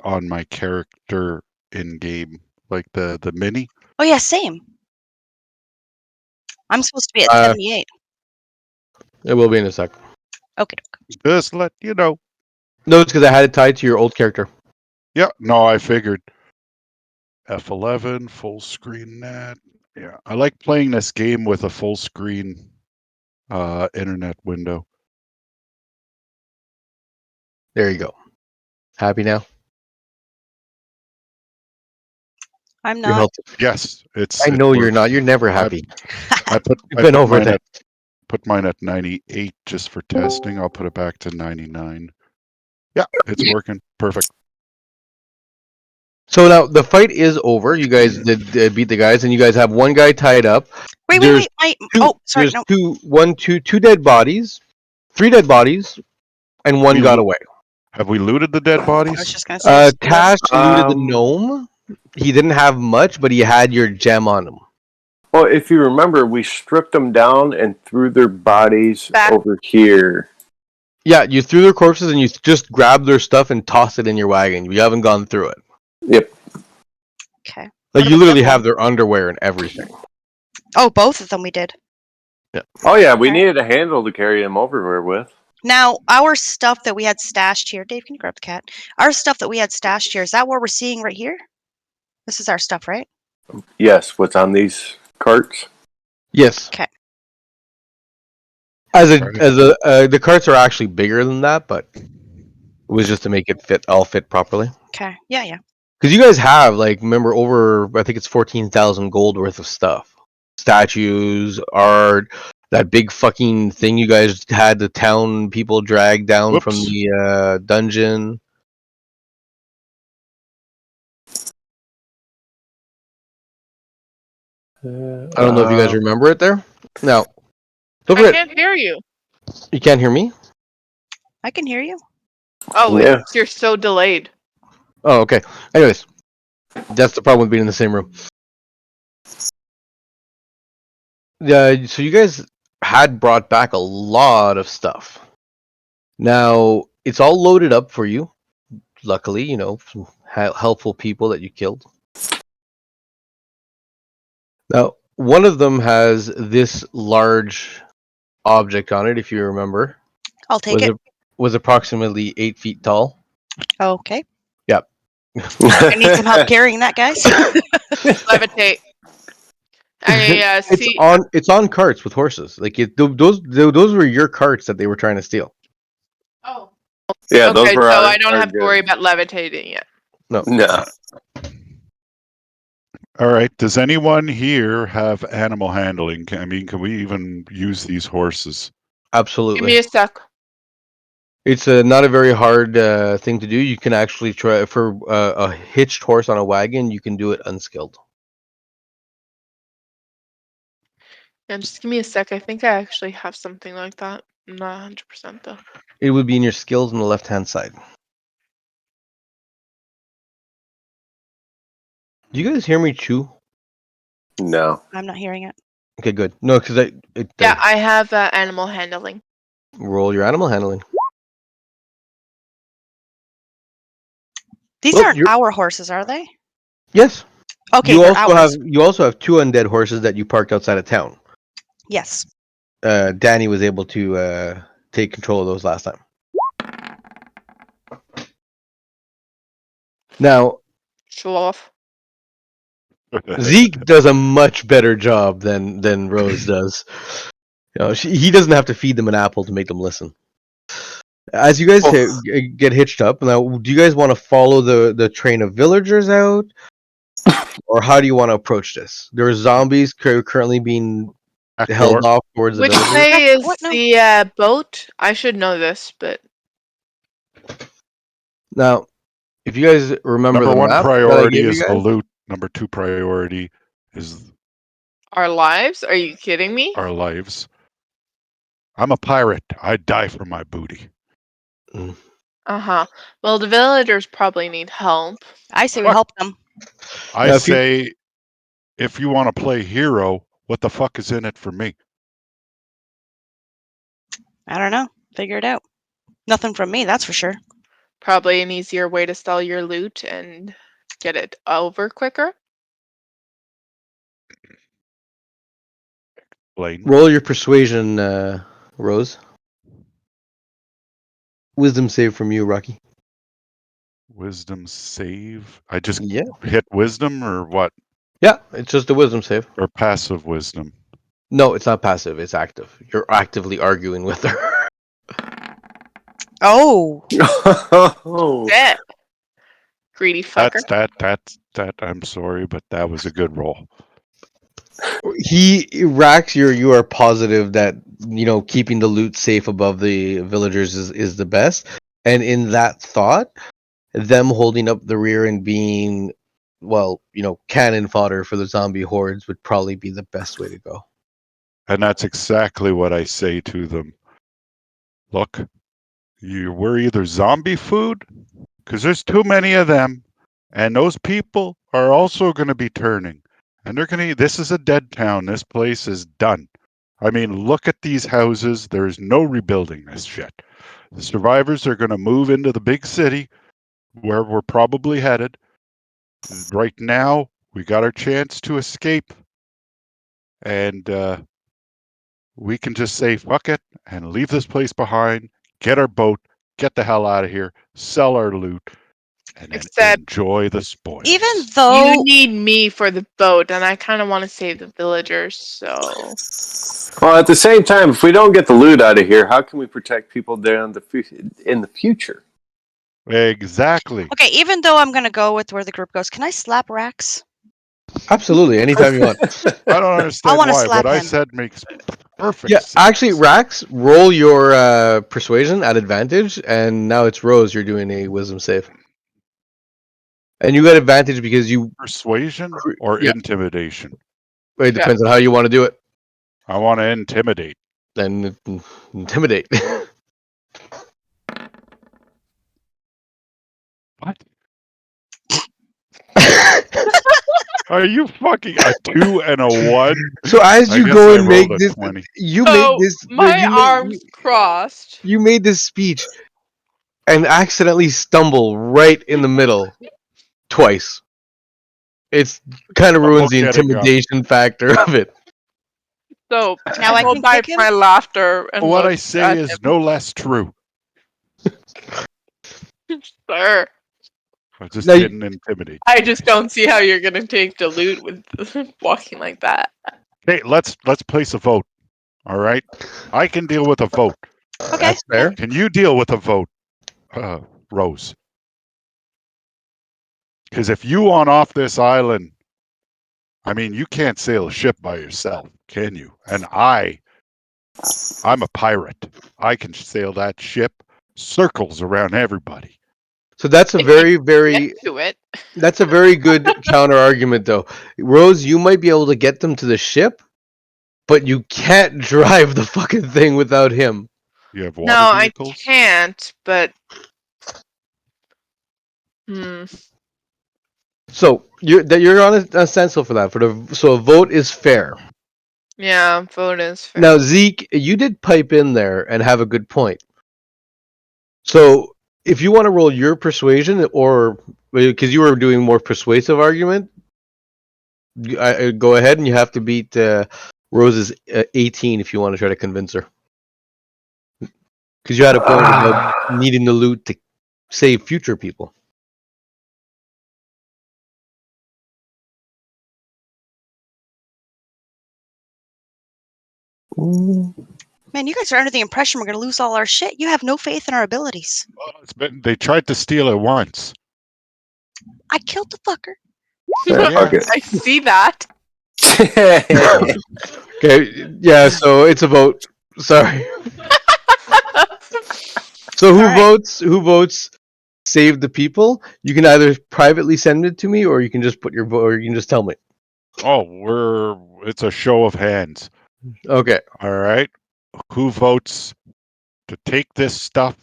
on my character in game, like the mini. Oh yeah, same. I'm supposed to be at 78. It will be in a sec. Okay. Just let you know. No, it's because I had it tied to your old character. Yeah, no, I figured. F11, full screen net. Yeah, I like playing this game with a full screen internet window. There you go. Happy now? I'm You're not. healthy. Yes, I know you're not. You're never happy. You've been over that. Put mine at 98 just for testing. I'll put it back to 99. Yeah, it's working. Perfect. So now the fight is over. You guys did beat the guys, and you guys have one guy tied up. Wait. Sorry. There's No. two dead bodies, 3 dead bodies, and one got away. Have we looted the dead bodies? I was just gonna say. Tash looted the gnome. He didn't have much, but he had your gem on him. Well, if you remember, we stripped them down and threw their bodies over here. Yeah, you threw their corpses and you just grabbed their stuff and tossed it in your wagon. You haven't gone through it. Yep. Okay. Like you literally have their underwear and everything. Oh, both of them we did. Yeah. Oh yeah, we needed a handle to carry them over with. Now, our stuff that we had stashed here, Dave, can you grab the cat? Our stuff that we had stashed here, is that what we're seeing right here? This is our stuff, right? Yes, what's on these carts? Yes. Okay. The carts are actually bigger than that, but it was just to make it all fit properly. Okay. Yeah. Because you guys have, remember, over, I think it's 14,000 gold worth of stuff. Statues, art, that big fucking thing you guys had the town people drag down from the dungeon. I don't know if you guys remember it there. No. I can't hear you. You can't hear me? I can hear you. Oh, yeah. You're so delayed. Oh, okay. Anyways, that's the problem with being in the same room. So you guys had brought back a lot of stuff. Now, it's all loaded up for you. Luckily, some helpful people that you killed. Now, one of them has this large object on it, if you remember. I'll take it. Was approximately 8 feet tall. Okay. Yep. I need some help carrying that, guys. Levitate. It's on carts with horses. Those were your carts that they were trying to steal. Oh. Yeah, okay, those were I don't have to worry about levitating yet. No. All right. Does anyone here have animal handling? Can we even use these horses? Absolutely. Give me a sec. It's not a very hard thing to do. You can actually try for a hitched horse on a wagon. You can do it unskilled. Yeah, just give me a sec. I think I actually have something like that. I'm not 100% though. It would be in your skills on the left-hand side. Do you guys hear me chew? No. I'm not hearing it. Okay, good. No, because I have animal handling. Roll your animal handling. These aren't our horses, are they? Yes. Okay, you also have 2 undead horses that you parked outside of town. Yes. Danny was able to take control of those last time. Now, show off. Zeke does a much better job than Rose does. He doesn't have to feed them an apple to make them listen. As you guys get hitched up, now, do you guys want to follow the train of villagers out? Or how do you want to approach this? There are zombies currently being held off towards the Which villagers. way is the boat? I should know this, but... Now, if you guys remember Number the 1 map priority is the loot. Number 2 priority is... Our lives? Are you kidding me? Our lives. I'm a pirate. I die for my booty. Uh-huh. Well, the villagers probably need help. I say we help them. I say, if you want to play hero, what the fuck is in it for me? I don't know. Figure it out. Nothing from me, that's for sure. probably an easier way to sell your loot and get it over quicker. Blaine. Roll your persuasion, Rose. Wisdom save from you, Rocky. Wisdom save. I just Yeah. hit wisdom or what? Yeah, it's just a wisdom save. Or passive wisdom. No, it's not passive. It's active. You're actively arguing with her. Oh, Oh. Yeah. Greedy fucker. That. I'm sorry, but that was a good roll. Rax, you are positive that keeping the loot safe above the villagers is the best, and in that thought, them holding up the rear and being, cannon fodder for the zombie hordes would probably be the best way to go. And that's exactly what I say to them. Look, we're either zombie food, because there's too many of them, and those people are also going to be turning. And they're going to, this is a dead town. This place is done. I mean, look at these houses. There's no rebuilding this shit. The survivors are going to move into the big city where we're probably headed. Right now, we got our chance to escape. And we can just say, fuck it, and leave this place behind, get our boat, get the hell out of here, sell our loot, and then Except- enjoy the spoils. even though You need me for the boat, and I kind of want to save the villagers, so. Well, at the same time, if we don't get the loot out of here, how can we protect people there in the future? Exactly. okay, even though I'm gonna go with where the group goes, can I slap Rax? Absolutely, anytime you want. I don't understand wanna why. slap What I him. said makes perfect Yeah, sense. actually, Rax, roll your persuasion at advantage, and now it's Rose. You're doing a wisdom save, and you got advantage because you. Persuasion or Yeah. intimidation? It depends on how you want to do it. I want to intimidate. Then intimidate. What? Are you fucking a 2 and a 1? So as I you guess go I and make rolled a this, 20. you So, made this. my you arms crossed. You made this speech, and accidentally stumble right in the middle, twice. It's kind of ruins the getting up. intimidation factor of it. So, Now I hold can by kick him? my laughter and What look I say at is him. no less true. Sir, I just Now you- didn't intimidate. I just don't see how you're gonna take the loot with walking like that. Hey, let's place a vote. All right, I can deal with a vote. Okay. That's fair. Can you deal with a vote, Rose? Because if you want off this island, I mean, you can't sail a ship by yourself, can you? And I'm a pirate. I can sail that ship circles around everybody. So that's a very, very, Get to it. that's a very good counter argument, though. Rose, you might be able to get them to the ship, but you can't drive the fucking thing without him. You have water No, vehicles? I can't. But So you're on a stencil for that. So a vote is fair. yeah, vote is fair. Now Zeke, you did pipe in there and have a good point. So if you want to roll your persuasion, or because you were doing more persuasive argument, go ahead, and you have to beat Rose's 18 if you want to try to convince her. Because you had a point about needing the loot to save future people. Man, you guys are under the impression we're gonna lose all our shit. You have no faith in our abilities. They tried to steal it once. I killed the fucker. Okay. I see that. Okay, yeah, so it's a vote. Sorry. So who Alright. votes? Who votes? Save the people. You can either privately send it to me, or you can just put your vote, or you can just tell me. It's a show of hands. Okay. All right. Who votes to take this stuff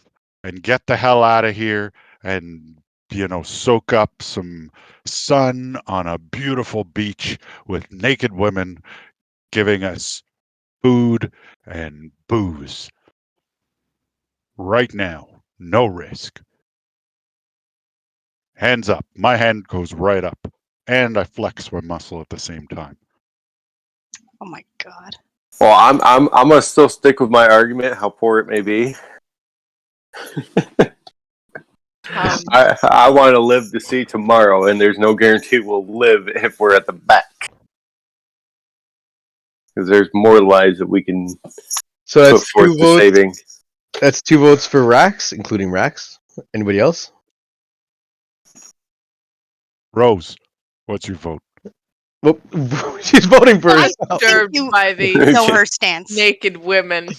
and get the hell out of here and, soak up some sun on a beautiful beach with naked women giving us food and booze right now? No risk. Hands up. My hand goes right up. And I flex my muscle at the same time. Oh my god. Well, I'm gonna still stick with my argument, how poor it may be. I want to live to see tomorrow, and there's no guarantee we'll live if we're at the back. Because there's more lives that we can So put that's forth two to votes. saving. That's 2 votes for Rax, including Rax. Anybody else? Rose, what's your vote? Well, she's voting for I herself. Disturbed you- by the Know her stance. naked women.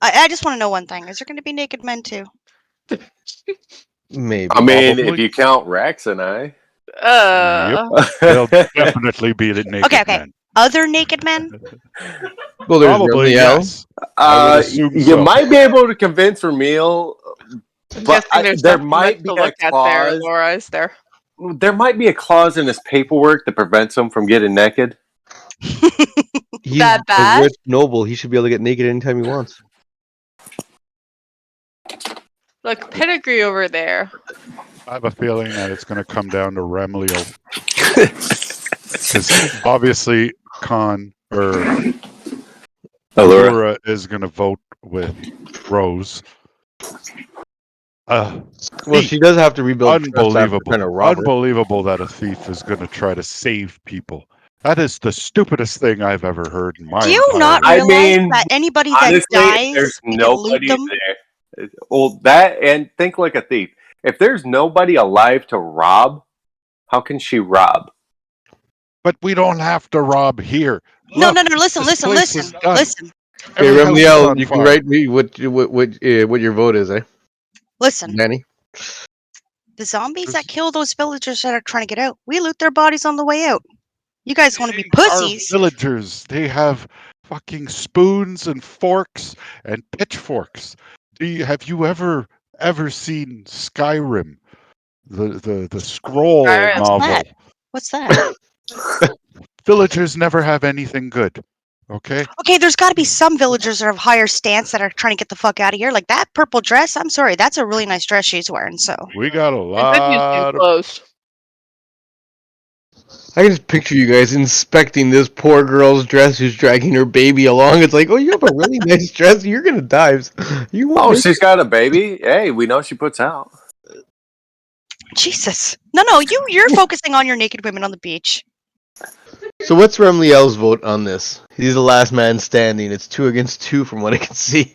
I just want to know one thing. Is there going to be naked men too? Maybe. I mean, Probably. if you count Rex and I. There'll definitely be the naked Okay. men. Other naked men? Well, there's Probably, Ramliel. yes. I would assume you so. might be able to convince Ramil, I'm but guessing there's there nothing might much be to a look at there, clause. Laura, is there? There might be a clause in his paperwork that prevents him from getting naked. He's That a bad? rich noble. He should be able to get naked anytime he wants. Look, pedigree over there. I have a feeling that it's going to come down to Remlio. Because obviously, Allura is going to vote with Rose. Well, Thief. she does have to rebuild trust after Unbelievable. trying to rob her. Unbelievable that a thief is going to try to save people. That is the stupidest thing I've ever heard in my Do you entire not life. I realize mean, that anybody Honestly, that dies, there's we can loot nobody them? there. Well, that and think like a thief. If there's nobody alive to rob, how can she rob? But we don't have to rob here. No, Look, no, no. Listen, this listen, place listen, is done. listen, Hey, Every house is Ramliel, on you can fire. write me what your vote is, eh, listen. Danny? The zombies that kill those villagers that are trying to get out, we loot their bodies on the way out. You guys want to be These are pussies? villagers. They have fucking spoons and forks and pitchforks. Have you ever seen Skyrim, the scroll Skyrim. novel? What? What's that? Villagers never have anything good. Okay. Okay, there's got to be some villagers that have higher stance that are trying to get the fuck out of here. Like that purple dress. I'm sorry, that's a really nice dress she's wearing. So We got a And good news, lot of. closed. I can just picture you guys inspecting this poor girl's dress who's dragging her baby along. It's like, oh, you have a really nice dress. You're gonna die. You won't Oh, make she's got a baby. Hey, we know she puts out. Jesus, no, you're focusing on your naked women on the beach. So what's Ramliel's vote on this? He's the last man standing. It's 2 against 2 from what I can see.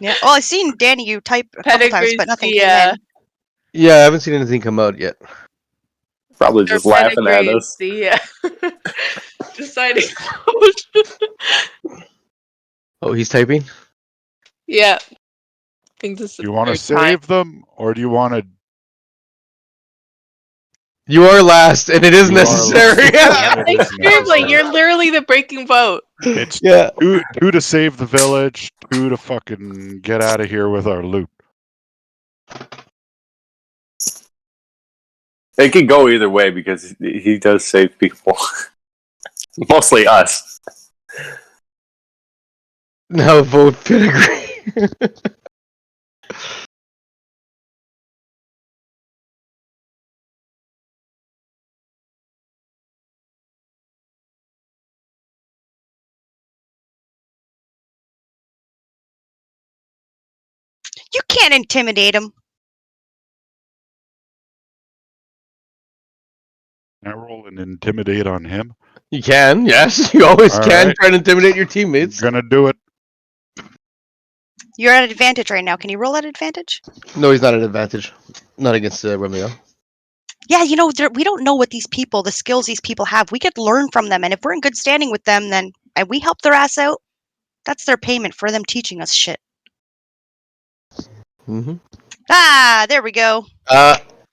Yeah. Well, I've seen Danny you type a couple times, Pedigree's but nothing the, came in. Yeah, I haven't seen anything come out yet. Probably their just laughing at pedigree us. is the deciding vote. Oh, he's typing? Yeah. I think this is You want to the third time. save them, or do you want to? You are last, and it is You are necessary. last. Like, It is seriously, necessary. you're literally the breaking vote. It's Yeah. two to save the village, 2 to fucking get out of here with our loot. It could go either way because he does save people. Mostly us. Now vote Pedigree. You can't intimidate him. Can I roll and intimidate on him? You can, yes. You always All can right. try to intimidate your teammates. Gonna do it. You're at advantage right now. Can you roll at advantage? No, he's not at advantage. Not against Romeo. Yeah, we don't know what these people, the skills these people have. We could learn from them, and if we're in good standing with them, then and we help their ass out. That's their payment for them teaching us shit. Mm-hmm. Ah, there we go.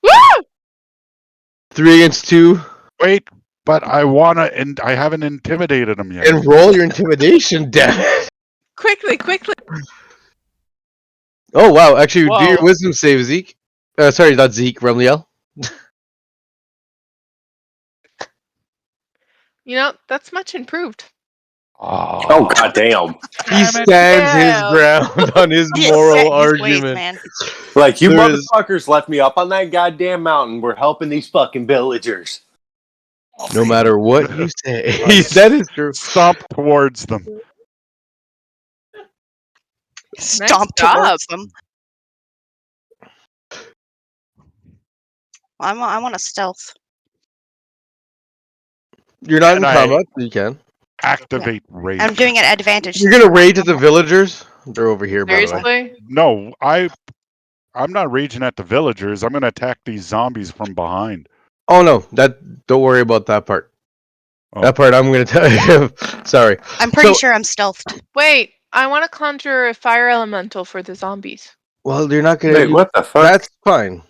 Woo! 3 against 2. Wait, but I wanna, and I haven't intimidated him yet. And roll your intimidation, damn it. Quickly. Oh, wow. Actually, do your Whoa. wisdom save, Zeke. Sorry, not Zeke, Ramliel. You know, that's much improved. Oh goddamn! He Damn it. stands his Damn. ground on his He is moral set in his ways, argument. man. Like you There is- motherfuckers left me up on that goddamn mountain. We're helping these fucking villagers. No matter what you say, Right. that is true. Stomp towards them. Stomp job. towards them. I want a stealth. You're not in And I- combat, so you can. Activate rage. I'm doing it at advantage. You're gonna rage at the villagers. They're over here, by the way. Seriously? No, I'm not raging at the villagers. I'm gonna attack these zombies from behind. Oh no, don't worry about that part. Oh. That part I'm gonna tell you. Sorry. I'm pretty So- sure I'm stealthed. Wait, I want to conjure a fire elemental for the zombies. Well, you're not gonna. Wait, what the fuck? That's fine.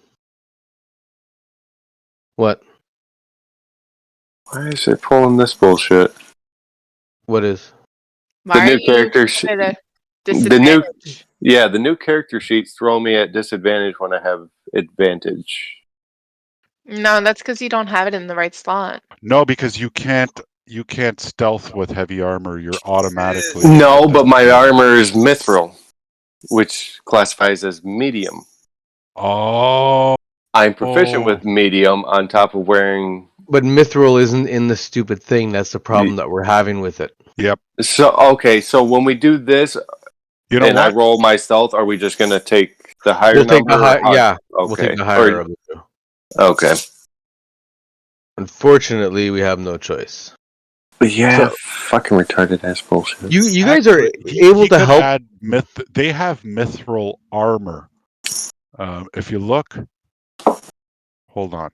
What? Why is it pulling this bullshit? What is? Why new are you character sh- at a the new- disadvantage? Yeah, the new character sheets throw me at disadvantage when I have advantage. No, that's because you don't have it in the right slot. No, because you can't stealth with heavy armor. You're automatically. No, but my armor is mithril, which classifies as medium. Oh, I'm proficient Oh. with medium on top of wearing. But mithril isn't in the stupid thing. That's the problem that we're having with it. So okay, so when we do this you know and I what? roll my stealth, are we just gonna take the higher We'll take number? the high. or- Yeah, Okay. we'll take the higher Or- of the two. okay. Unfortunately, we have no choice. But yeah, So- fucking retarded ass bullshit. You guys are Actually, able he to could help. add they have mithril armor. If you look, hold on.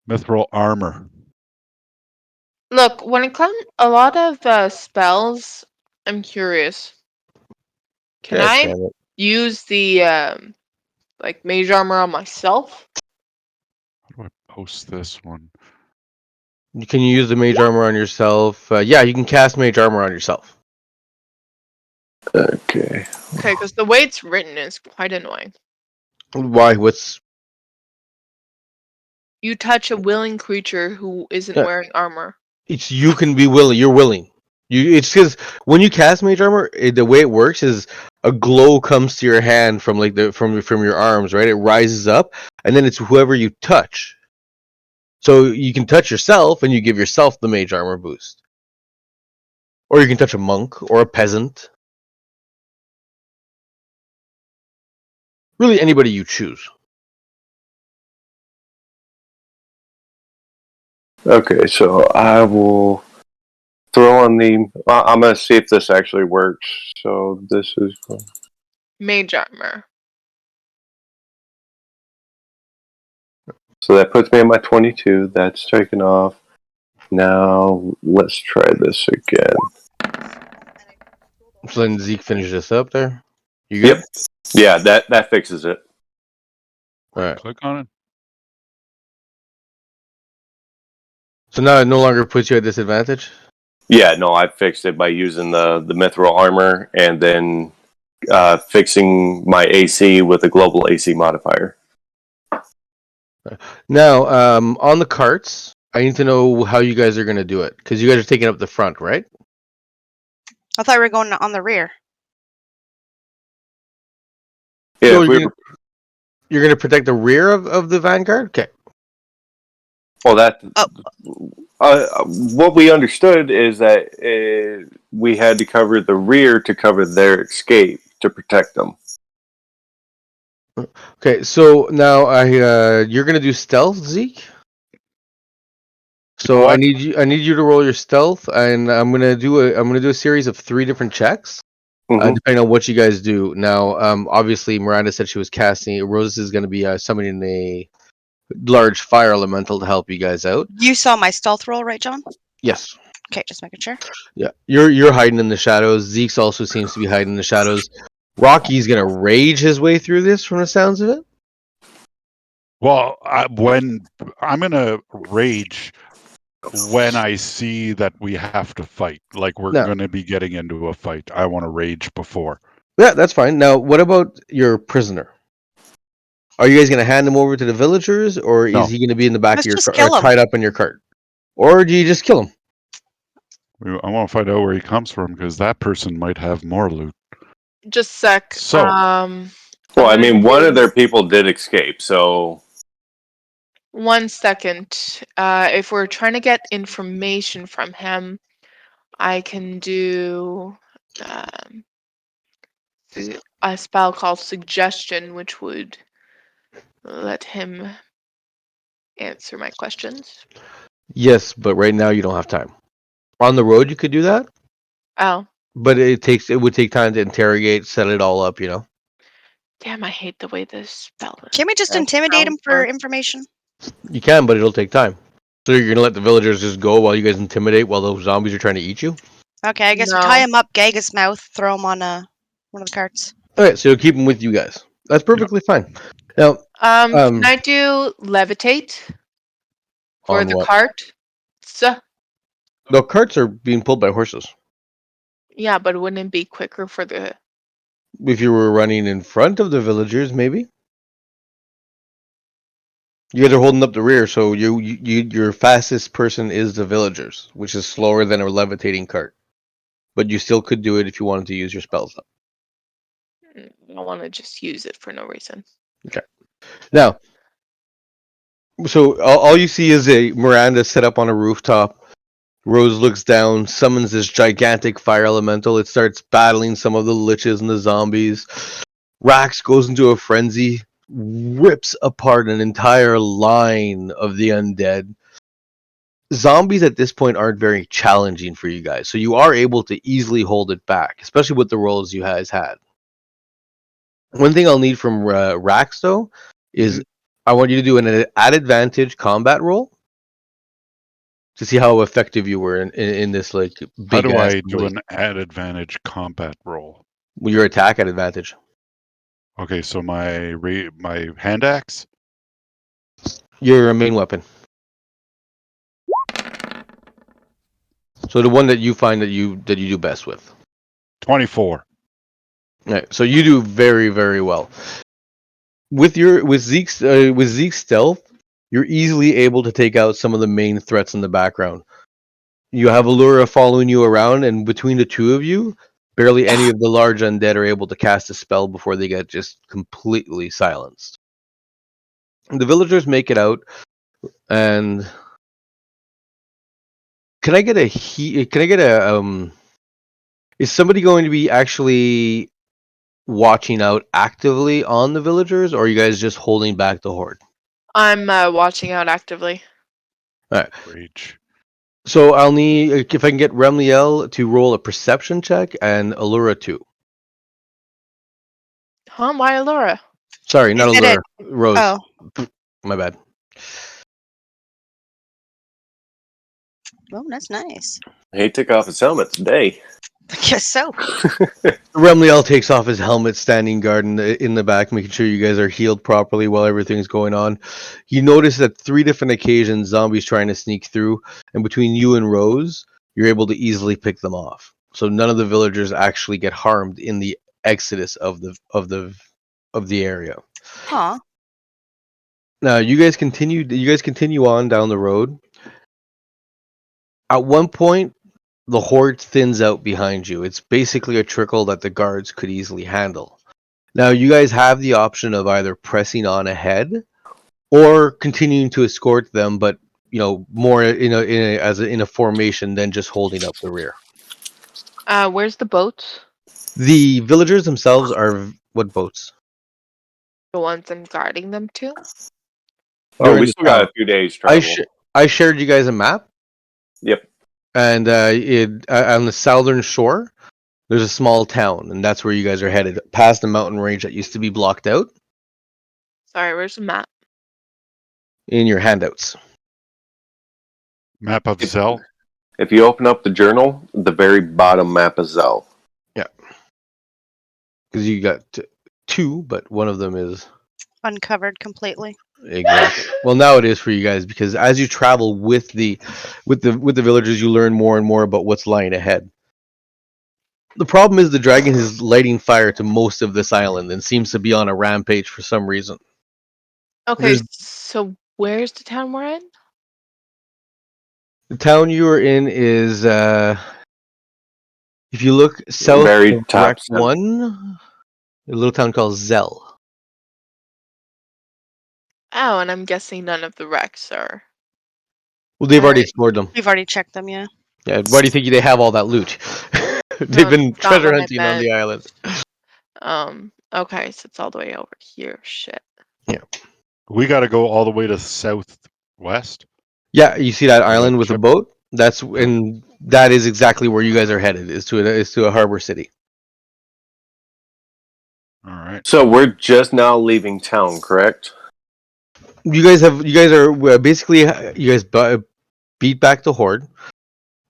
mithril armor. Look, when it comes a lot of spells, I'm curious. Can Yeah, I damn it. use the like mage armor on myself? How do I post this one? Can you use the mage armor on yourself? Yeah, you can cast mage armor on yourself. Okay. Okay, because the way it's written is quite annoying. Why? What's You touch a willing creature who isn't Yeah. wearing armor. it's you can be willing. You're willing. It's because when you cast mage armor, the way it works is a glow comes to your hand from like from your arms, right? It rises up, and then it's whoever you touch. So you can touch yourself, and you give yourself the mage armor boost, or you can touch a monk or a peasant. Really, anybody you choose. Okay, so I will throw on the. I'm gonna see if this actually works. So this is. Mage armor. So that puts me at my 22. That's taken off. Now let's try this again. So then Zeke finish this up there. You good? Yep. Yeah, that fixes it. All right. Click on it. So now it no longer puts you at disadvantage. Yeah, no, I fixed it by using the mithril armor and then fixing my AC with a global AC modifier. Now, on the carts, I need to know how you guys are going to do it because you guys are taking up the front, right? I thought we were going on the rear. Yeah, So if we you're going to protect the rear of the vanguard. Okay. well, that. Oh. What we understood is that we had to cover the rear to cover their escape to protect them. Okay. So now you're going to do stealth, Zeke. So I What? need you to roll your stealth, and I'm gonna do a series of 3 different checks. Mhm. Depending on what you guys do. Now, obviously, Miranda said she was casting. Rose is going to be summoning a large fire elemental to help you guys out. You saw my stealth roll, right, John? Yes. Okay, just making sure. Yeah. You're hiding in the shadows. Zeke's also seems to be hiding in the shadows. Rocky's going to rage his way through this from the sounds of it. Well, when I'm gonna rage when I see that we have to fight, like we're No. going to be getting into a fight. I want to rage before. Yeah, that's fine. Now, what about your prisoner? Are you guys going to hand him over to the villagers, or No. is he going to be in the back Let's of your just car, kill or him. tied up in your cart? Or do you just kill him? I want to find out where he comes from because that person might have more loot. Just sec. So- Well, I I'm mean, gonna one of use- their people did escape, so 1 second. If we're trying to get information from him, I can do a spell called Suggestion, which would let him answer my questions. Yes, but right now you don't have time. On the road, you could do that, Oh, but it would take time to interrogate, set it all up. damn! I hate the way this spell. Can't we just That intimidate him sounds for worse. information? You can, but it'll take time. So you're gonna let the villagers just go while you guys intimidate while those zombies are trying to eat you? Okay, I guess we tie No. him up, gag his mouth, throw him on one of the carts. Okay, so you'll keep them with you guys. That's perfectly fine. Now, Can I do levitate for on the what? cart? So, The carts are being pulled by horses. yeah, but wouldn't it be quicker for the? If you were running in front of the villagers, maybe. You guys are holding up the rear, so your fastest person is the villagers, which is slower than a levitating cart. But you still could do it if you wanted to use your spells. I want to just use it for no reason. Now, so all you see is a Miranda set up on a rooftop. Rose looks down, summons this gigantic fire elemental. It starts battling some of the liches and the zombies. Rax goes into a frenzy, rips apart an entire line of the undead. Zombies at this point aren't very challenging for you guys, so you are able to easily hold it back, especially with the rolls you guys had. One thing I'll need from Rax, though, is I want you to do an at advantage combat roll to see how effective you were in this like big. How do I do an at advantage combat roll? Your attack at advantage? Okay, so my hand axe. Your main weapon. So the one that you find that you do best with. 24. Right. So you do very, very well. With Zeke's stealth, you're easily able to take out some of the main threats in the background. You have Allura following you around, and between the two of you, barely any of the large undead are able to cast a spell before they get just completely silenced. The villagers make it out, and can I get a is somebody going to be actually watching out actively on the villagers, or are you guys just holding back the horde? I'm watching out actively. Rage. So I'll need, if I can get Remliel to roll a perception check and Allura too. Huh? Why Allura? Sorry, not Is it Allura. Rose. Oh, My bad. well, that's nice. he took off his helmet today. I guess so. Remliel takes off his helmet, standing guard in the back, making sure you guys are healed properly while everything's going on. You notice that 3 different occasions, zombies trying to sneak through, and between you and Rose, you're able to easily pick them off. So none of the villagers actually get harmed in the exodus of the area. Huh. Now you guys continue on down the road. At one point, the horde thins out behind you. It's basically a trickle that the guards could easily handle. Now you guys have the option of either pressing on ahead or continuing to escort them, but more in a formation than just holding up the rear. Where's the boats? The villagers themselves are what boats? The ones I'm guarding them to? They're Oh, in we the still got town. a few days travel. I shared you guys a map. Yep. And on the southern shore, there's a small town, and that's where you guys are headed, past the mountain range that used to be blocked out Sorry, where's the map? in your handouts. Map of Zell. If you open up the journal, the very bottom map is Zell. Because you got 2, but one of them is Uncovered completely. exactly. Well, now it is for you guys, because as you travel with the villagers, you learn more and more about what's lying ahead. The problem is the dragon is lighting fire to most of this island and seems to be on a rampage for some reason. Okay, There's- so where's the town we're in? The town you are in is if you look south Very of top Rec center. 1, a little town called Zell. Oh, and I'm guessing none of the wrecks are. Well, they've already Alright. explored them. We've already checked them, yeah. Yeah, why do you think they have all that loot? They've No, been that's not treasure what I hunting on the island. Okay, so it's all the way over here. Shit. We got to go all the way to southwest. Yeah, you see that Is that island with the ship? boat? And that is exactly where you guys are headed. Is to a harbor city. All right. So we're just now leaving town, correct? You guys are basically you guys beat back the horde.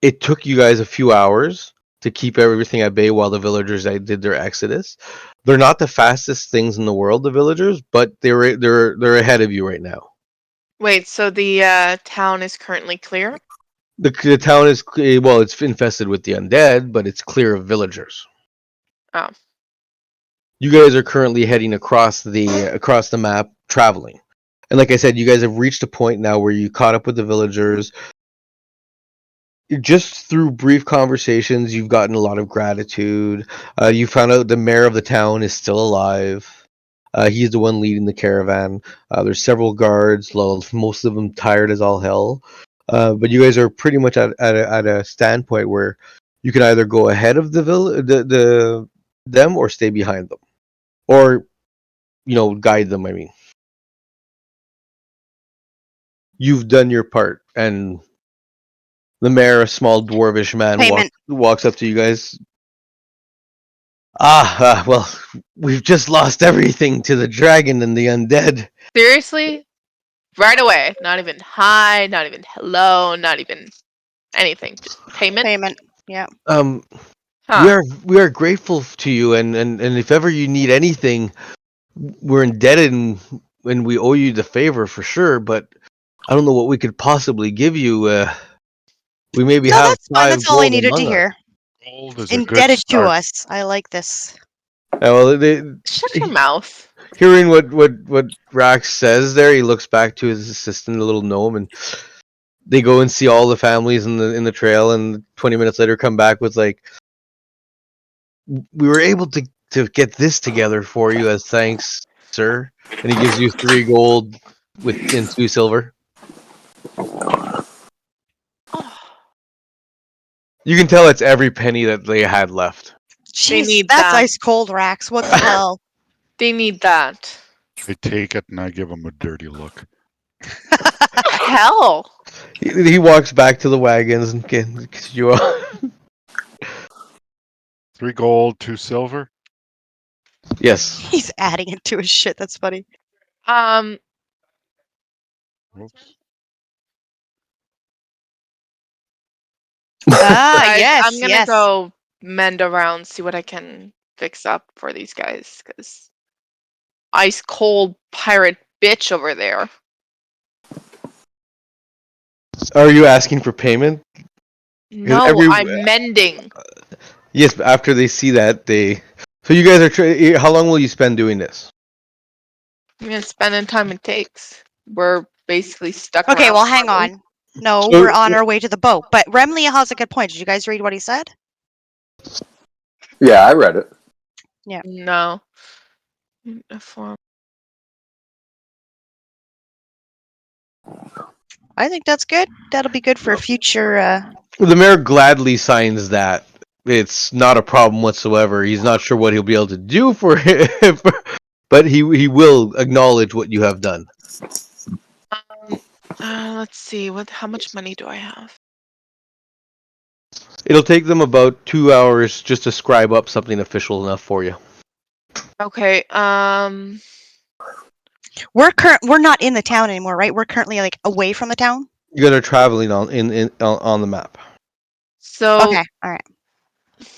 It took you guys a few hours to keep everything at bay while the villagers did their exodus. They're not the fastest things in the world, the villagers, but they're ahead of you right now. Wait, so the town is currently clear? The town is well, it's infested with the undead, but it's clear of villagers. Oh. You guys are currently heading across the map, traveling, and like I said, you guys have reached a point now where you caught up with the villagers. Just through brief conversations, you've gotten a lot of gratitude. You found out the mayor of the town is still alive. He's the one leading the caravan. There's several guards, most of them tired as all hell. But you guys are pretty much at a standpoint where you can either go ahead of them or stay behind them, or guide them. I mean, you've done your part, and the mayor, a small dwarvish man, Payment. walks up to you guys. Well, we've just lost everything to the dragon and the undead. Seriously? Right away. Not even hi, not even hello, not even anything. Just payment? Payment. Yeah. Huh. We are grateful to you, and if ever you need anything, we're indebted and we owe you the favor for sure. But I don't know what we could possibly give you. We maybe No, have that's fine. 5 That's all I gold needed to among us. hear. Gold is a good Indebted to start. us. I like this. Well, Shut your mouth. hearing what Rax says there, he looks back to his assistant, the little gnome, and they go and see all the families in the trail, and 20 minutes later come back with like, we were able to get this together for you as thanks, sir. And he gives you 3 gold and 2 silver. Oh, You can tell it's every penny that they had left. Jeez, need that's that. ice cold, Rax. What the hell? they need that. I take it and I give him a dirty look. Hell. He walks back to the wagons and gets you off. 3 gold, 2 silver. Yes. He's adding it to his shit. That's funny. Oops. Ah, Guys, yes. I'm gonna yes. go mend around, see what I can fix up for these guys, because ice cold pirate bitch over there. Are you asking for payment? No, every- I'm mending. Yes, but after they see that, they. So you guys are. How long will you spend doing this? I'm gonna spend the time it takes. We're basically stuck. Okay, around well, hang farming. on. No, So- we're on our way to the boat. But Remley has a good point. Did you guys read what he said? Yeah, I read it. No. Uniform. I think that's good. That'll be good for future. The mayor gladly signs that. It's not a problem whatsoever. He's not sure what he'll be able to do for it, but he will acknowledge what you have done. Let's see. How much money do I have? It'll take them about 2 hours just to scribe up something official enough for you. Okay. We're not in the town anymore, right? We're currently like away from the town. You guys are traveling on the map. So Okay, all right.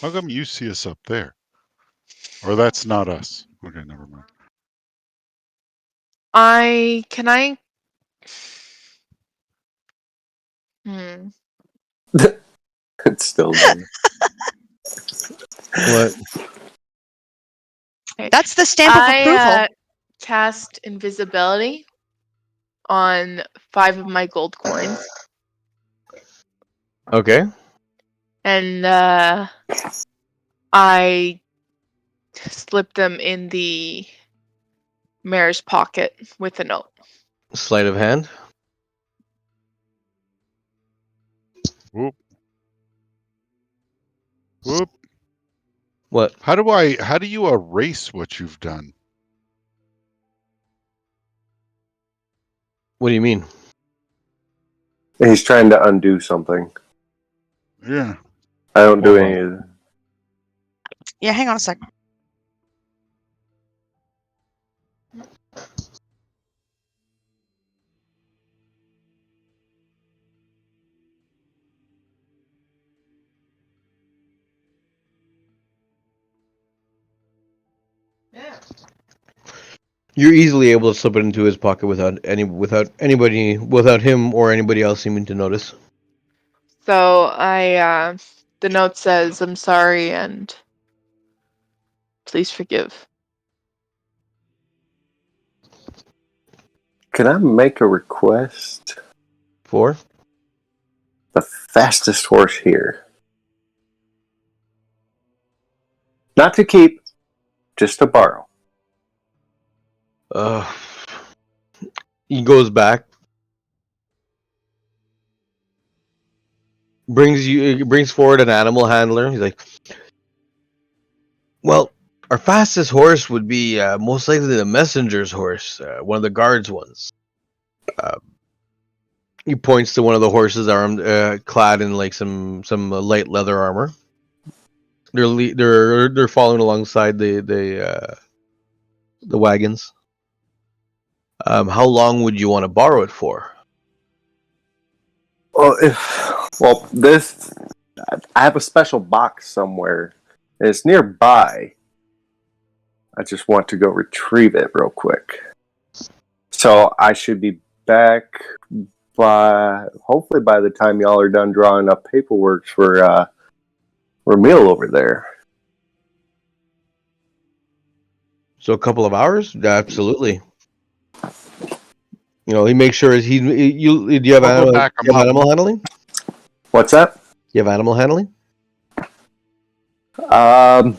How come you see us up there? Or that's not us. Okay, never mind. can I? Hmm. It's still done. What? That's the stamp of approval. Cast invisibility on 5 of my gold coins. Okay. And I slip them in the mayor's pocket with a note. Sleight of hand. Whoop. Whoop. What? How do you erase what you've done? What do you mean? He's trying to undo something. Yeah. I don't do Hold any of that. Yeah, hang on a sec. You're easily able to slip it into his pocket without him or anybody else seeming to notice. So the note says, "I'm sorry and please forgive." Can I make a request? For? The fastest horse here. Not to keep, just to borrow. He goes back, brings forward an animal handler. He's like, "Well, our fastest horse would be most likely the messenger's horse, one of the guards' ones." He points to one of the horses armed, clad in like some light leather armor. They're following alongside the wagons. How long would you want to borrow it for? Well, this I have a special box somewhere. And it's nearby. I just want to go retrieve it real quick. So I should be back hopefully by the time y'all are done drawing up paperwork for Ramil over there. So a couple of hours? Yeah, absolutely. He makes sure do you have, I'll go back 'em up. animal handling? What's that? You have animal handling? A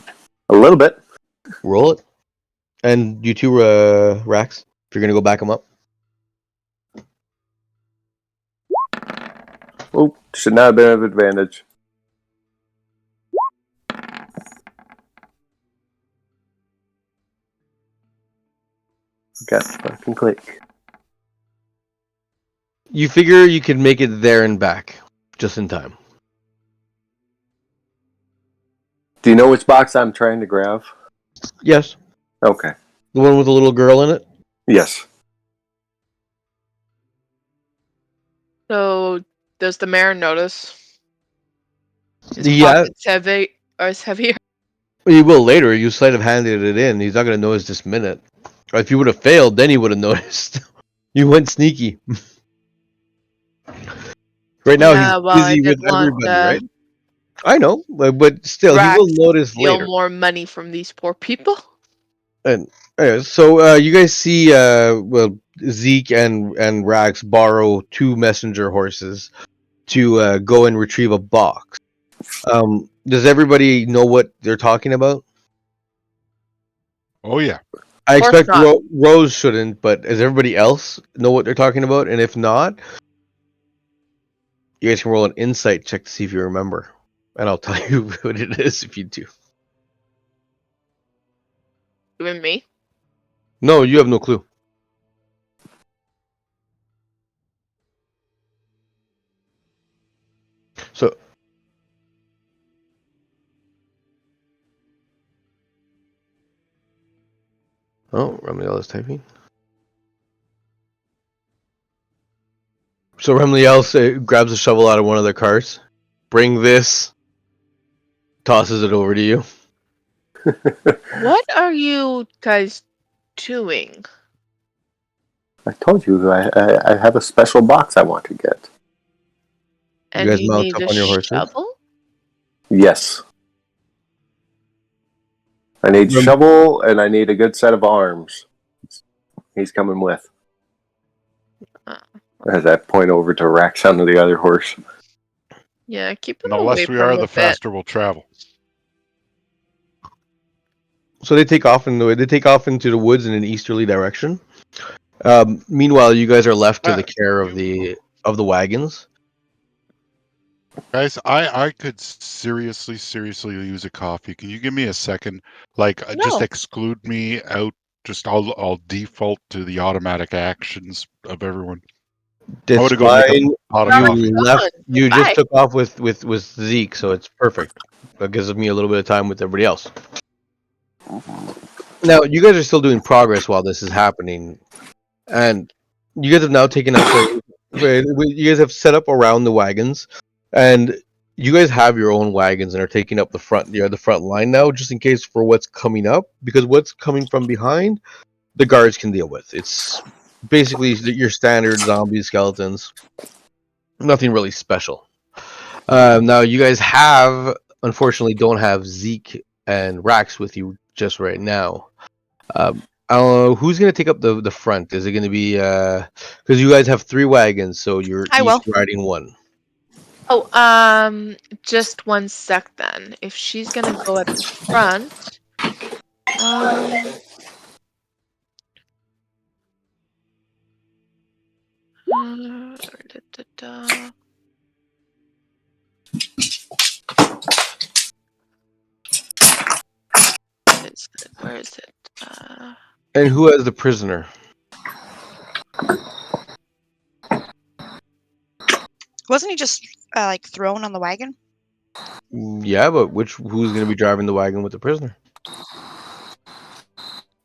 little bit. Roll it. And you too, Rax, if you're gonna go back them up. Oh, should not have been an advantage. Got to fucking click. You figure you can make it there and back just in time. Do you know which box I'm trying to grab? Yes. Okay. The one with the little girl in it? Yes. So does the mayor notice? His Yeah. pockets heavier. He will later. You sleight of handed it in. He's not gonna notice this minute. Or if you would have failed, then he would have noticed. You went sneaky. Right now Yeah, well, he's I busy did with want everybody, right? I know, but still, he will Rax notice steal later. more money from these poor people. And so you guys see, Zeke and Rax borrow 2 messenger horses to go and retrieve a box. Does everybody know what they're talking about? Oh yeah. I Of course expect not. Rose shouldn't, but does everybody else know what they're talking about? And if not, you guys can roll an insight check to see if you remember, and I'll tell you what it is if you do. You and me. No, you have no clue. So, Remliel is typing. So Remliel grabs a shovel out of one of their cars. Bring this. Tosses it over to you. What are you guys doing? I told you I have a special box I want to get. And guys you mount need up a on your horses? shovel? Yes. I need shovel and I need a good set of arms. He's coming with. As I point over to Rax on the other horse. Yeah, keep And him the away less from we are, me a the bit. faster we'll travel. So they take off into the woods in an easterly direction. Meanwhile, you guys are left to the care of the wagons. Guys, I could seriously use a coffee. Can you give me a second? Like, just No. exclude me out. Just I'll default to the automatic actions of everyone. I That's want to go make fine. a pot of No, coffee. it's Left. fine. You Bye. just took off with Zeke, so it's perfect. That gives me a little bit of time with everybody else. Now, you guys are still doing progress while this is happening, and you guys have now taken up. You guys have set up around the wagons, and you guys have your own wagons and are taking up the front line now, just in case for what's coming up, because what's coming from behind, the guards can deal with. It's basically your standard zombie skeletons. Nothing really special. Now you guys unfortunately don't have Zeke and Rax with you just right now. I don't know who's gonna take up the front. Is it gonna be because you guys have 3 wagons, so you're I each will. riding one. Oh, just 1 sec then. If she's gonna go at the front, da, da, da. Where is it? And who has the prisoner? Wasn't he just like thrown on the wagon? Yeah, but who's gonna be driving the wagon with the prisoner?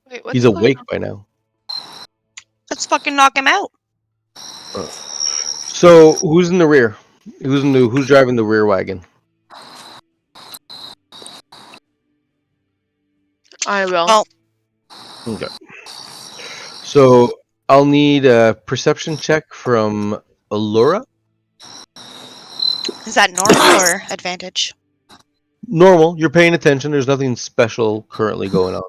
Wait, what's He's going awake on? by now. Let's fucking knock him out. So who's in the rear? Who's driving the rear wagon? I will. Well, Okay. So I'll need a perception check from Allura. is that normal or advantage? Normal. You're paying attention. There's nothing special currently going on.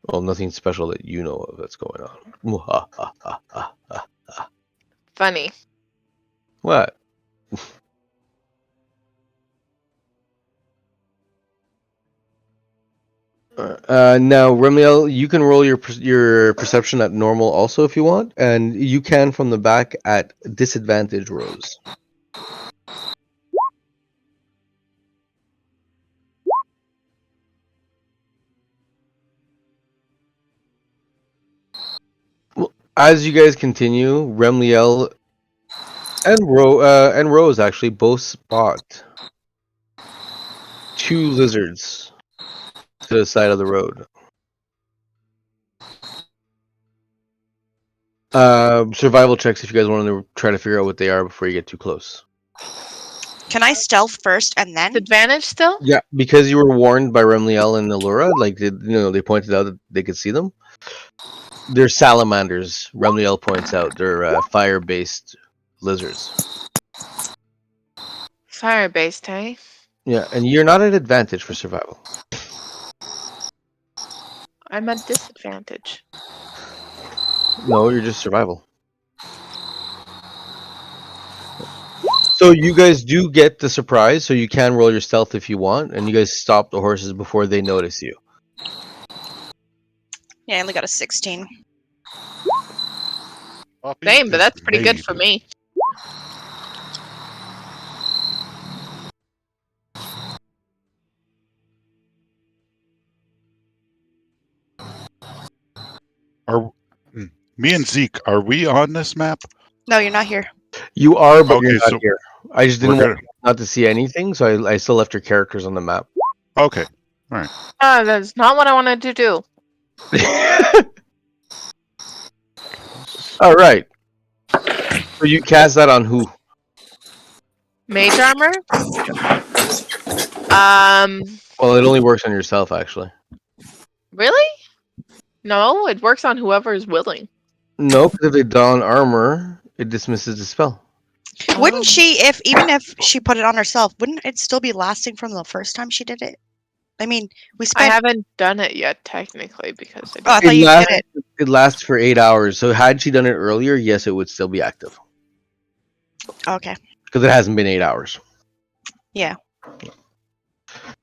Well, nothing special that you know of that's going on. Funny. What? Now, Remiel, you can roll your perception at normal also if you want, and you can from the back at disadvantage, Rose. Well, as you guys continue, Remliel and Rose actually both spot 2 lizards to the side of the road. Survival checks if you guys want to try to figure out what they are before you get too close. Can I stealth first and then? Advantage still? Yeah, because you were warned by Remliel and Allura, like they pointed out that they could see them. They're salamanders. Remliel points out they're fire-based lizards. Fire-based, hey? Yeah, and you're not at advantage for survival. I'm at disadvantage. No, you're just survival. So you guys do get the surprise, so you can roll your stealth if you want, and you guys stop the horses before they notice you. Yeah, I only got a 16. Coffee Same, but is that's pretty good made. for me. Me and Zeke, are we on this map? No, you're not here. You are, but Okay, you're not so here. I just didn't We're want not to see anything, so I still left your characters on the map. Okay. That's not what I wanted to do. All right. So you cast that on who? Mage armor? Well, it only works on yourself, actually. Really? No, it works on whoever is willing. No, because if they don armor, it dismisses the spell. Wouldn't she, even if she put it on herself, wouldn't it still be lasting from the first time she did it? I mean, we I spent. haven't done it yet, technically, because I Oh, I didn't. thought you did lasts, it. it lasts for 8 hours. So had she done it earlier, yes, it would still be active Okay. because it hasn't been 8 hours. Yeah.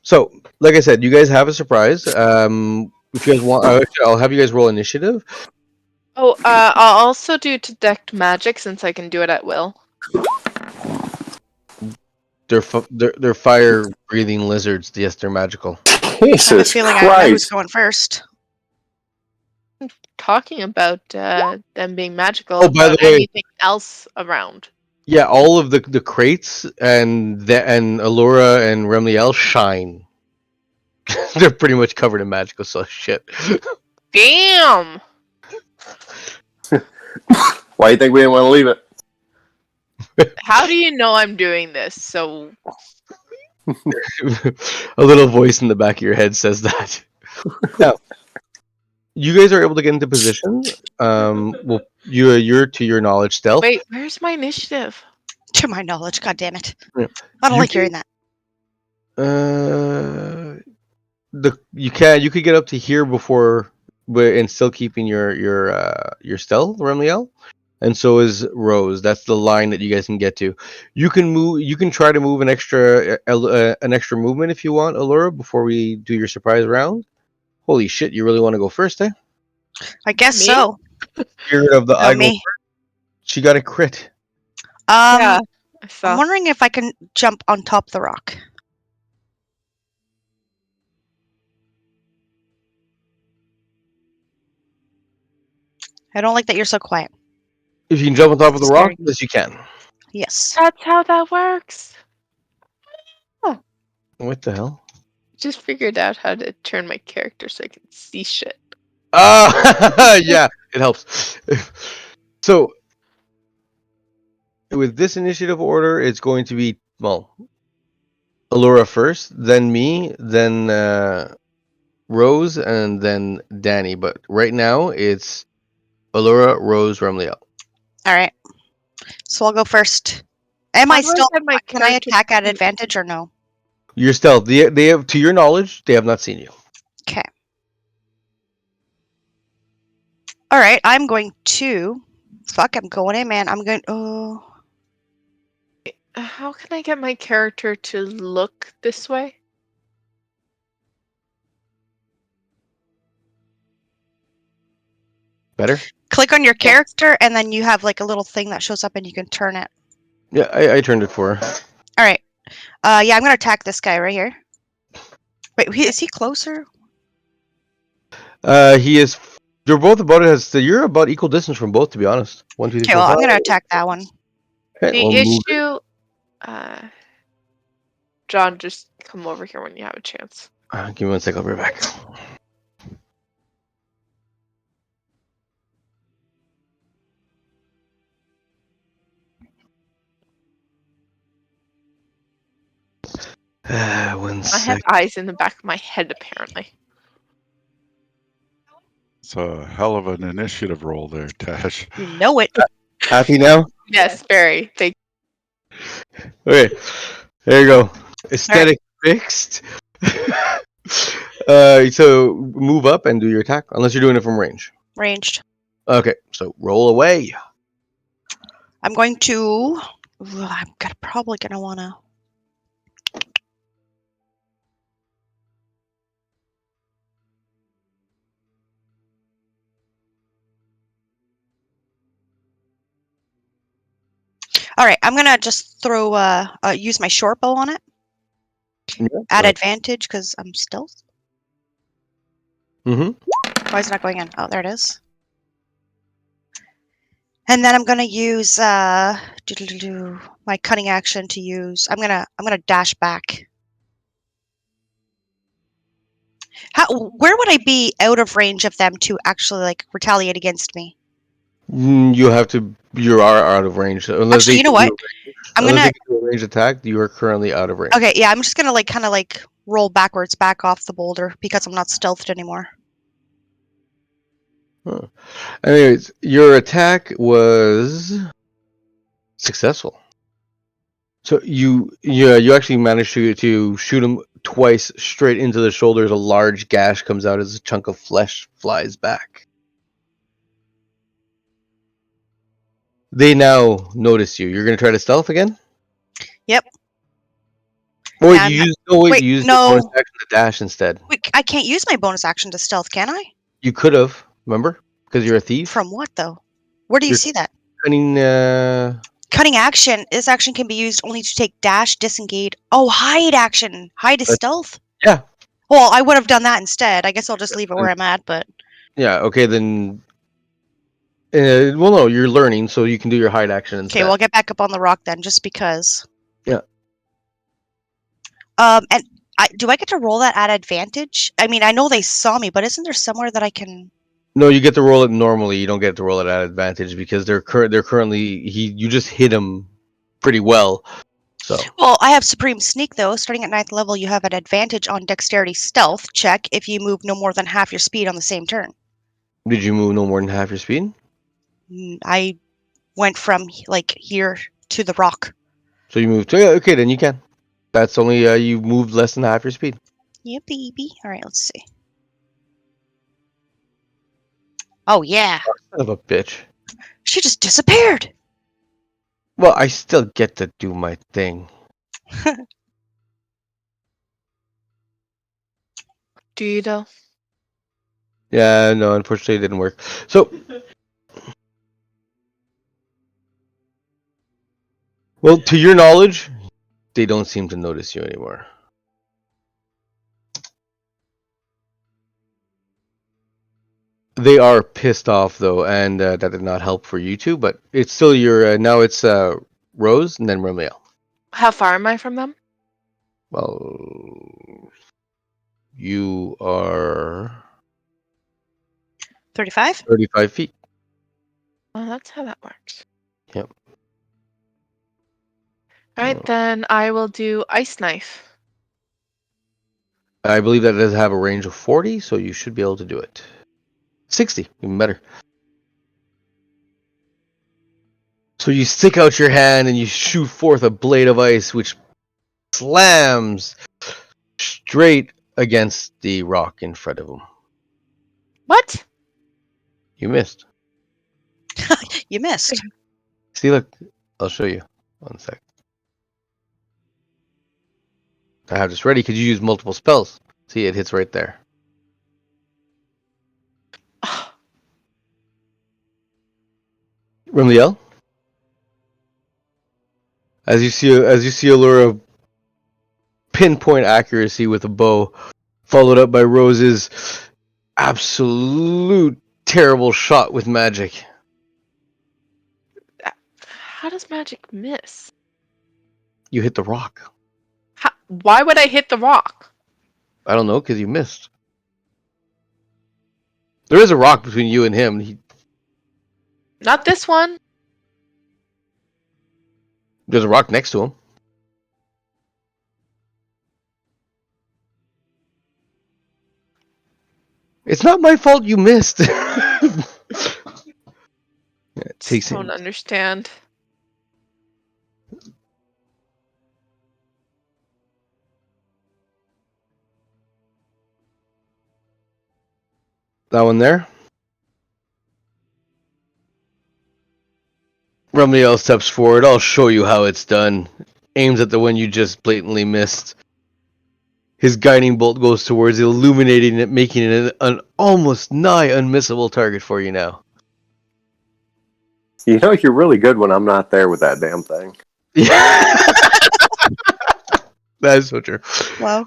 So, like I said, you guys have a surprise. If you guys want, I'll have you guys roll initiative. Oh, I'll also do detect magic since I can do it at will. They're fire breathing lizards. Yes, they're magical. I have a Jesus feeling I know who's Christ. going first. Talking about them being magical, Oh, by about the way- anything else around. Yeah, all of the crates and Allura and Remliel shine. They're pretty much covered in magical shit. Damn! Why do you think we didn't want to leave it? How do you know I'm doing this? So A little voice in the back of your head says that. Now, you guys are able to get into position. Well, you're to your knowledge stealth. wait, where's my initiative? To my knowledge, god damn it. Yeah. I don't You like can- hearing that. You could get up to here before, and still keeping your stealth, Remliel, and so is Rose. That's the line that you guys can get to. You can move. You can try to move an extra movement if you want, Allura, before we do your surprise round. Holy shit! You really want to go first, eh? I guess Me? so. Spirit of the No, I go me. first. She got a crit. Yeah, I I'm saw. wondering if I can jump on top of the rock. I don't like that you're so quiet. If you can jump on top of the rock, Scary. yes, you can. Yes. That's how that works. What the hell? Just figured out how to turn my character so I can see shit. Yeah, it helps. So, with this initiative order, it's going to be, well, Allura first, then me, then Rose, and then Danny. But right now, it's Allura, Rose, Remliel. All right. So I'll go first. Am I How do I still? get my Can I character attack at to- advantage or no? Your stealth. They have, to your knowledge, they have not seen you. Okay. All right. I'm going to. Fuck. I'm going in, man. I'm going. Oh. How can I get my character to look this way? Better? Click on your character, and then you have like a little thing that shows up, and you can turn it. Yeah, I turned it for her. All right. Yeah, I'm gonna attack this guy right here. Wait, is he closer? He is. You're both about it. You're about equal distance from both, to be honest. 1, 2, 3, Okay, 4, well, I'm 5. gonna attack that one. Okay, The we'll move it. issue, John, just come over here when you have a chance. Give me 1 sec. I'll be right back. One I have sec. eyes in the back of my head, apparently. It's a hell of an initiative roll there, Tash. You know it. Happy now? Yes, very. Thank Okay, there you go. Aesthetic fixed. So move up and do your attack, unless you're doing it from range. Ranged. Okay, so roll away. I'm going to. Probably gonna wanna. All right, I'm gonna just throw. Use my short bow on it. Yeah, At right. advantage because I'm stealth. Mm-hmm. Why is it not going in? Oh, there it is. And then I'm gonna use my cunning action to use. I'm gonna dash back. Where would I be out of range of them to actually like retaliate against me? You have to. You are out of range. Unless Actually, they you know can what? do I'm unless gonna. they can do a range attack, you are currently out of range. Okay, yeah, I'm just gonna like kind of like roll backwards back off the boulder because I'm not stealthed anymore. Huh. Anyways, your attack was successful. So you actually managed to shoot him twice straight into the shoulders. A large gash comes out as a chunk of flesh flies back. They now notice you. You're going to try to stealth again? Yep. Or Yeah, you I'm- use no wait, wait, you use no. the bonus action to dash instead. Wait, I can't use my bonus action to stealth, can I? You could have, remember? Because you're a thief. From what though? Where do you You're see that? cunning, Cutting action. This action can be used only to take dash, disengage. Oh, hide action. Hide is stealth. yeah. Well, I would have done that instead. I guess I'll just leave it where I'm at. But Yeah, okay, then well no, you're learning, so you can do your hide action instead. okay, well, I'll get back up on the rock then, just because. Yeah. And do I get to roll that at advantage? I mean, I know they saw me, but isn't there somewhere that I can? No, you get to roll it normally. You don't get to roll it at advantage because they're currently you just hit him pretty well. So Well, I have Supreme Sneak though. Starting at 9th level, you have an advantage on Dexterity Stealth check if you move no more than half your speed on the same turn. did you move no more than half your speed? I went from like here to the rock. So you moved. Yeah, okay, then you can. That's only you moved less than half your speed. Yeah, baby. All right, let's see. Oh yeah, Son of a bitch. she just disappeared. Well, I still get to do my thing. Do you though? Yeah, no, unfortunately it didn't work. So well, to your knowledge, they don't seem to notice you anymore. They are pissed off though, and that did not help for you two. But it's still your now. It's Rose and then Romeo. How far am I from them? Well, you are 35. 35 feet. Oh, that's how that works. Yep. All right, Oh. then I will do Ice Knife. I believe that does have a range of 40, so you should be able to do it. 60, even better. So you stick out your hand and you shoot forth a blade of ice, which slams straight against the rock in front of him. What? You missed. You missed. See, look, I'll show you. 1 sec. I have this ready. Could you use multiple spells? See, it hits right there. Remliel? As you see a lure of pinpoint accuracy with a bow, followed up by Rose's absolute terrible shot with magic. How does magic miss? You hit the rock. Why would I hit the rock? I don't know, because you missed. There is a rock between you and him. Not this one. There's a rock next to him. It's not my fault you missed. It takes Don't him. understand. That one there. Rumliel steps forward. I'll show you how it's done. Aims at the one you just blatantly missed. His guiding bolt goes towards illuminating it, making it an almost nigh unmissable target for you now. You know, you're really good when I'm not there with that damn thing. Yeah. That is so true. Wow.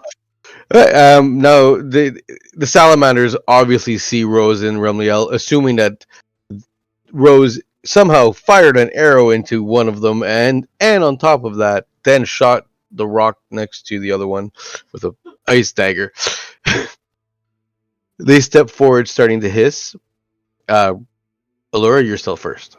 Now the salamanders obviously see Rose and Rumliel, assuming that Rose somehow fired an arrow into one of them, and on top of that, then shot the rock next to the other one with a ice dagger. They step forward, starting to hiss. Allura, you're still first.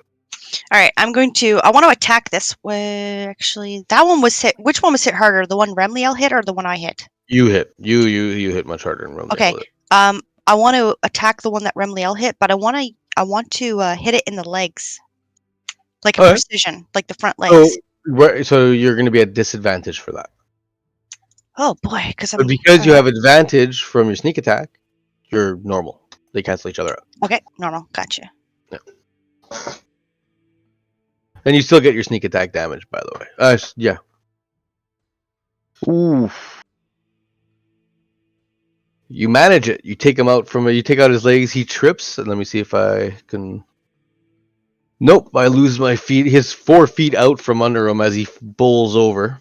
All right, I want to attack this way. Actually, that one was hit. Which one was hit harder? The one Remliel hit or the one I hit? You hit. You hit much harder than Rumliel. Okay. I want to attack the one that Remliel hit, but I want to hit it in the legs, like a Okay. precision, like the front legs. So you're going to be at disadvantage for that. Oh boy, because But I'm because you have advantage from your sneak attack, you're normal. They cancel each other out. okay. Normal. Gotcha. And you still get your sneak attack damage, by the way. Yeah. Ooh. You manage it. You take him out you take out his legs, he trips, and let me see if I can. Nope, I lose my feet. His 4 feet out from under him as he bowls over.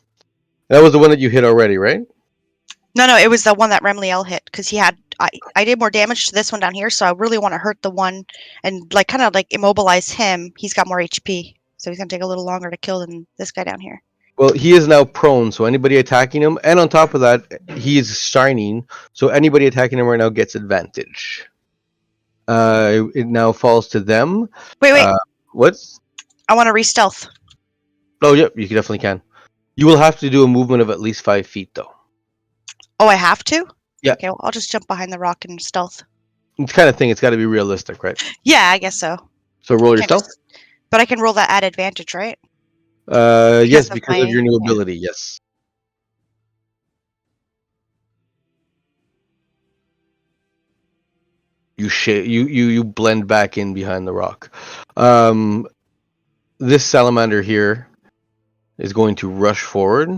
That was the one that you hit already, right? No, it was the one that Remliel hit because he had. I did more damage to this one down here, so I really want to hurt the one and like kind of like immobilize him. He's got more HP, so he's gonna take a little longer to kill than this guy down here. Well, he is now prone, so anybody attacking him, and on top of that, he is shining, so anybody attacking him right now gets advantage. It now falls to them. Wait. What? I want to re-stealth. Oh, yep, you definitely can. You will have to do a movement of at least 5 feet, though. Oh, I have to? Yeah. Okay, well, I'll just jump behind the rock and stealth. It's kind of thing. It's got to be realistic, right? Yeah, I guess so. So roll your Can't stealth. just- But I can roll that at advantage, right? Yes, of because of your my- new yeah. ability. Yes. You blend back in behind the rock. This salamander here is going to rush forward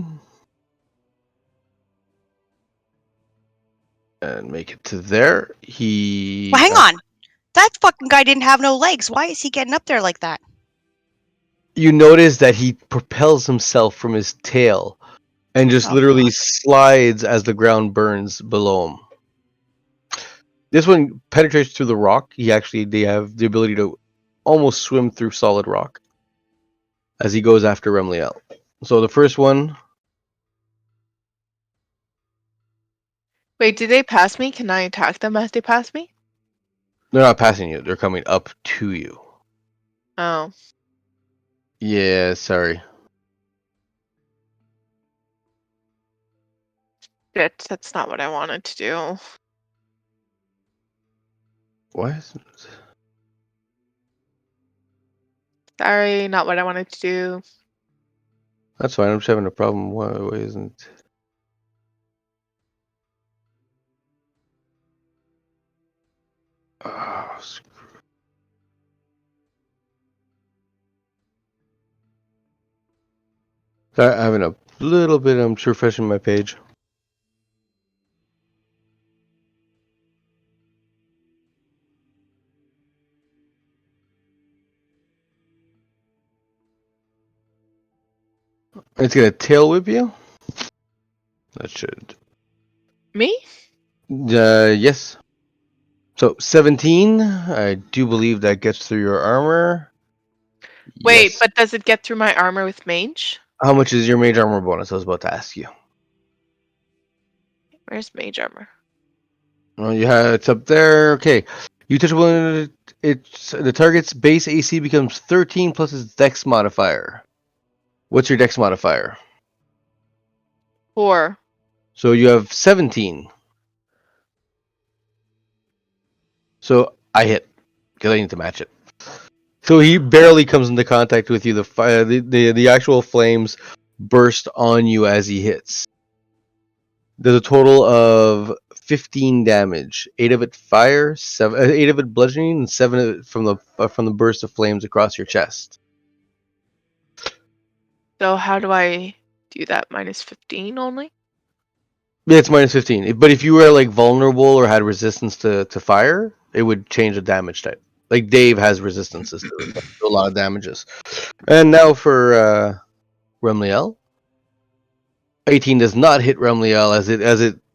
and make it to there. Well, hang on. That fucking guy didn't have no legs. Why is he getting up there like that? You notice that he propels himself from his tail and just Oh, literally God. slides as the ground burns below him. This one penetrates through the rock. They have the ability to almost swim through solid rock as he goes after Remliel. So the first one, Wait, did they pass me? Can I attack them as they pass me? they're not passing you. They're coming up to you. Oh. Yeah, sorry. Shit, that's not what I wanted to do. What? Sorry, not what I wanted to do. That's fine. I'm just having a problem. Why isn't? Oh, I'm having a little bit. I'm just refreshing my page. It's gonna tail whip you. That should. Me? Yes. So 17. I do believe that gets through your armor. Wait, Yes. but does it get through my armor with mage? How much is your mage armor bonus? I was about to ask you. Where's mage armor? Well, it's up there. Okay. You touch one. It's the target's base AC becomes 13 plus its Dex modifier. What's your Dex modifier? 4. So you have 17. So I hit because I need to match it. So he barely comes into contact with you. The actual flames burst on you as he hits. There's a total of 15 damage. 8 of it fire, 8 of it bludgeoning, and 7 of it from the burst of flames across your chest. So how do I do that? Minus 15 only? Yeah, it's minus 15. But if you were like vulnerable or had resistance to fire, it would change the damage type. Like Dave has resistances to it, a lot of damages. And now for Remliel. 18 does not hit Remliel as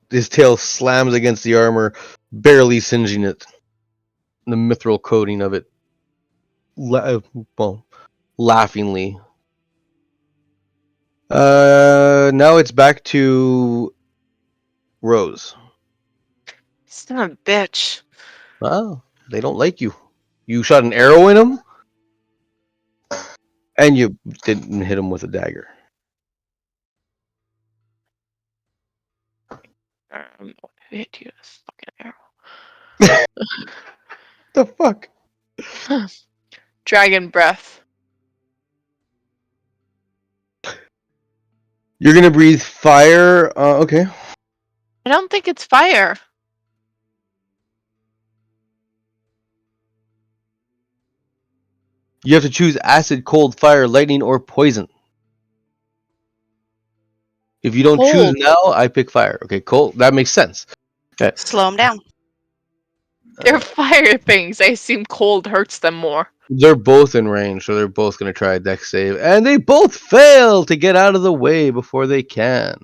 his tail slams against the armor, barely singeing it. The mithril coating of it, laughingly. Now it's back to Rose. Son of a bitch. Well, they don't like you. You shot an arrow in him, and you didn't hit him with a dagger. What hit you? This fucking The fuck? arrow. Dragon breath. You're gonna breathe fire. Okay. I don't think it's fire. You have to choose acid, cold, fire, lightning, or poison. If you don't choose Cold. now, I pick fire. Okay, cold. That makes sense. Okay. Slow him down. They're fire things. I assume cold hurts them more. They're both in range, so they're both going to try a dex save, and they both fail to get out of the way before they can.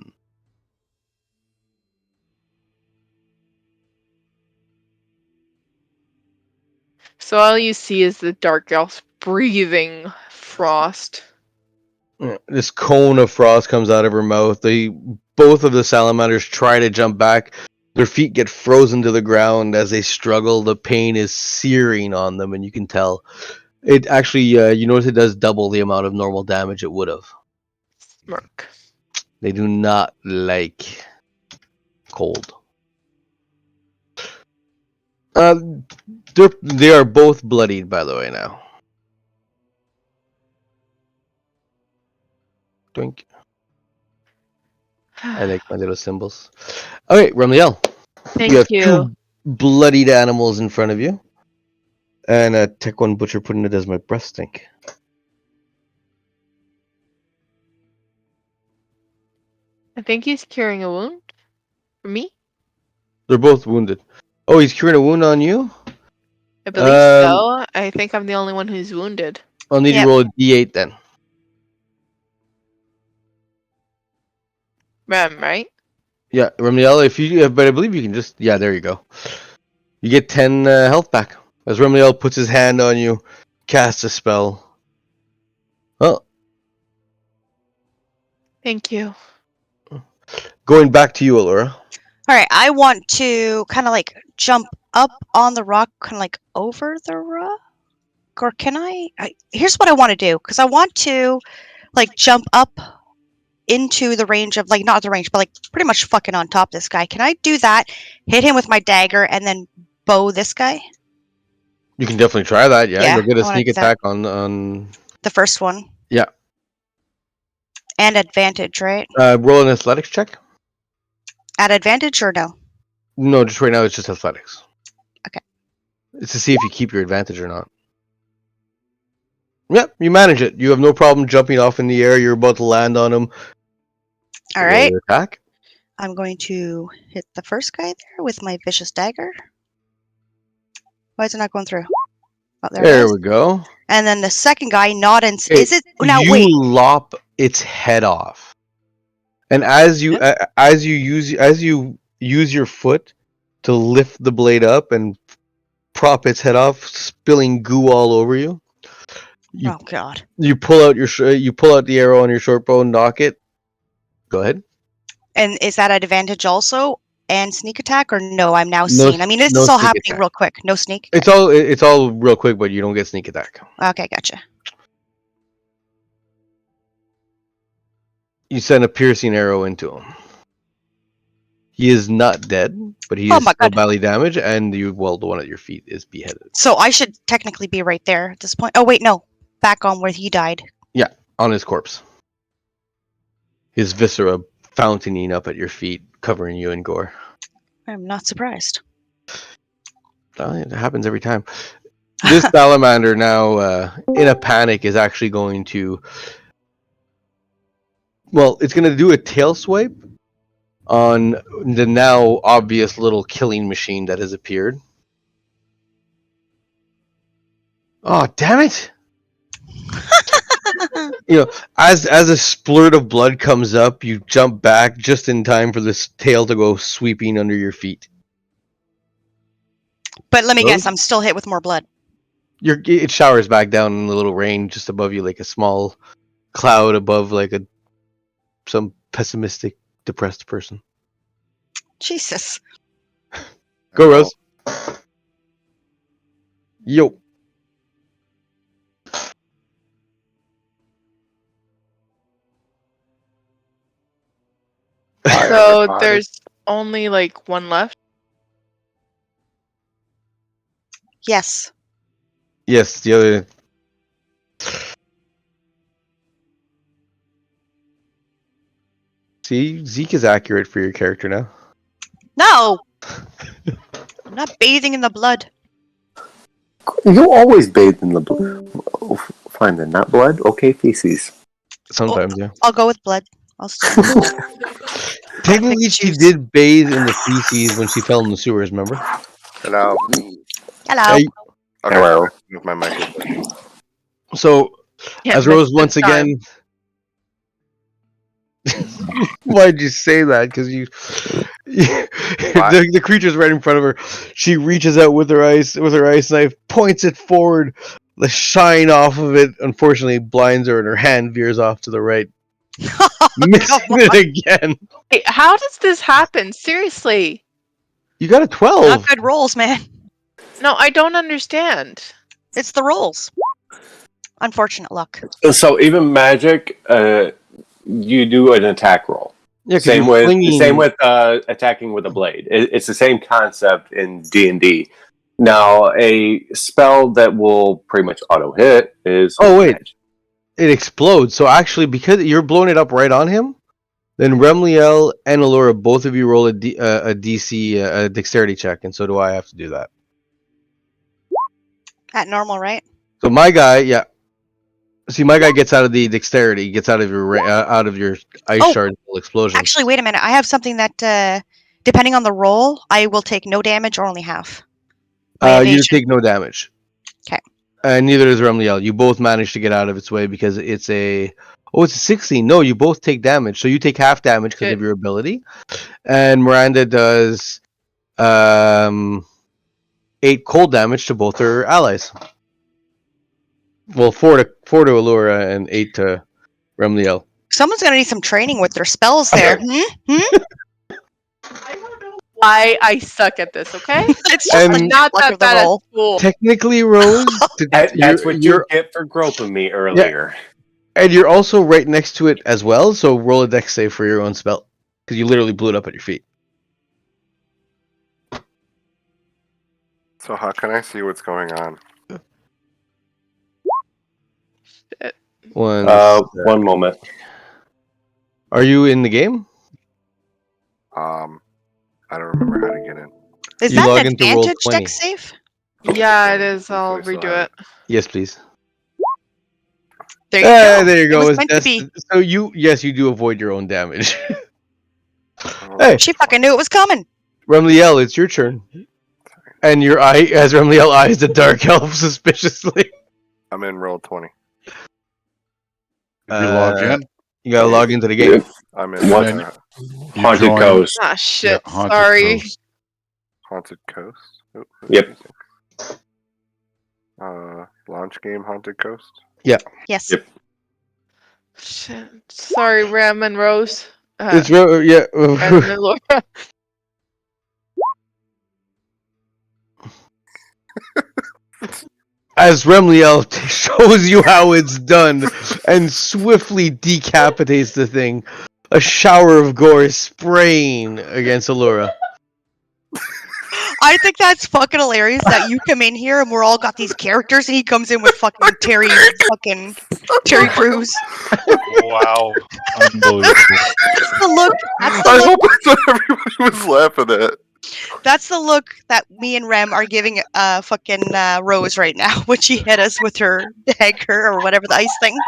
So all you see is the dark elf breathing frost. This cone of frost comes out of her mouth. Both of the salamanders try to jump back. Their feet get frozen to the ground as they struggle. The pain is searing on them, and you can tell. It actually, you notice it does double the amount of normal damage it would have. Smirk. They do not like cold. They are both bloodied, by the way, now. Doink. I like my little symbols. Okay, Ramliel. Thank You have you. two bloodied animals in front of you. And a Tech 1 Butcher putting it as my breath stink. I think he's curing a wound for me. They're both wounded. Oh, he's curing a wound on you? I believe so. I think I'm the only one who's wounded. I'll need you Yep. to roll a d8 then. Rem, right? Yeah, Ramliel, but I believe you can just, yeah, there you go. You get 10 health back. As Ramliel puts his hand on you, casts a spell. Well, Thank you. going back to you, Allura. All right, I want to kind of like jump up on the rock, kind of like over the rock. Or can here's what I want to do, because I want to like jump up into the range of, like, not the range, but like pretty much fucking on top of this guy. Can I do that? Hit him with my dagger and then bow this guy? You can definitely try that, yeah. Yeah, You'll get a I wanna sneak do that. attack on... The first one. Yeah. And advantage, right? Roll an athletics check. At advantage or no? No, just right now it's just athletics. Okay. It's to see if you keep your advantage or not. Yep, you manage it. You have no problem jumping off in the air. You're about to land on him. All Roll right. your attack. I'm going to hit the first guy there with my vicious dagger. Why is it not going through? Oh, there it There is. we go. And then the second guy, not in. Hey, Is it now? you Wait. lop its head off, and as you use your foot to lift the blade up and prop its head off, spilling goo all over you. Oh God. You pull out the arrow on your short bow and knock it. Go ahead. And is that an advantage also? And sneak attack or no? I'm now No seeing. I mean, this no is all sneak happening attack. real quick. No sneak. It's all real quick, but you don't get sneak attack. Okay, gotcha. You send a piercing arrow into him. He is not dead, but he Oh is my still God. badly damaged, and the one at your feet is beheaded. So I should technically be right there at this point. Oh wait, no. Back on where he died. On his corpse. His viscera fountaining up at your feet, covering you in gore. I'm not surprised. It happens every time. This salamander now, in a panic, is actually going to... Well, it's going to do a tail swipe on the now obvious little killing machine that has appeared. Oh, damn it! As a splurt of blood comes up, you jump back just in time for this tail to go sweeping under your feet. But let me guess, Rose? I'm still hit with more blood. It showers back down in the little rain just above you, like a small cloud above, like some pessimistic, depressed person. Jesus. Go, Rose. Yo. Hi, So everybody. there's only like one left. Yes. Yes, the other. See, Zeke is accurate for your character now. No! I'm not bathing in the blood. You always bathe in the blood. Oh, fine then, not blood. Okay, feces. Sometimes, yeah. I'll go with blood. I'll still. Technically, she juice. did bathe in the feces when she fell in the sewers. Remember? Hello. Hello. Hey, Okay, Hello. with my microphone. so Can't as miss Rose the once time. again. Why'd you say that? Because the creature's right in front of her. She reaches out with her ice knife, points it forward. The shine off of it, unfortunately, blinds her, and her hand veers off to the right, missing it again. Hey, how does this happen? Seriously. You got a 12. Not good rolls, man. No, I don't understand. It's the rolls. Unfortunate luck. So even magic, you do an attack roll. Yeah, 'cause Same you're with flinging- attacking with a blade. It's the same concept in D&D. Now, a spell that will pretty much auto hit is. Oh, wait. It explodes. So actually, because you're blowing it up right on him, then Remliel and Allura, both of you roll a DC dexterity check, and so do I have to do that. At normal, right? So my guy, yeah. See, my guy gets out of the dexterity, gets out of your ice Oh. shard explosion. Actually, wait a minute. I have something that, depending on the roll, I will take no damage or only half. My You evasion. take no damage. 'Kay. And neither does Remliel. You both manage to get out of its way because it's a 16. No, you both take damage. So you take half damage because of Good. your ability. And Miranda does 8 cold damage to both her allies. Well, 4 to Allura and 8 to Remliel. Someone's gonna need some training with their spells there. Why I suck at this, okay? It's just And- the Not luck that of the bad at roll. school. Technically, Rose, That's what you you're get for groping me earlier. and you're also right next to it as well. So roll a dex save for your own spell because you literally blew it up at your feet. So how can I see what's going on? One moment. Are you in the game? I don't remember how to get in. Is You that log an into roll advantage 20. dex save? Yeah, it is. I'll Hopefully I still redo have it. Yes, please. There you go. There you go. It was It's meant to be. destined- So you do avoid your own damage. Oh, Hey, She fucking knew it was coming. Remliel, it's your turn. And your eye, as Remliel eyes the dark elf suspiciously. I'm in roll 20. You log in. You gotta log into the game. I'm in What? uh, You Haunted join- Coast. Ah, shit. Yeah, Haunted Sorry. Coast. Haunted Coast. Oh, Yep. Launch game Haunted Coast. Yes. Yep. Shit. Sorry, Rem and Rose. It's And yeah. then Laura. As Remliel shows you how it's done and swiftly decapitates the thing, a shower of gore is spraying against Allura. I think that's fucking hilarious that you come in here and we're all got these characters and he comes in with fucking Terry Crews. Wow. Unbelievable. That's the look. That's the I look. hope that's what everybody was laughing at. That's the look that me and Rem are giving fucking Rose right now when she hit us with her dagger or whatever the ice thing.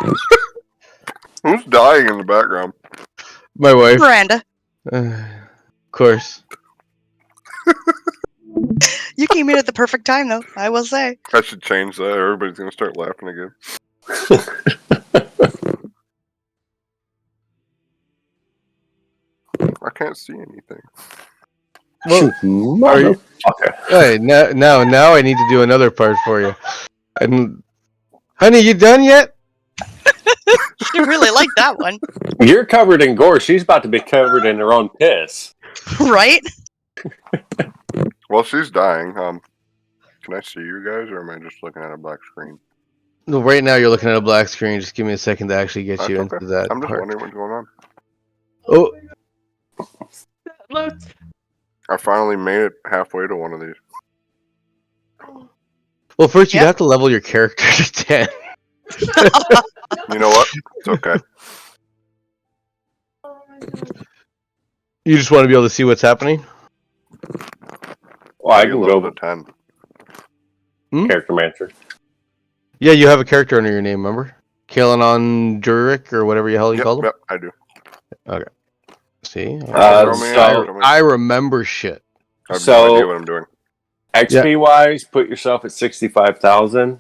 Who's dying in the background? My wife. Miranda, Of course. you came in at the perfect time though. I will say. I should change that. Everybody's gonna start laughing again. I can't see anything. Well, Motherfucker. hey, now I need to do another part for you. And honey, you done yet? She really liked that one, You're covered in gore. She's about to be covered in her own piss. right? Well, she's dying. Can I see you guys, or am I just looking at a black screen? No, right now you're looking at a black screen. Just give me a second to actually get That's you okay. into that I'm just part. wondering what's going on. Oh, Look. I finally made it halfway to one of these. well, first you'd Yep. have to level your character to 10. You know what? It's okay. You just want to be able to see what's happening. Well, I get can level go to 10. character manager. Yeah, you have a character under your name, remember? Kalanon Jurek or whatever the hell you Yep, called him. yep, I do. See, Throw me in there, So throw me- I remember shit. I have so- no idea what I'm doing. XP wise, put yourself at 65,000,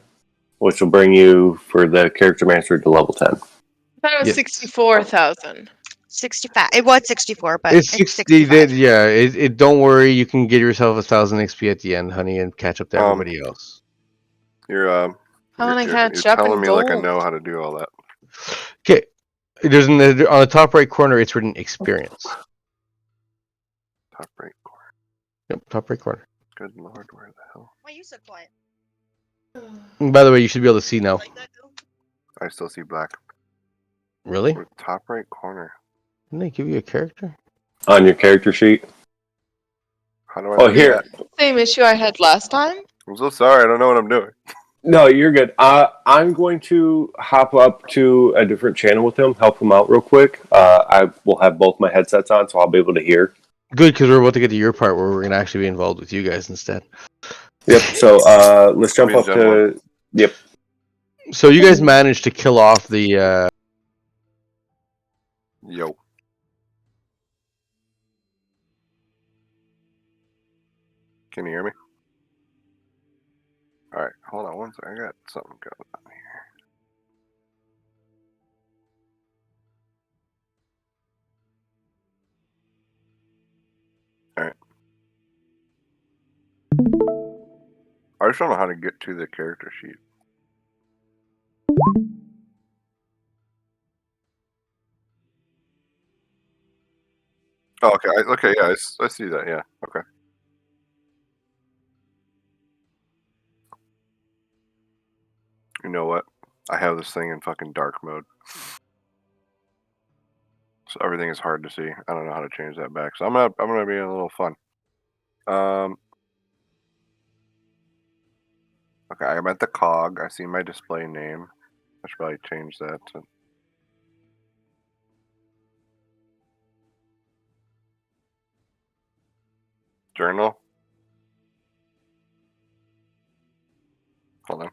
which will bring you for the character manager to level 10. I thought it was Yeah. 64,000. 65. It was 64, but It's it's 60. 65. Yeah, it. Don't worry, you can get yourself 1,000 XP at the end, honey, and catch up to everybody else. You're I wanna you're catch up telling in me like I gold. know how to do all that. Okay, there's on the top right corner. It's written experience. Top right corner. Yep, top right corner. Good lord, where the hell? Why you so quiet? And by the way, you should be able to see now. Like that, though? I still see black. Really? Where- Top right corner. Didn't they give you a character? On your character sheet. How do I Oh, do here. that? Same issue I had last time. I'm so sorry, I don't know what I'm doing. No, you're good. I'm going to hop up to a different channel with him, help him out real quick. I will have both my headsets on, so I'll be able to hear. Good, because we're about to get to your part where we're gonna actually be involved with you guys instead. Yep. So let's jump Me up and Jen to. Yep. So you guys managed to kill off the. Yo. Can you hear me? Alright, hold on one second. I got something going on here. Alright. I just don't know how to get to the character sheet. Oh, okay. Okay, yeah, I see that. Yeah, okay. You know what? I have this thing in fucking dark mode, so everything is hard to see. I don't know how to change that back, so I'm gonna be a little fun. Okay, I'm at the cog. I see my display name. I should probably change that to. Journal. Hold on.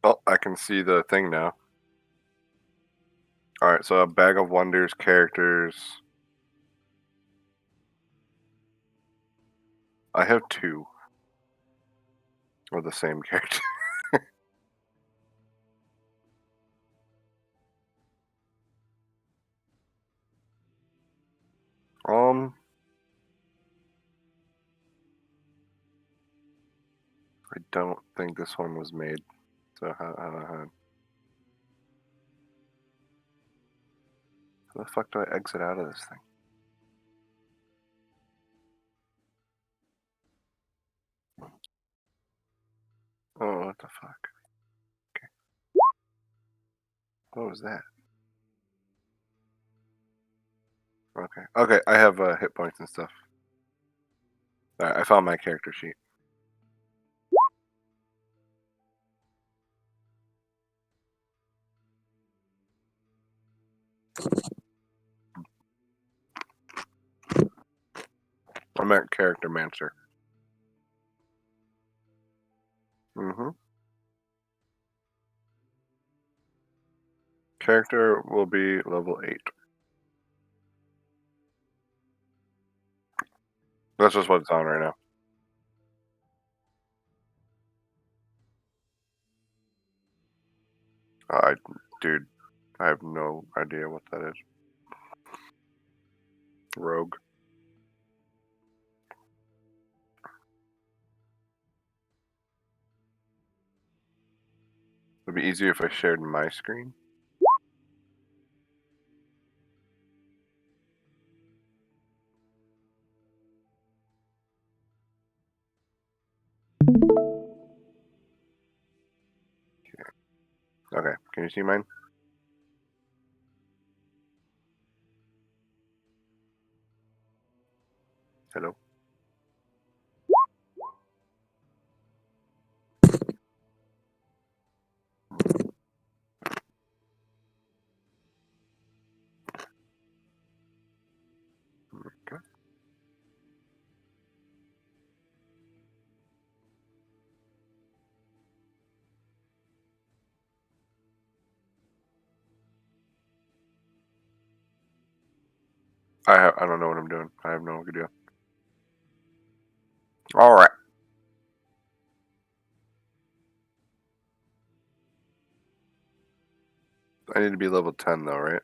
Oh, I can see the thing now. Alright, so a bag of wonders characters. I have 2 of the same character. I don't think this one was made. So how the fuck do I exit out of this thing? Oh, what the fuck? Okay. What was that? Okay. Okay, I have hit points and stuff. Alright, I found my character sheet. I'm at character mancer. Mm-hmm. Character will be level 8. That's just what it's on right now. Dude, I have no idea what that is. Rogue. It'd be easier if I shared my screen. Okay, can you see mine? Hello? I don't know what I'm doing. I have no idea. All right. I need to be level 10 though, right?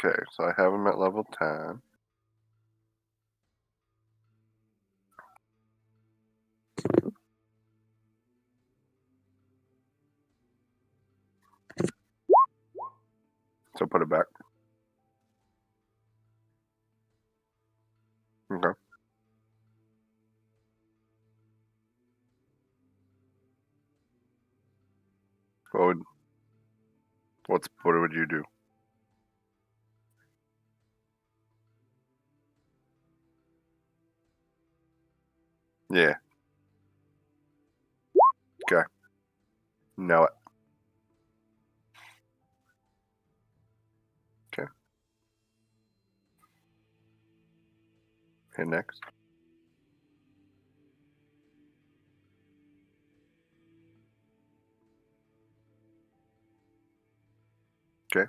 Okay, so I have him at level 10. So put it back. Okay. What would you do? Yeah. Okay. Know it. Okay. Hit next. Okay.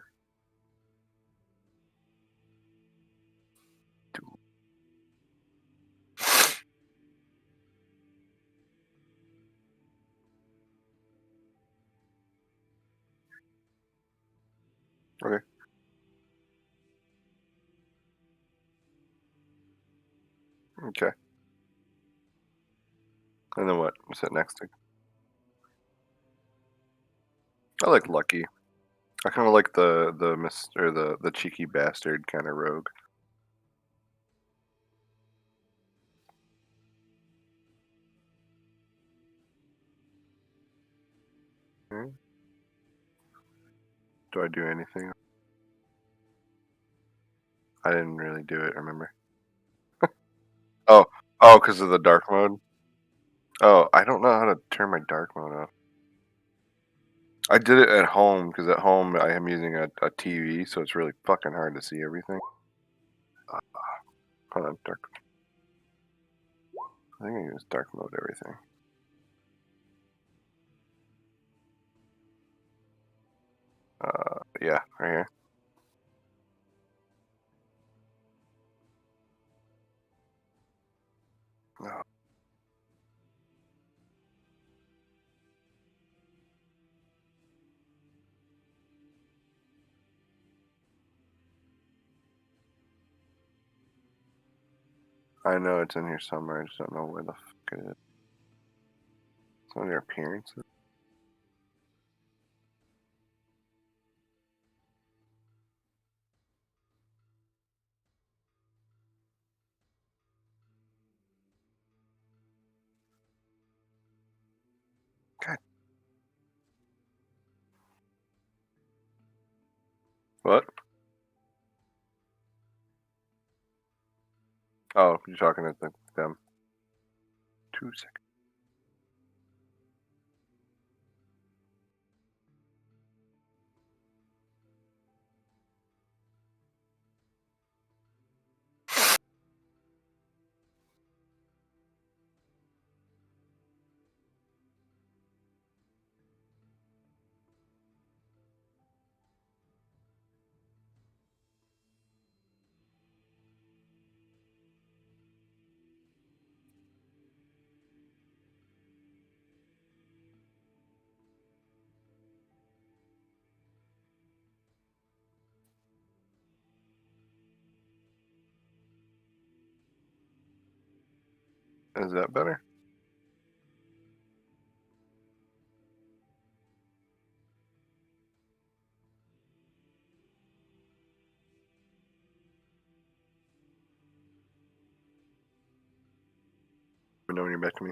Okay. Okay. And then what? What's that next thing? I like Lucky. I kind of like the cheeky bastard kind of rogue. Hmm. Do I do anything? I didn't really do it. Remember? Oh, because of the dark mode. Oh, I don't know how to turn my dark mode off. I did it at home because at home I am using a TV, so it's really fucking hard to see everything. Hold on, dark. I think I use dark mode everything. Yeah, right here. No. I know it's in here somewhere. I just don't know where the fuck it is. It's on your appearances. God. What? Oh, you're talking at them. 2 seconds. Is that better? Let me know when you're back to me.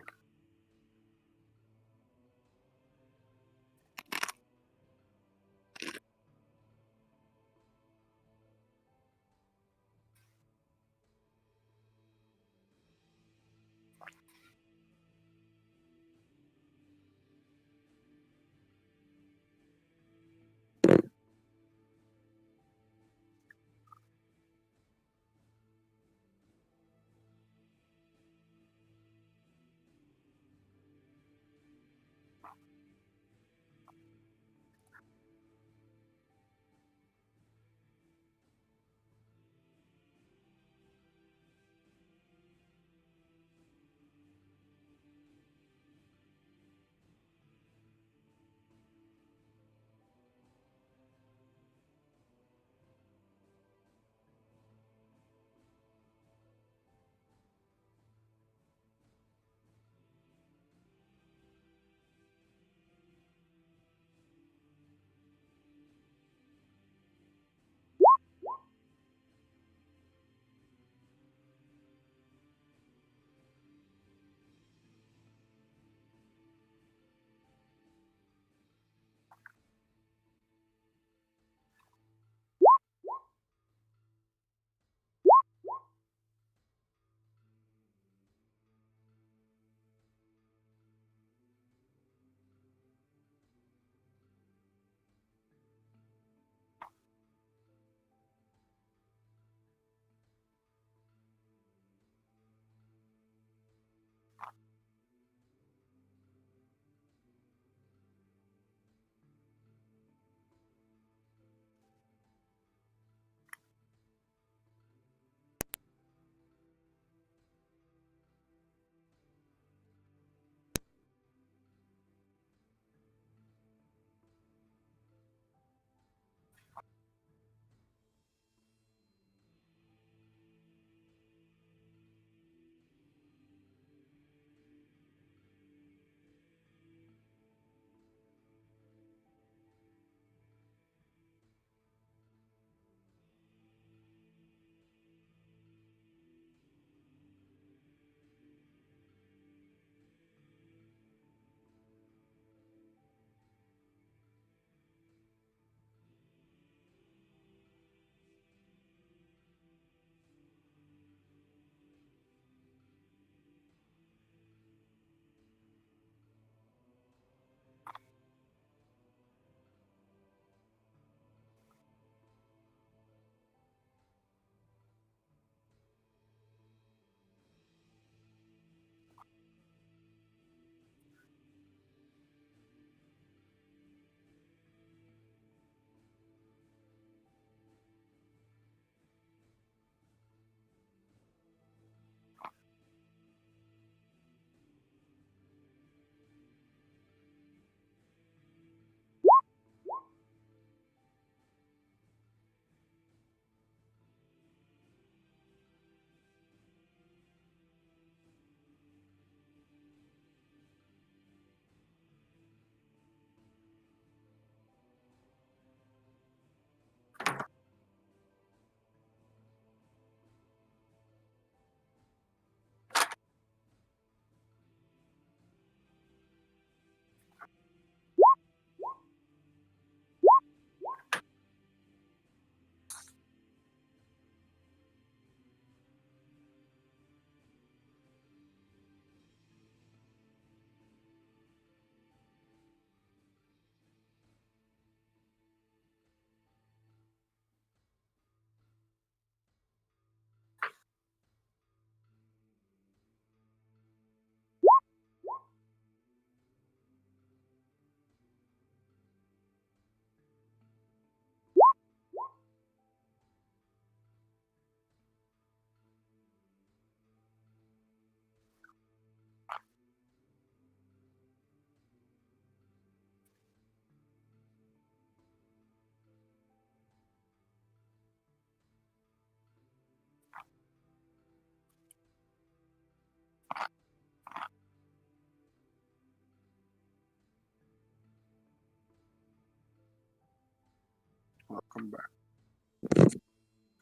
Welcome back.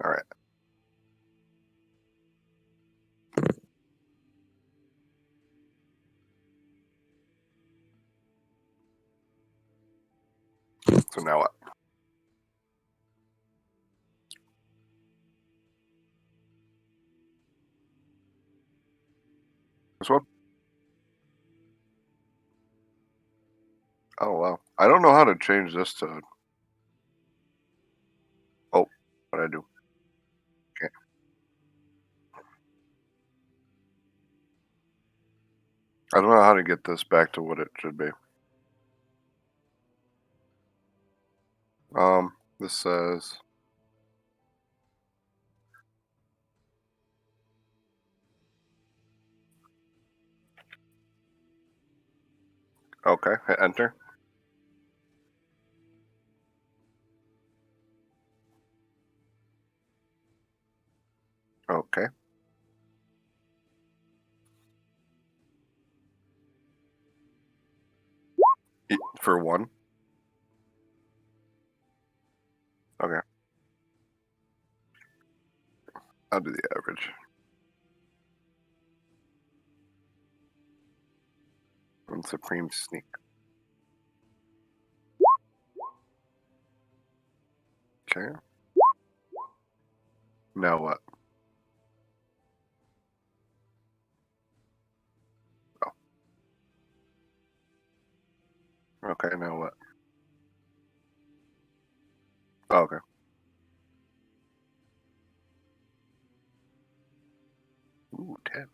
All right. So now what? This one? Oh wow. I don't know how to change this to. Oh, what I do? Okay. I don't know how to get this back to what it should be. This says. Okay, hit enter. Okay. For one. Okay. I'll do the average. And Supreme Sneak. Okay. Now what? Oh. Okay, now what? Oh, okay. Ooh, 10.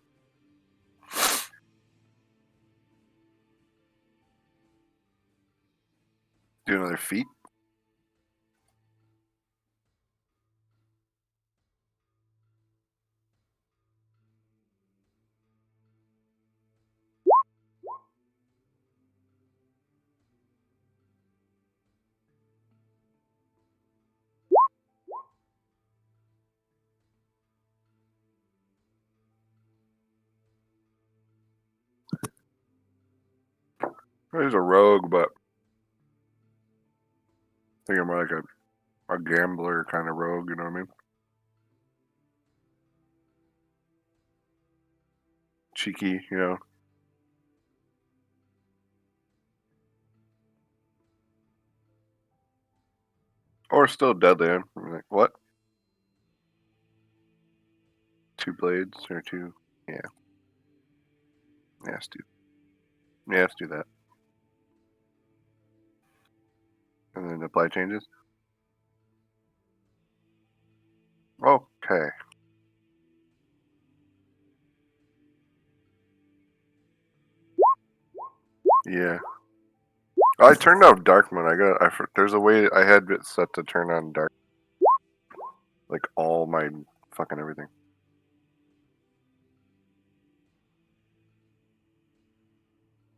Do another feat. He's a rogue, but I think I'm more like a gambler kind of rogue, you know what I mean? Cheeky, you know. Or still deadly. I'm like, what? 2 blades or 2? Yeah. Yeah, let's do. Yeah, let's do that. And then apply changes. Okay. Yeah. I turned off dark mode. There's a way I had it set to turn on dark. Like all my fucking everything.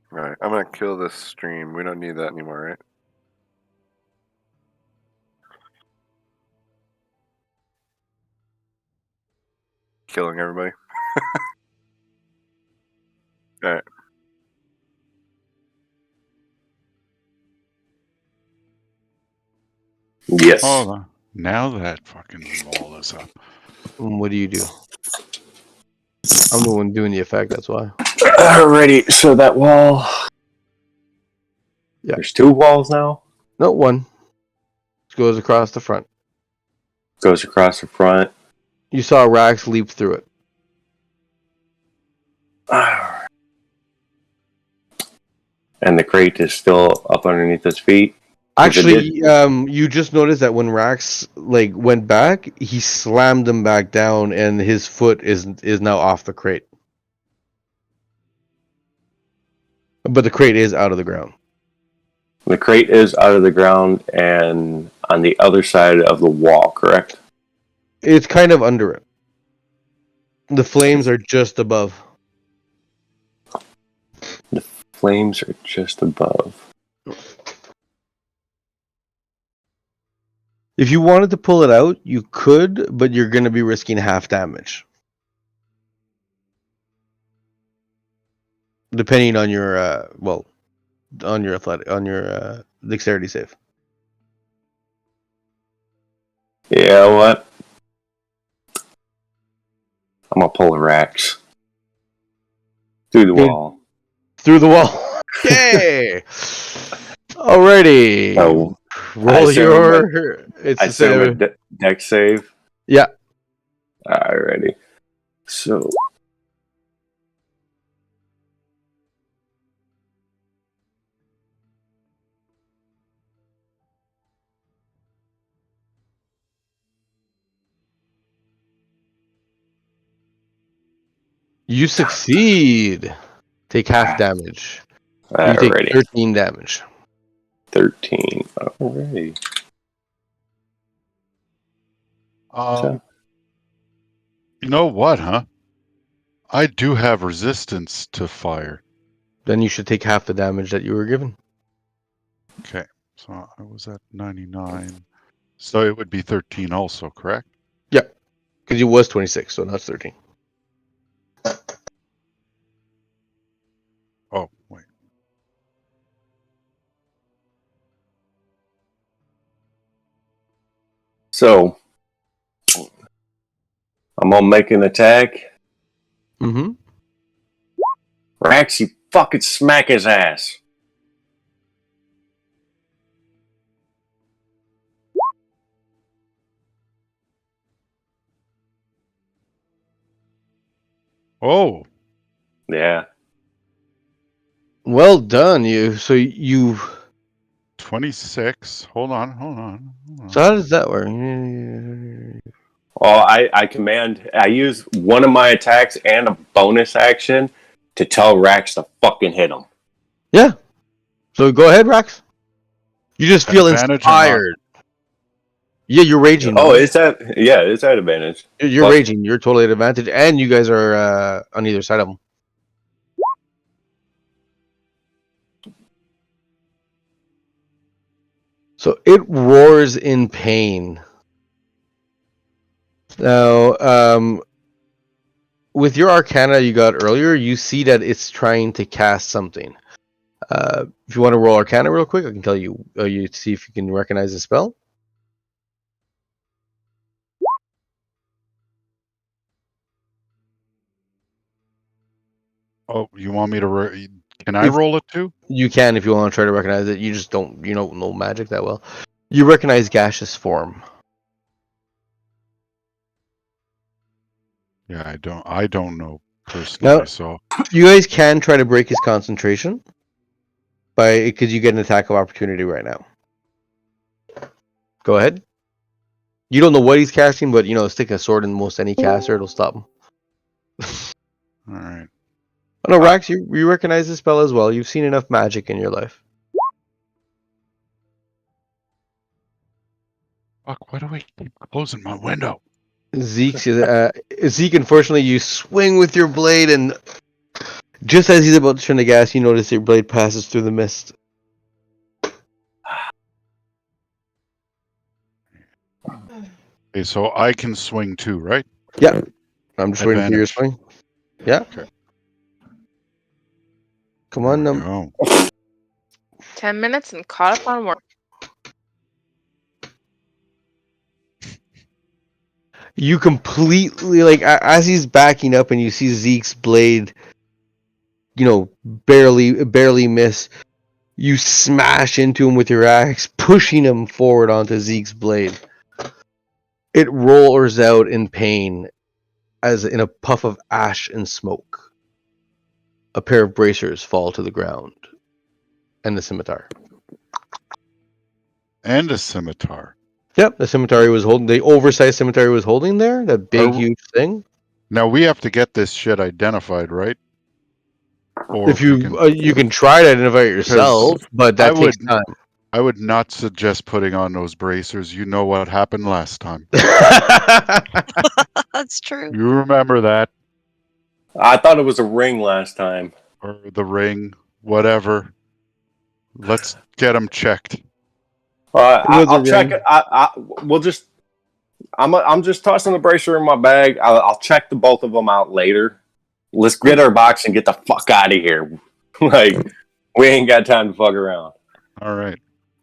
Right. I'm gonna kill this stream. We don't need that anymore, right? Killing everybody. Alright. Yes. Hold on. Now that fucking wall is up. What do you do? I'm the one doing the effect. That's why. Alrighty, so that wall. Yeah. There's 2 walls now. No, one. Goes across the front. Goes across the front. You saw Rax leap through it. And the crate is still up underneath his feet. Actually, you just noticed that when Rax went back, he slammed him back down, and his foot is now off the crate. But the crate is out of the ground. The crate is out of the ground and on the other side of the wall, correct? It's kind of under it. The flames are just above. The flames are just above. If you wanted to pull it out, you could, but you're going to be risking half damage. Depending on your on your dexterity save. Yeah, what? I'm gonna pull a Rax through the Good. wall. Through the wall. Okay. Alrighty. Oh, Roll assume your. It's I the assume a same. deck save. Yeah. Alrighty. So You succeed. Take half damage. You take alrighty. 13 damage. 13. Alrighty. So You know what, huh? I do have resistance to fire. Then you should take half the damage that you were given. Okay, so I was at 99. So it would be 13 also, correct? Yeah. Because you was 26, so now it's 13. Oh, wait. So I'm gonna make an attack. Mm-hmm. Rax, you fucking smack his ass. Oh, Yeah. Well done, you. So you. 26. Hold on. So how does that work? Well, I use one of my attacks and a bonus action to tell Rax to fucking hit him. Yeah. So go ahead, Rax. You just feel Advantage or not? inspired. Yeah, you're raging. Oh, right? it's at advantage. You're Well- raging. You're totally at advantage, and you guys are on either side of them. So it roars in pain. Now, with your Arcana you got earlier, you see that it's trying to cast something. If you want to roll Arcana real quick, I can tell you. You see if you can recognize the spell. Oh, you want me to? Can I If- roll it too? You can if you want to try to recognize it. You just don't. You don't know magic that well. You recognize gaseous form. Yeah, I don't know personally. No. So You guys can try to break his concentration because you get an attack of opportunity right now. Go ahead. You don't know what he's casting, but stick a sword in most any caster, it'll stop him. all right. Oh, no, Rax, you recognize the spell as well. You've seen enough magic in your life. Fuck! Why do I keep closing my window? Zeke, unfortunately, you swing with your blade, and just as he's about to turn the gas, you notice your blade passes through the mist. Okay, so I can swing too, right? Yeah. I'm just waiting for your Advantage. swing. Yeah. Okay. Come on, There we go. 10 minutes and caught up on work. you completely as he's backing up and you see Zeke's blade barely miss, you smash into him with your axe, pushing him forward onto Zeke's blade. It roars out in pain as in a puff of ash and smoke. A pair of bracers fall to the ground and the scimitar. And a scimitar. Yep, the oversized scimitar he was holding there, that big, Oh. huge thing. Now we have to get this shit identified, right? Or If you can try to identify it yourself, but that takes time. I would not suggest putting on those bracers. You know what happened last time. That's true. You remember that, I thought it was a ring last time. or the ring, whatever. Let's get them checked. I'll check it. We'll just. I'm just tossing the bracer in my bag. I'll check the both of them out later. Let's get our box and get the fuck out of here. Like, we ain't got time to fuck around. All right.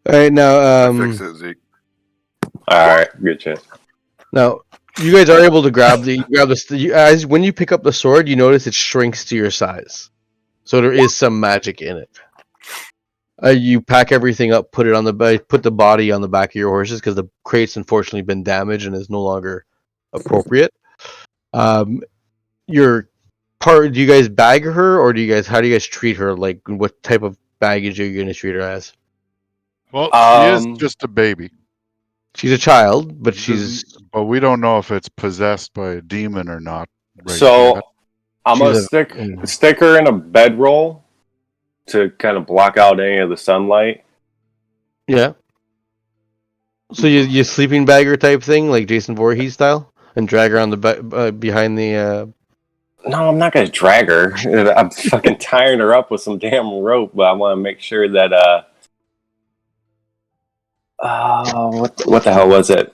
All right, now Fix it, Zeke. All right, good shit. Now, you guys are able to grab as when you pick up the sword, you notice it shrinks to your size. So there is some magic in it. You pack everything up, put the body on the back of your horses because the crate's unfortunately been damaged and is no longer appropriate. Your part. Do you guys bag her, or how do you guys treat her? Like, what type of baggage are you going to treat her as? Well, she is Um, just a baby. She's a child, but she's But we don't know if it's possessed by a demon or not. Right so yet. I'm gonna stick her in a bedroll to kind of block out any of the sunlight. yeah. So you sleeping bagger type thing, like Jason Voorhees style, and drag her on the behind the. No, I'm not gonna drag her. I'm fucking tying her up with some damn rope, but I want to make sure that what the hell was it?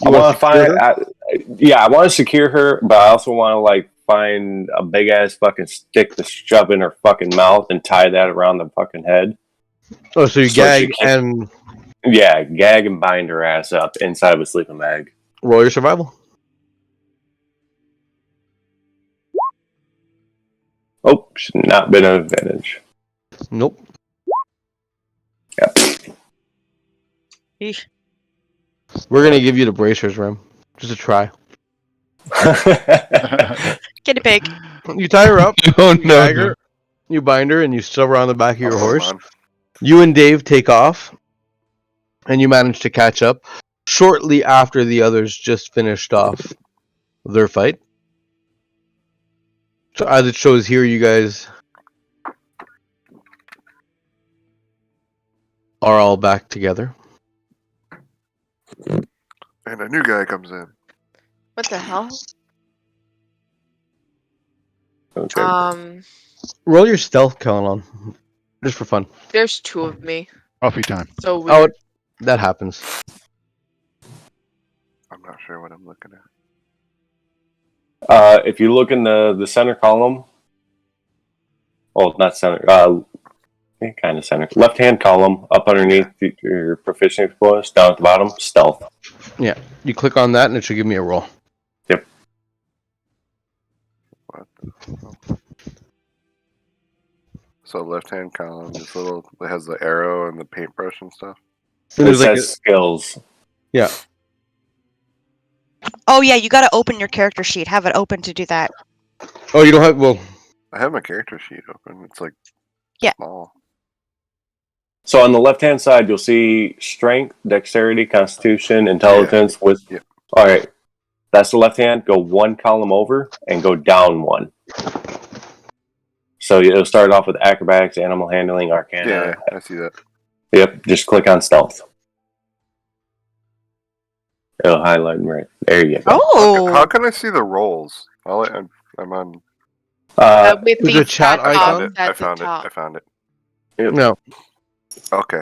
I want to find. I want to secure her, but I also want to like find a big ass fucking stick to shove in her fucking mouth and tie that around the fucking head. Oh, so you So she gag can't- and Yeah, gag and bind her ass up inside of a sleeping bag. roll your survival. Oh, should not been an advantage. Nope. Yep. Eesh. We're gonna give you the bracers, Rem. Just a try. Guinea pig. You tie her up. Oh You gag her, you bind her, and you shove her on the back of your Hold horse. on. You and Dave take off, and you manage to catch up shortly after the others just finished off their fight. So as it shows here, you guys are all back together. And a new guy comes in. What the hell? Okay. Roll your stealth count on, just for fun. There's two of me. Coffee time. So Oh, weird. that happens. I'm not sure what I'm looking at. If you look in the center column, well, not center, kind of center, left-hand column, up underneath your proficiency bonus, down at the bottom, stealth. You click on that, and it should give me a roll. What the So left-hand column, this little, it has the arrow and the paintbrush and stuff. And It there's like says skills. Oh yeah, you gotta open your character sheet. Have it open to do that. oh, you don't have. Well, I have my character sheet open. It's like Yeah. small. So on the left-hand side, you'll see strength, dexterity, constitution, intelligence. Yeah. All right, that's the left hand. Go one column over and go down one. So it'll start off with acrobatics, animal handling, arcana. Yeah, I see that. Yep, just click on stealth. It'll highlight right there. You go. Oh. How can I see the rolls? I'm on. With There's the a chat fat icon? box I at the found it. top. I found it. no. Okay.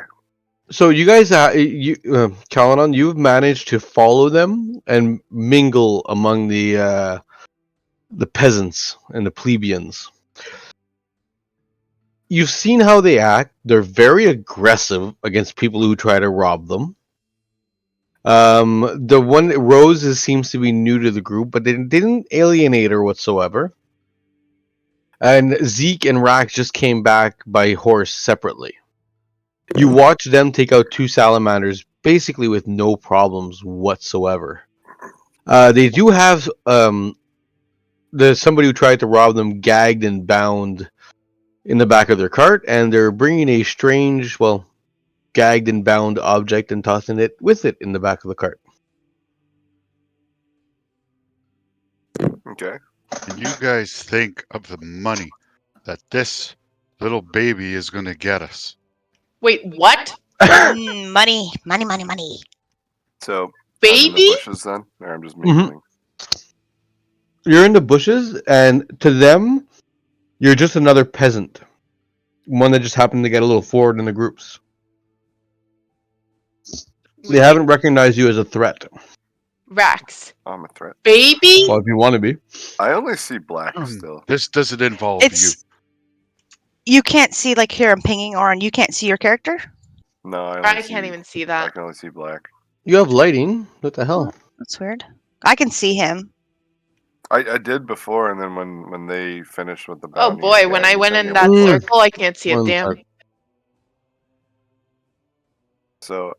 So you guys, Kalanon, you've managed to follow them and mingle among the peasants and the plebeians. You've seen how they act. They're very aggressive against people who try to rob them. The one Rose seems to be new to the group, but they didn't alienate her whatsoever. And Zeke and Rax just came back by horse separately. You watch them take out two salamanders basically with no problems whatsoever. They do have somebody who tried to rob them gagged and bound in the back of their cart, and they're bringing a strange, gagged and bound object and tossing it with it in the back of the cart. Okay. And you guys think of the money that this little baby is going to get us. Wait, what? Money, money, money, money. So I'm in Baby? the bushes then, or I'm just mingling. You're in the bushes, and to them, you're just another peasant. One that just happened to get a little forward in the groups. They haven't recognized you as a threat. Rax. I'm a threat. Baby? Well, if you want to be. I only see black still. This doesn't involve It's you can't see like here I'm pinging Oren. You can't see your character. No, I can't even see I that. can only see black. You have lighting. What the hell? That's weird. I can see him. I did before, and then when they finished with the Oh bounty boy, when again, I you went sent in me that one. circle, I can't see a One damn. sec. So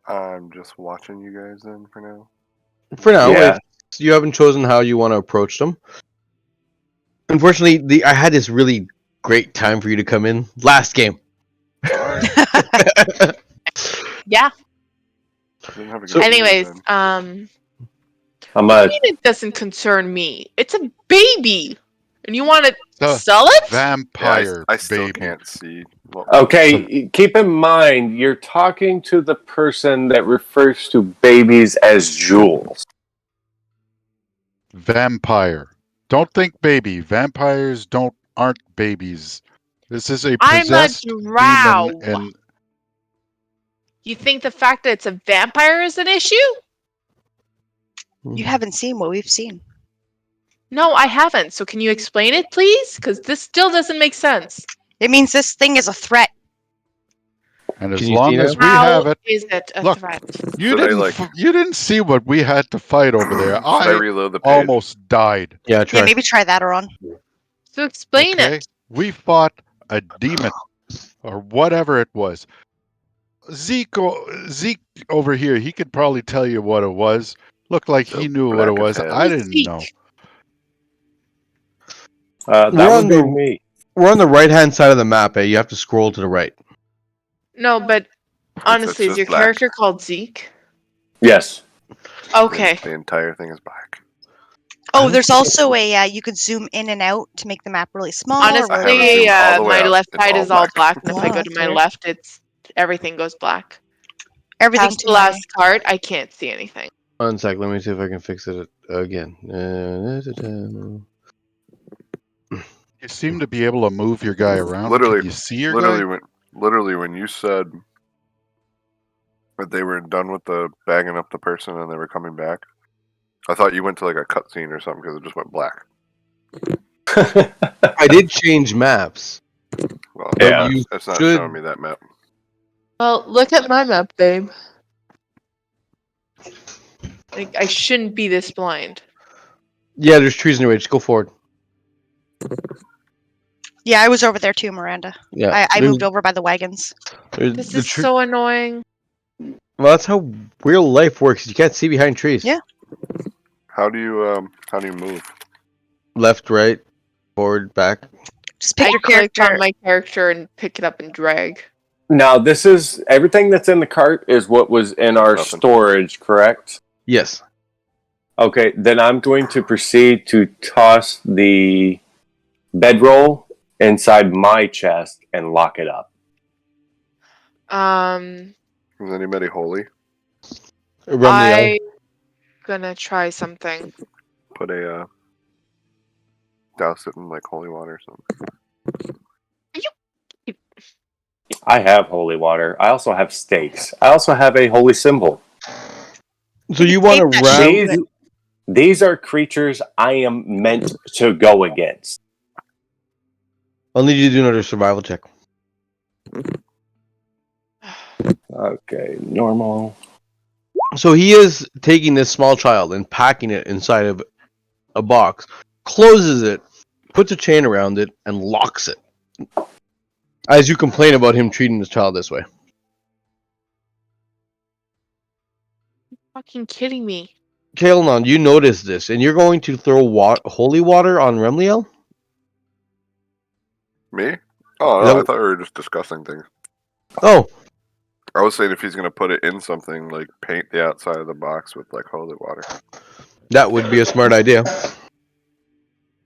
I'm just watching you guys then for now. For now, Yeah. if you haven't chosen how you want to approach them. Unfortunately, I had this really great time for you to come in last game. Sorry, Yeah. didn't have a good So- period Anyways, then. I'm what do you mean it doesn't concern me? It's a baby, and you want to The sell it? vampire I still baby. can't see. What okay. Keep in mind, you're talking to the person that refers to babies as jewels. Vampire. Don't think baby. Vampires aren't babies. This is a I'm a possessed drow. demon, and You think the fact that it's a vampire is an issue? You haven't seen what we've seen. No, I haven't. So can you explain it, please? Because this still doesn't make sense. It means this thing is a threat. as Can you long see as now? we How have it, is it a look, threat? you Should I, didn't see what we had to fight over there. Should I I reload the page? almost died. Yeah, try. Yeah, maybe try that, Ron. So explain Okay, it. we fought a demon or whatever it was. Zeke over here, he could probably tell you what it was. Looked like So he knew what it black as was. hell. I Who's didn't Zeke? know. That We're would on be the- me. We're on the right-hand side of the map. You have to scroll to the right. No, but honestly, is just your black. character called Zeke? Yes. Okay. The entire thing is black. Oh, there's also a you could zoom in and out to make the map really small. I haven't Honestly, zoomed all the way my up. left It's side all is all black. black, and if I Wow, go to that's my weird. left, everything goes black. Everything Past to the my- last card, I can't see anything. 1 sec. Let me see if I can fix it again. You seem to be able to move your guy around. Literally- Can you see your Literally guy? when you said that they were done with the bagging up the person and they were coming back, I thought you went to like a cutscene or something because it just went black. I did change maps. Well, Yeah. it's not should- showing me that map. Well, look at my map, babe. Like, I shouldn't be this blind. Yeah, there's trees in your way. Just go forward. Yeah, I was over there too, Miranda. Yeah, I moved over by the wagons. This is so annoying. Well, that's how real life works. You can't see behind trees. Yeah. How do you move? Left, right, forward, back. Just pick I your click character. on my character and pick it up and drag. Now, this is everything that's in the cart is what was in our Nothing. storage, correct? Yes. Okay, then I'm going to proceed to toss the bedroll inside my chest and lock it up. Is anybody holy? I gonna try something. Put a douse it in like holy water or something. I have holy water. I also have stakes. I also have a holy symbol. So you want Take to that shit. ram? These are creatures I am meant to go against. I'll need you to do another survival check. Okay, normal. So he is taking this small child and packing it inside of a box, closes it, puts a chain around it, and locks it. As you complain about him treating this child this way. Fucking kidding me. Kael'non, you notice this, and you're going to throw holy water on Remliel? Me? Oh That no, I w- thought we were just discussing things. Oh, I was saying if he's gonna put it in something, like paint the outside of the box with like holy water. that would be a smart idea.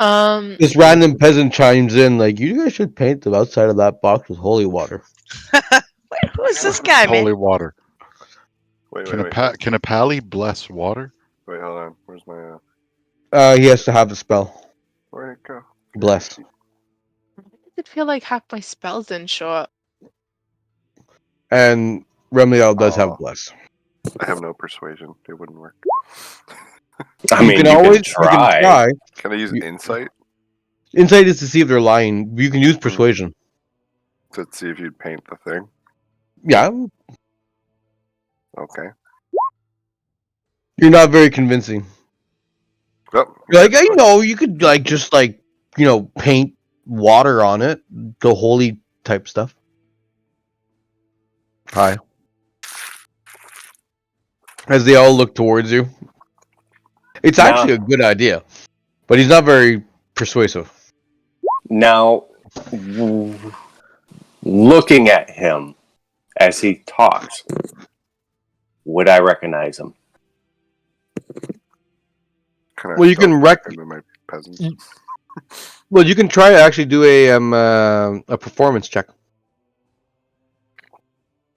This random peasant chimes in like, you guys should paint the outside of that box with holy water. Wait, who is this guy, man? Holy water. Wait, Can a pally bless water? wait, hold on. Where's my He has to have a spell. where'd it go? Bless. It feel like half my spells didn't show up. And Remliel does have Oh. bless. I have no persuasion. It wouldn't work. I mean, you can try. Can I use You- insight Insight is to see if they're lying. You can use persuasion. to see if you'd paint the thing? Yeah, Okay. you're not very convincing. Oh, Like, you know, you could like just like, you know, paint water on it, the holy type stuff. Hi. As they all look towards you. It's Now- actually a good idea, but he's not very persuasive. Now, looking at him as he talks, would I recognize him? Can I Well, you stealth can back into my peasants? Well, you can try to actually do a performance check.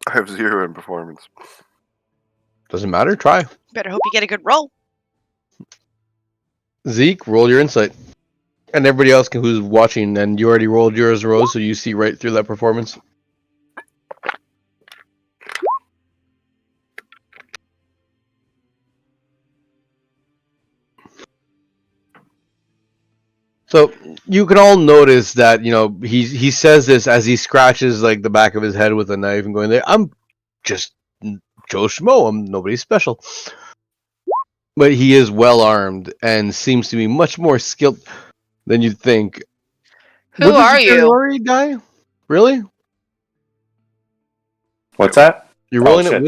I have 0 in performance. Doesn't matter. Try. Better hope you get a good roll. Zeke, roll your insight, and everybody else who's watching. And you already rolled yours, Rose, so you see right through that performance. So you can all notice that, you know, he says this as he scratches like the back of his head with a knife and going, "I'm just Joe Schmo. I'm nobody special." But he is well armed and seems to be much more skilled than you'd think. Who What does are your you? superiority die? Really? What's that? You're Oh, rolling it shit.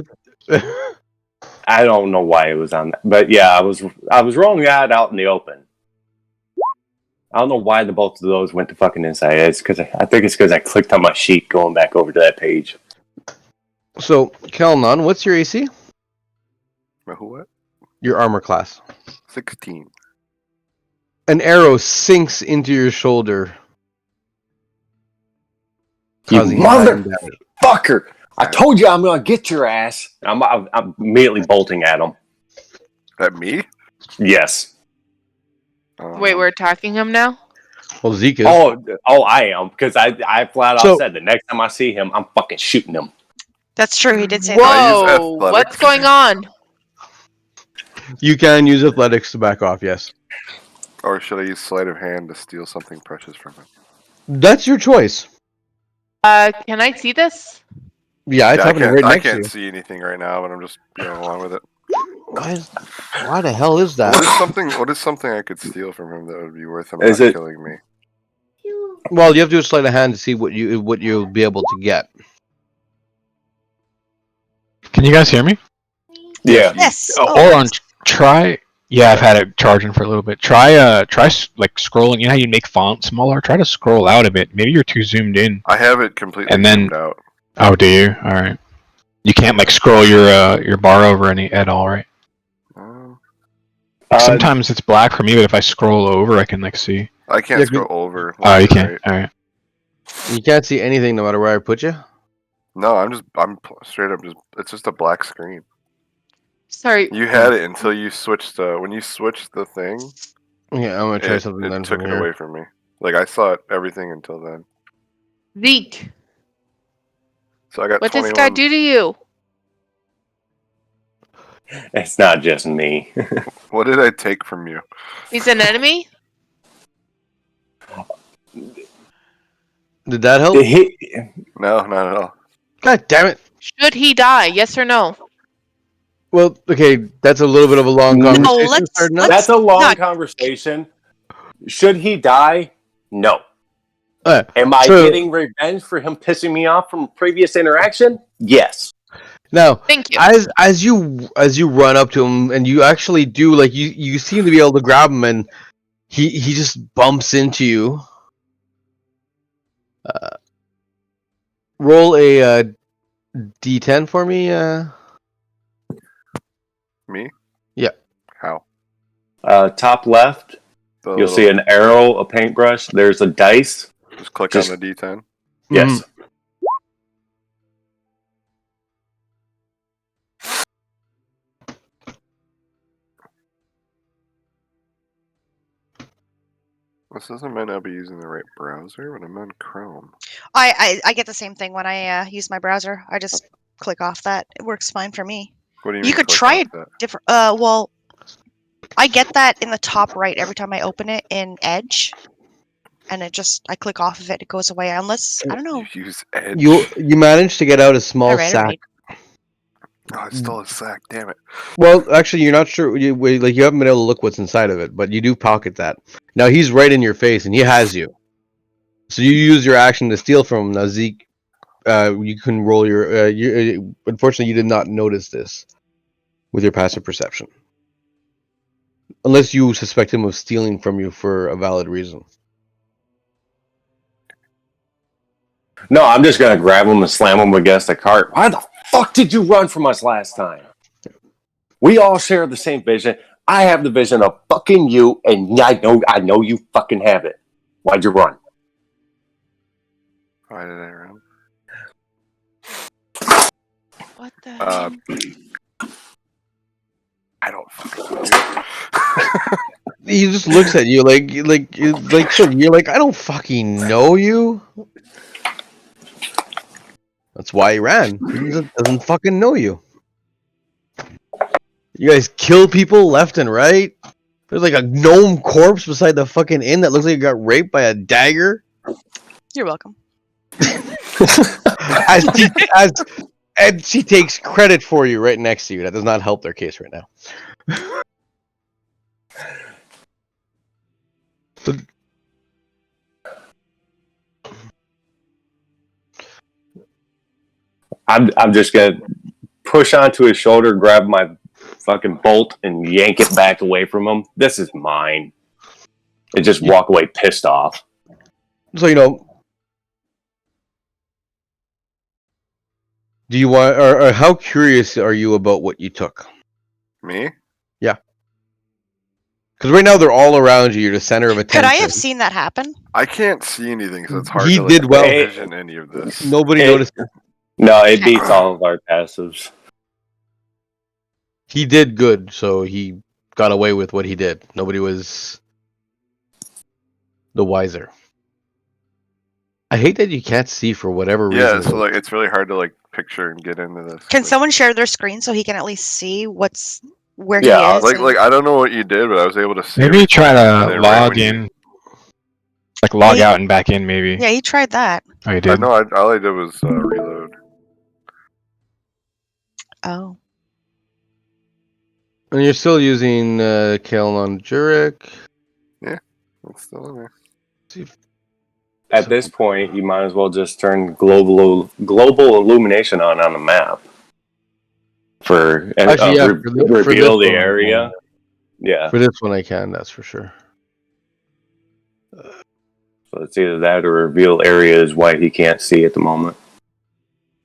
with? I don't know why it was on that, but yeah, I was rolling that out in the open. I don't know why the both of those went to fucking inside. It's because I think it's because I clicked on my sheet going back over to that page. So, Kelnon, what's your AC? Who what? Your armor class. 16. An arrow sinks into your shoulder, You causing mother- 9 damage. Fucker! I told you I'm gonna get your ass. I'm immediately bolting at him. That me? Yes. Wait, we're attacking him now? Well, Zeke is. Oh, I am because I flat out So- said the next time I see him, I'm fucking shooting him. That's true. He did say that. I use Whoa! athletics. What's going on? You can use athletics to back off, yes. Or should I use sleight of hand to steal something precious from him? That's your choice. Can I see this? Yeah, it's Yeah, happening right I next to can't you. see anything right now, but I'm just going along with it. Why the hell is What is that? something? What is something I could steal from him that would be worth him Is not it- killing me? Well, you have to do a sleight of hand to see what you'll be able to get. Can you guys hear me? Yeah. Yes. Or on try. Yeah, I've had it charging for a little bit. Try like scrolling. You know how you make font smaller? Try to scroll out a bit. Maybe you're too zoomed in. I have it completely And then- zoomed out. Oh, do you? All right. You can't like scroll your bar over any at all, right? Um, Sometimes it's black for me, but if I scroll over, I can like see. I can't Yeah, scroll over. Oh, you left or can't. right. All right. You can't see anything no matter where I put you. No, straight up it's just a black screen. Sorry. You had it until you switched when you switched the thing, Yeah, I'm gonna try it something then took from it here. away from me. Like I saw everything until then. Zeke, So I got what 21. does this guy do to you? It's not just me. What did I take from you? He's an enemy? Did that help? No, not at all. God damn it! Should he die? Yes or no? Well, okay, that's a little bit of a long No, conversation. let's- Ferdinand. That's a long not- conversation. Should he die? No. Uh, Am I so- getting revenge for him pissing me off from a previous interaction? Yes. Now, Thank you. as you run up to him and you actually do like you seem to be able to grab him and he just bumps into you. Roll a d10 for me. Me? Yeah. How? Top left, The you'll see little- an arrow, a paintbrush. There's a dice. Just click just- on the D10. Yes. This doesn't might not be using the right browser, but I'm on Chrome. I get the same thing when I use my browser. I just click off that. It works fine for me. What do you You mean? could click try off it. that? Different. Well, I get that in the top right every time I open it in Edge. and I click off of it, it goes away. Unless I don't know. You use edge. You managed to get out a small Alright, sack. alright. Oh, it's still a sack. Damn it. Well, actually, you're not sure. You haven't been able to look what's inside of it, but you do pocket that. Now he's right in your face, and he has you. So you use your action to steal from him. Now Zeke, you can roll your. Unfortunately, you did not notice this with your passive perception, unless you suspect him of stealing from you for a valid reason. No, I'm just gonna grab him and slam him against the cart. Why the fuck did you run from us last time? We all share the same vision. I have the vision of fucking you, and I know you fucking have it. Why'd you run? Why did I run? What the hell? I don't fucking know. He just looks at you like you're like, I don't fucking know you. That's why he ran. He doesn't fucking know you. You guys kill people left and right. There's like a gnome corpse beside the fucking inn that looks like it got raped by a dagger. You're welcome. And she takes credit for you right next to you. That does not help their case right now. I'm just gonna push onto his shoulder, grab my fucking bolt, and yank it back away from him. This is mine. And just walk away pissed off. So do you want, or how curious are you about what you took? Me? Because right now they're all around you. You're the center of attention. Could I have seen that happen? I can't see anything, so it's hard He to did well. vision any of this. Nobody noticed. No, it beats all of our passives. He did good, so he got away with what he did. Nobody was the wiser. I hate that you can't see for whatever reason. Yeah, so like it's really hard to like picture and get into this. Can Like- someone share their screen so he can at least see where Yeah, he is? like I don't know what you did, but I was able to see. Maybe try And to then right log when you- in. Like log Yeah. out and back in, maybe. Yeah, he tried that. Oh, you did? No, all I did was reload. Oh. And you're still using Kaelon Jurek. It's still in there. At this point, you might as well just turn global illumination on the map for Actually, yeah, for reveal this the one. area. Yeah, For this one, I can. That's for sure. so it's either that or reveal areas why he can't see at the moment.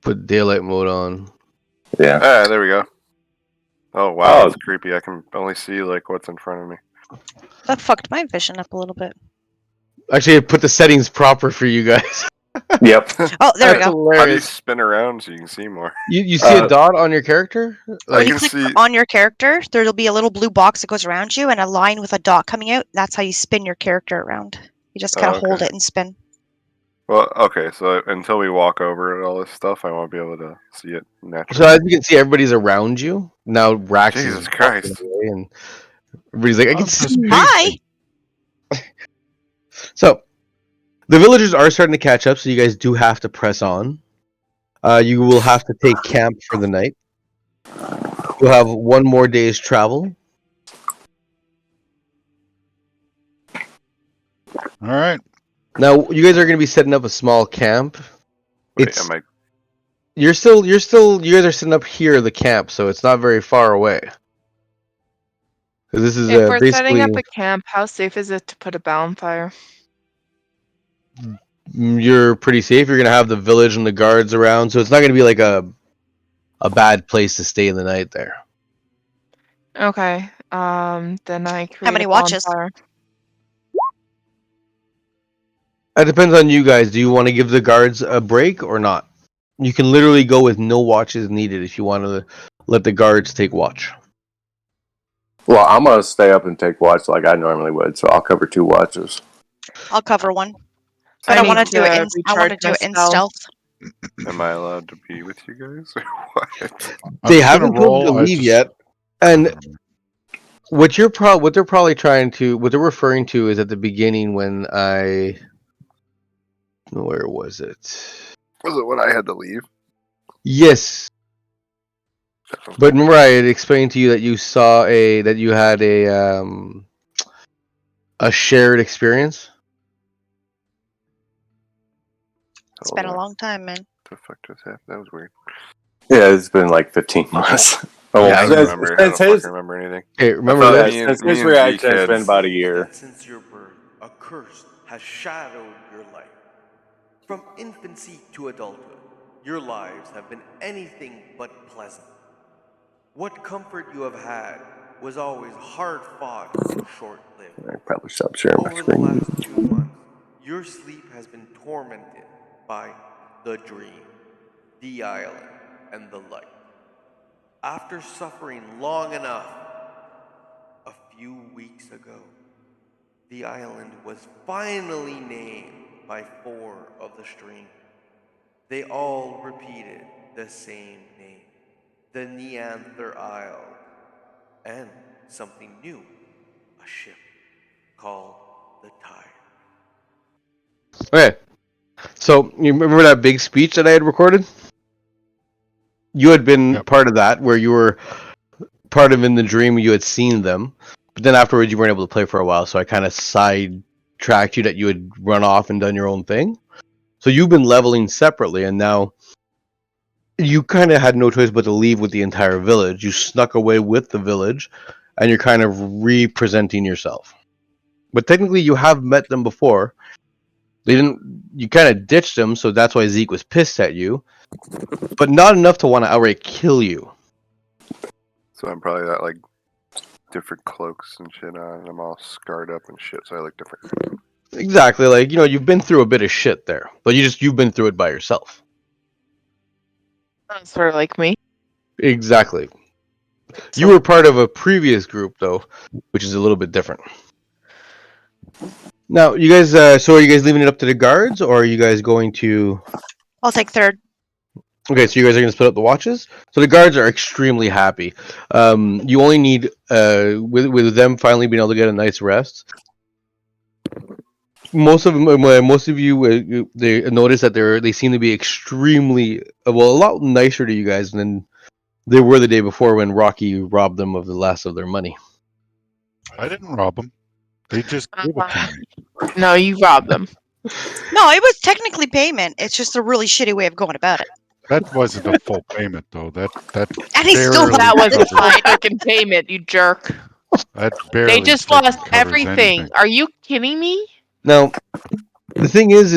Put daylight mode on. Yeah, Ah, there we go. Oh wow, Oh. that's creepy. I can only see like what's in front of me. That fucked my vision up a little bit. Actually, I put the settings proper for you guys. yep. Oh, there we That's go. How do you hilarious. spin around so you can see more? You see a Uh, dot on your character? I When you can click see. on your character, there'll be a little blue box that goes around you and a line with a dot coming out. That's how you spin your character around. You just kind of hold okay. it and spin. Well, okay, so until we walk over all this stuff, I won't be able to see it So naturally. as you can see, everybody's around you. Now Rax Jesus is Christ. walking away, and everybody's like, I can Oh, see. that's Hi! So the villagers are starting to catch up, so you guys do have to press on. You will have to take camp for the night. You'll have one more day's travel. All right. Now you guys are going to be setting up a small camp. Wait, It's am I? you guys are setting up here the camp, so it's not very far away. 'Cause this is If we're basically setting up a camp, how safe is it to put a bonfire? you're pretty safe. You're going to have the village and the guards around, so it's not going to be like a bad place to stay in the night there. Okay. Then I create many a watches? bonfire. It depends on you guys. Do you want to give the guards a break or not? You can literally go with no watches needed if you want to let the guards take watch. Well, I'm gonna stay up and take watch like I normally would, so I'll cover 2 watches. I'll cover one. But I need want to do it in recharge my spell. stealth. Am I allowed to be with you guys or what? I'm They just gonna haven't told you to roll, I leave just- yet. And what they're probably trying to, what they're referring to is at the beginning when I Where was it? Was it when I had to leave? Yes. But remember, I had explained to you that you had a shared experience. It's been a long time, man. The fuck just happened? That was weird. Yeah, it's been like 15 months. Oh, Yeah, I I don't remember. I don't fucking remember anything. Hey, remember thought that? me and- Since me his and reaction Zeke has had- been about a year. That since your birth, a curse has shadowed your life. From infancy to adulthood, your lives have been anything but pleasant. What comfort you have had was always hard fought and short lived. I probably stopped sharing my Over the screen. last few months, your sleep has been tormented by the dream, the island, and the light. After suffering long enough, a few weeks ago, the island was finally named by 4 of the stream. They all repeated the same name, the Neanther Isle, and something new, a ship called the Tide. Okay. So you remember that big speech that I had recorded? You had been Yep. part of that, where you were part of in the dream. You had seen them, but then afterwards you weren't able to play for a while. So I kind of sidetracked you that you had run off and done your own thing. So you've been leveling separately, and now you kind of had no choice but to leave with the entire village. You snuck away with the village, and you're kind of representing yourself. But technically, you have met them before. They didn't. You kind of ditched them, so that's why Zeke was pissed at you. But not enough to want to outright kill you. So I'm probably got like different cloaks and shit on, and I'm all scarred up and shit, so I look different. Exactly, like you've been through a bit of shit there, but you've been through it by yourself. That's sort of like me. Exactly. You were part of a previous group though, which is a little bit different. Now, you guys. So, are you guys leaving it up to the guards, or are you guys going to? I'll take third. Okay, so you guys are going to split up the watches. So the guards are extremely happy. You only need with them finally being able to get a night's rest. Most of you, they notice that they seem to be extremely a lot nicer to you guys than they were the day before when Rocky robbed them of the last of their money. I didn't rob them. They just gave it to me. No, you robbed them. No, it was technically payment. It's just a really shitty way of going about it. That wasn't a full payment though. That And he still barely That wasn't covers- fucking payment, you jerk. That barely They just fucking lost covers everything. anything. Are you kidding me? Now, the thing is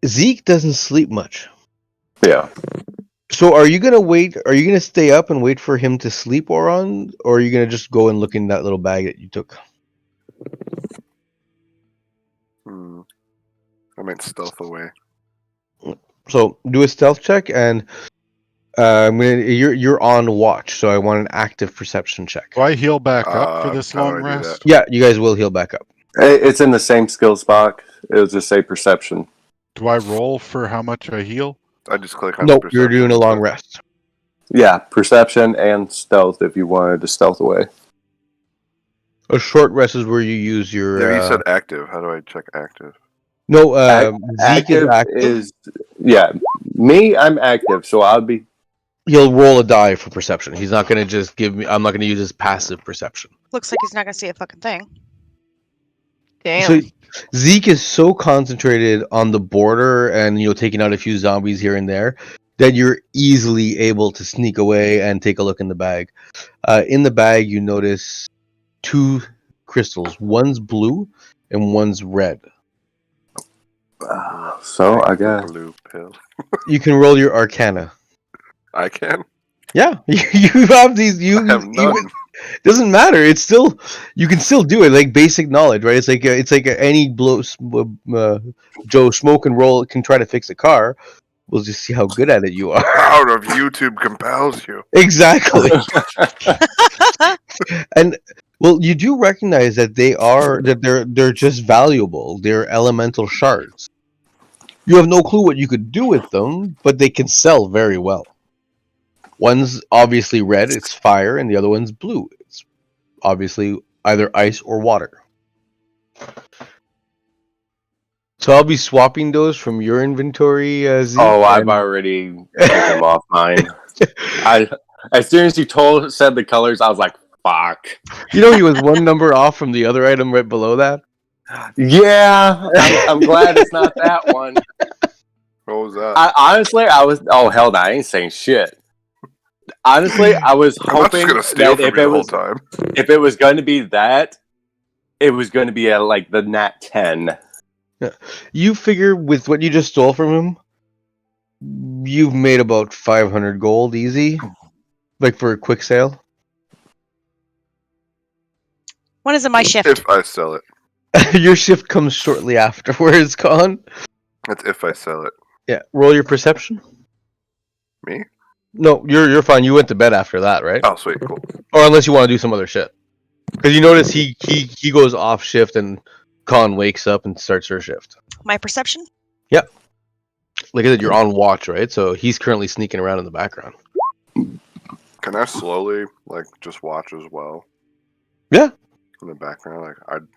Zeke doesn't sleep much. Yeah. So are you gonna wait? Are you gonna stay up and wait for him to sleep, or are you gonna just go and look in that little bag that you took? I might stealth away. So do a stealth check, and you're on watch. So I want an active perception check. Do I heal back up for this how do long I do rest? Yeah, you guys will heal back up. It's in the same skills box. It'll just say perception. Do I roll for how much I heal? I just click on. Nope, you're perception doing a and long stuff. rest. Yeah, perception and stealth if you wanted to stealth away. A short rest is where you use your. Yeah, you said active. How do I check active? No, Zeke is active. Yeah, me, I'm active, so I'll be. He'll roll a die for perception. He's not gonna just give me. I'm not gonna use his passive perception. Looks like he's not gonna see a fucking thing. Damn. So Zeke is so concentrated on the border and taking out a few zombies here and there that you're easily able to sneak away and take a look in the bag. In the bag, you notice 2 crystals. One's blue and one's red. So I guess. Blue pill. You can roll your Arcana. I can. Yeah, you have these. I have none. Doesn't matter. It's still you can still do it. Like basic knowledge, right? It's like any Joe Smoke and Roll can try to fix a car. We'll just see how good at it you are. Out of YouTube compels you. Exactly. And well, you do recognize that they're just valuable. They're elemental shards. You have no clue what you could do with them, but they can sell very well. One's obviously red, it's fire, and the other one's blue. It's obviously either ice or water. So I'll be swapping those from your inventory, Zeke. Oh, I've and- already took them off mine. As soon as you said the colors, I was like, "Fuck." You know, he was one number off from the other item right below that. Yeah, I'm glad it's not that one. What was that? Honestly, I was. Oh hell, no, I ain't saying shit. Honestly, I was I'm not just hoping gonna steal that from you the whole time. if it was going to be that, it was going to be at like the Nat 10. You figure with what you just stole from him, you've made about 500 gold easy, like for a quick sale. When is it my shift? If I sell it. Your shift comes shortly after where it's gone. That's if I sell it. Yeah, roll your perception. Me? No, you're fine. You went to bed after that, right? Oh, sweet, cool. Or unless you want to do some other shit. Because you notice he goes off shift and Con wakes up and starts her shift. My perception? Like I said, you're on watch, right? So he's currently sneaking around in the background. Can I slowly, like, just watch as well? Yeah. In the background, like, I'm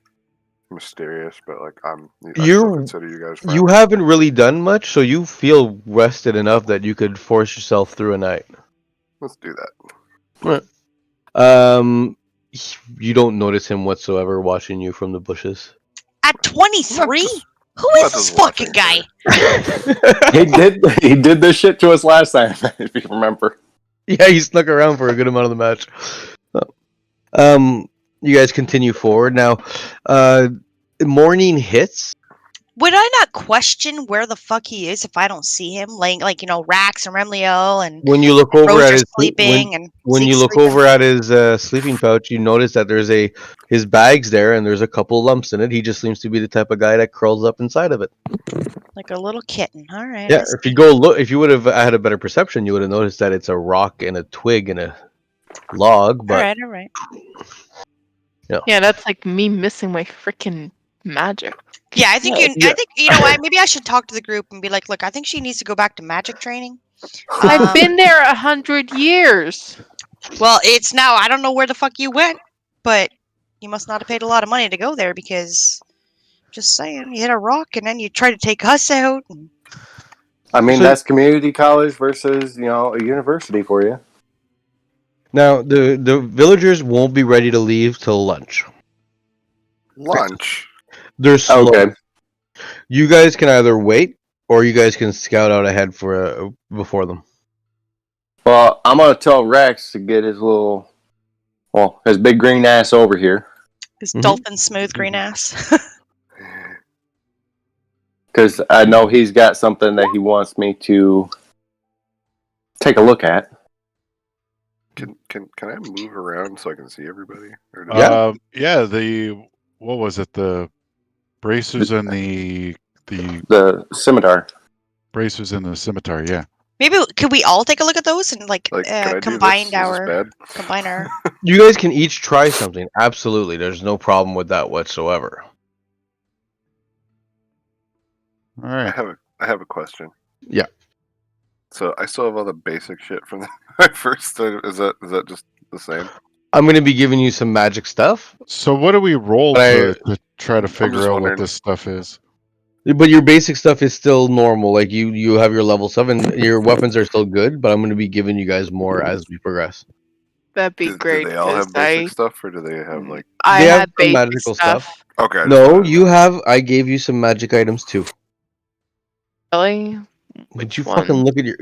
mysterious, but, like, I You- still consider you guys friends. You haven't really done much, so you feel rested enough that you could force yourself through a night. Let's do that. You don't notice him whatsoever watching you from the bushes. At 23? just- Who not is this just fucking watching, guy? He did this shit to us last time, if you remember. Yeah, he snuck around for a good amount of the match. You guys continue forward now. Morning hits. Would I not question where the fuck he is if I don't see him laying, like, you know, Rax and Remlio and When you look over Rose at are his sleeping and when you Zeke's look sleeping? over at his sleeping pouch, you notice that there's his bag's there and there's a couple lumps in it. He just seems to be the type of guy that curls up inside of it. Like a little kitten. All right. Yeah, if you would have had a better perception, you would have noticed that it's a rock and a twig and a log. But All right. Yeah, that's like me missing my freaking magic. Yeah, I think Yeah. I think you know what? Maybe I should talk to the group and be like, look, I think she needs to go back to magic training. I've been there 100 years. Well, it's now. I don't know where the fuck you went, but you must not have paid a lot of money to go there because, just saying, you hit a rock and then you try to take us out. And... I mean, So- that's community college versus, a university for you. now the villagers won't be ready to leave till lunch. Lunch. They're slow. Okay. You guys can either wait or you guys can scout out ahead for before them. Well, I'm going to tell Rex to get his big green ass over here. His Mhm. dolphin smooth green ass. Because I know he's got something that he wants me to take a look at. Can I move around so I can see everybody? Or do Yeah. Yeah, what was it? The bracers and the The scimitar. bracers and the scimitar, yeah. Maybe could we all take a look at those and can I do combine this? Is this bad? combine our. You guys can each try something. Absolutely, there's no problem with that whatsoever. All I right. have a question. Yeah. So I still have all the basic shit from my first time. Is that just the same? I'm going to be giving you some magic stuff, So what do we roll But to try to just figure out what wondering. this stuff is? but your basic stuff is still normal. Like you have your level 7, your weapons are still good, but I'm going to be giving you guys more as we progress. That'd be Do great. they all 'cause have basic stuff, or do they have like? I They have had some basic magical stuff. stuff. Okay. I just No, wanted to you know. have. I gave you some magic items too. Really? Would you Which fucking one? look at your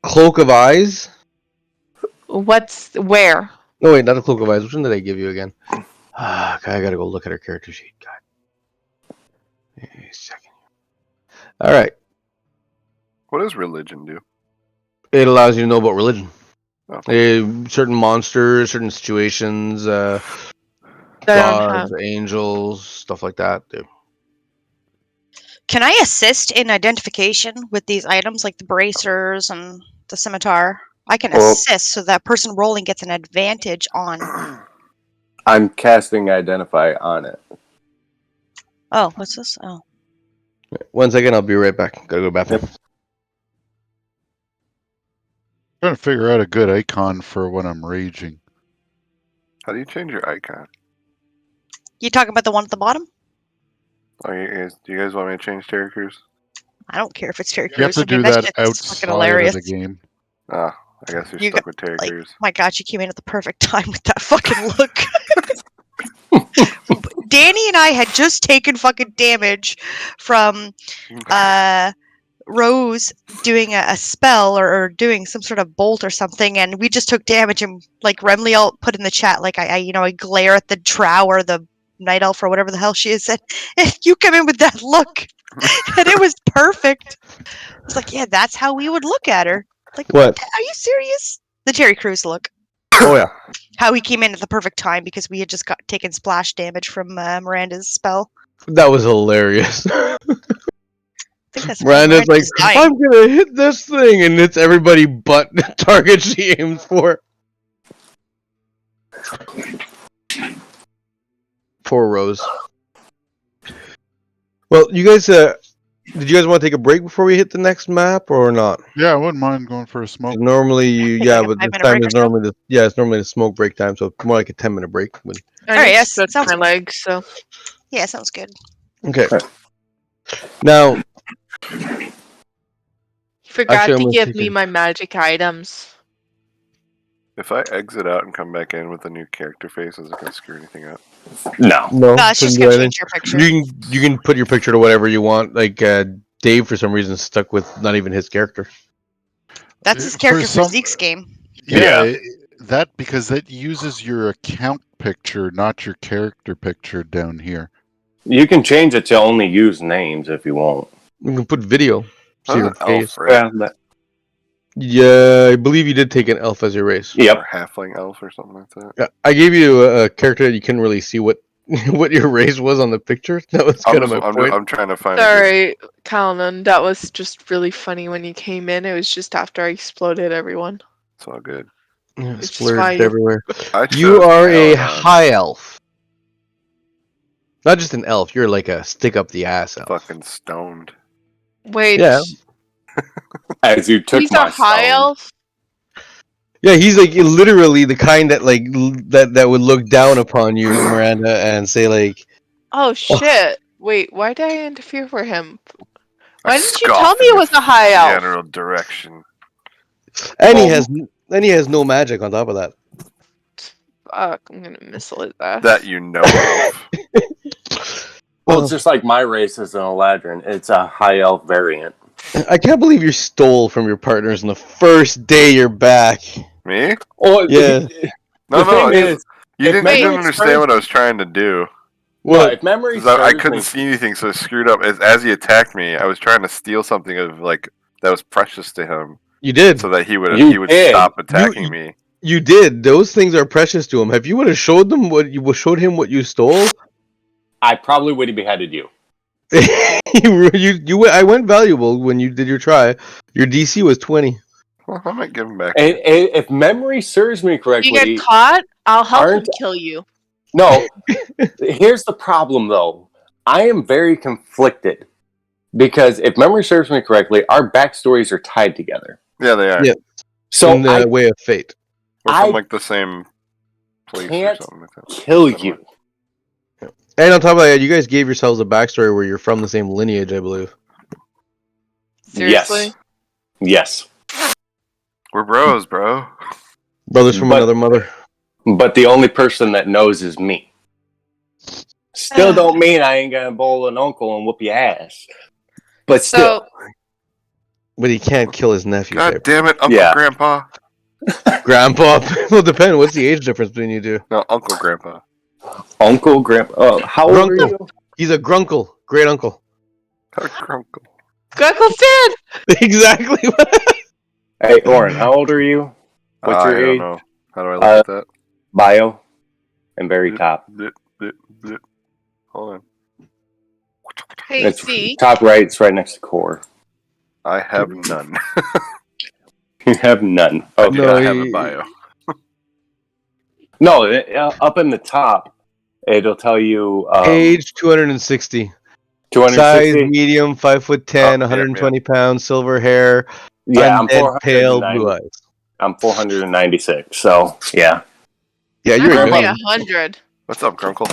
cloak of eyes? Where? No, wait, not a cloak of eyes. Which one did I give you again? Okay, I gotta go look at her character sheet. God. A second. All right. What does religion do? It allows you to know about religion. Oh. Certain monsters, certain situations, That I don't have. gods, angels, stuff like that. Dude. Can I assist in identification with these items, like the bracers and the scimitar? I can Well- assist so that person rolling gets an advantage on. I'm casting Identify on it. Oh, what's this? Oh, 1 second, I'll be right back. Gotta go to the bathroom. Trying to figure out a good icon for when I'm raging. How do you change your icon? you talking about the one at the bottom? Do you guys want me to change Terry Crews? I don't care if it's Terry You have Crews. to I mean, do that shit's outside fucking hilarious. of the game. Ah, I guess you're You stuck with Terry like, Crews. my God, you came in at the perfect time with that fucking look. Danny and I had just taken fucking damage from Rose doing a spell or doing some sort of bolt or something, and we just took damage. And like Remliel put in the chat, like I glare at the Drow or the Night Elf or whatever the hell she is, and you come in with that look, and it was perfect. I was like, yeah, that's how we would look at her. Like, What? are you serious? The Terry Crews look. Oh yeah. How he came in at the perfect time because we had just got taken splash damage from Miranda's spell. That was hilarious. I think that's Miranda's like, Miranda's dying. I'm gonna hit this thing, and it's everybody but the target she aims for. Poor Rose. Well, you guys, did you guys want to take a break before we hit the next map, or not? Yeah, I wouldn't mind going for a smoke. Normally, yeah, like a but this 5-minute time break is or so? normally it's normally the smoke break time, so more like a 10-minute break. But... I Alright, need to yes, stretch sounds my good. legs, so Yeah, sounds good. Okay. Now, you forgot Actually, I'm to gonna give take me it. my magic items. If I exit out and come back in with a new character face, is it going to screw anything up? No. no, It's just couldn't do gonna anything. change your picture. You can put your picture to whatever you want. Like Dave, for some reason, stuck with not even his character. That's his For character for some- Zeke's game. Yeah, that because that uses your account picture, not your character picture down here. You can change it to only use names if you want. You can put video. Oh, See your an elf, face. right? Yeah, I believe you did take an elf as your race. Yep. Or halfling elf or something like that. Yeah, I gave you a character that you couldn't really see what what your race was on the picture. That was kind of my point. I'm trying to find a good- Sorry, Calvin. That was just really funny when you came in. It was just after I exploded everyone. It's all good. Yeah, It's splurged why you- everywhere. I You chose are a Paladin. high elf. Not just an elf, you're like a stick up the ass elf. Fucking stoned. Wait, Yeah. As you took he's my a high stone. elf? Yeah, he's like literally the kind that like that would look down upon you, Miranda, and say like, Oh shit! Wait, why did I interfere for him? I Why didn't you scoff tell me in it was a high the elf? general direction. and he Well- has no magic on top of that. Fuck, I'm gonna missile that. That you know of. Well, it's just like my race is an Eladrin. It's a high elf variant. I can't believe you stole from your partners on the first day you're back. Me? Oh, Yeah. No, the no. thing is, You if didn't memory understand serves- what I was trying to do. well, if memory 'Cause I serves couldn't me, see anything, so I screwed up. As he attacked me, I was trying to steal something of like that was precious to him, You did. so that he would You did. stop attacking me. You did. Those things are precious to him. If you would have showed them showed him what you stole, I probably would have beheaded you. I went valuable when you did your try. Your DC was 20. Well, I might give him back. And if memory serves me You correctly, get caught, I'll help him Aren't- kill you. no. Here's the problem, though. I am very conflicted because if memory serves me correctly, our backstories are tied together. Yeah, they are. Yeah. So in the I way of fate. We're I from like the same place or can't something like that. kill you. And on top of that, you guys gave yourselves a backstory where you're from the same lineage, I believe. Seriously? Yes. We're bros, bro. Brothers from But- another mother. But the only person that knows is me. Still don't mean I ain't gonna bowl an uncle and whoop your ass. But still, So, But he can't kill his nephew. God Type. damn it, Uncle Yeah. Grandpa. Grandpa. Well, depend. What's the age difference between you two? No, Uncle Grandpa. Uncle, grandpa. Oh, how old are Grunkle. you? He's a grunkle. Great uncle. Grunkle. Guckle's dead! Exactly. Hey, Oren, how old are you? What's I your don't age? know. How do I look at that? Bio and very top. Blip, blip, blip. Hold on. Hey, It's see? top right. It's right next to core. I have none. You have none. Okay. No, I have a he- bio. No, up in the top, it'll tell you Age 260. Size 260. medium, 5'10", yeah, 120 pounds, silver hair, Yeah, I'm undead, pale, 490. blue eyes. I'm 496. So yeah. Yeah, I'm you're only good. 100. What's up, Grunkle?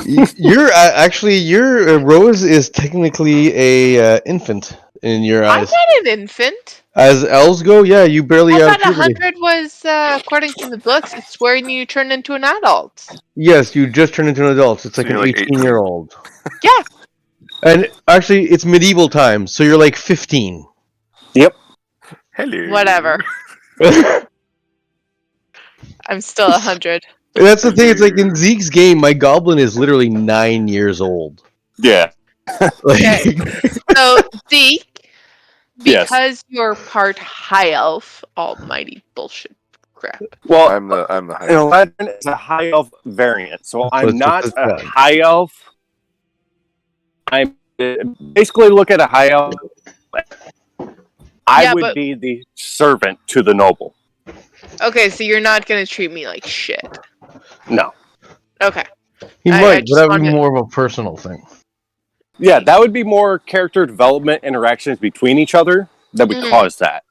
You're actually your Rose is technically a infant in your I'm eyes. not an infant. As elves go, yeah, you barely I have thought puberty. 100 was, according to the books, it's when you turn into an adult. Yes, you just turned into an adult. It's So like an you're like 18-year-old. Yeah. And actually, it's medieval times, so you're like 15. Hello. Whatever. That's I'm still 100. the thing. It's like in Zeke's game, my goblin is literally 9 years old. Yeah. Like, Okay. So, Zeke, Yes. because you're part high elf, almighty bullshit crap. Well, I'm the an high. Aladdin is a high elf variant, so So I'm it's not just a bad. high elf. I'm basically look at a high elf. I Yeah, would but- be the servant to the noble. Okay, so you're not gonna treat me like shit. No. Okay. He I might, but just that would be wanted- more of a personal thing. Yeah, that would be more character development interactions between each other that would Mhm. cause that.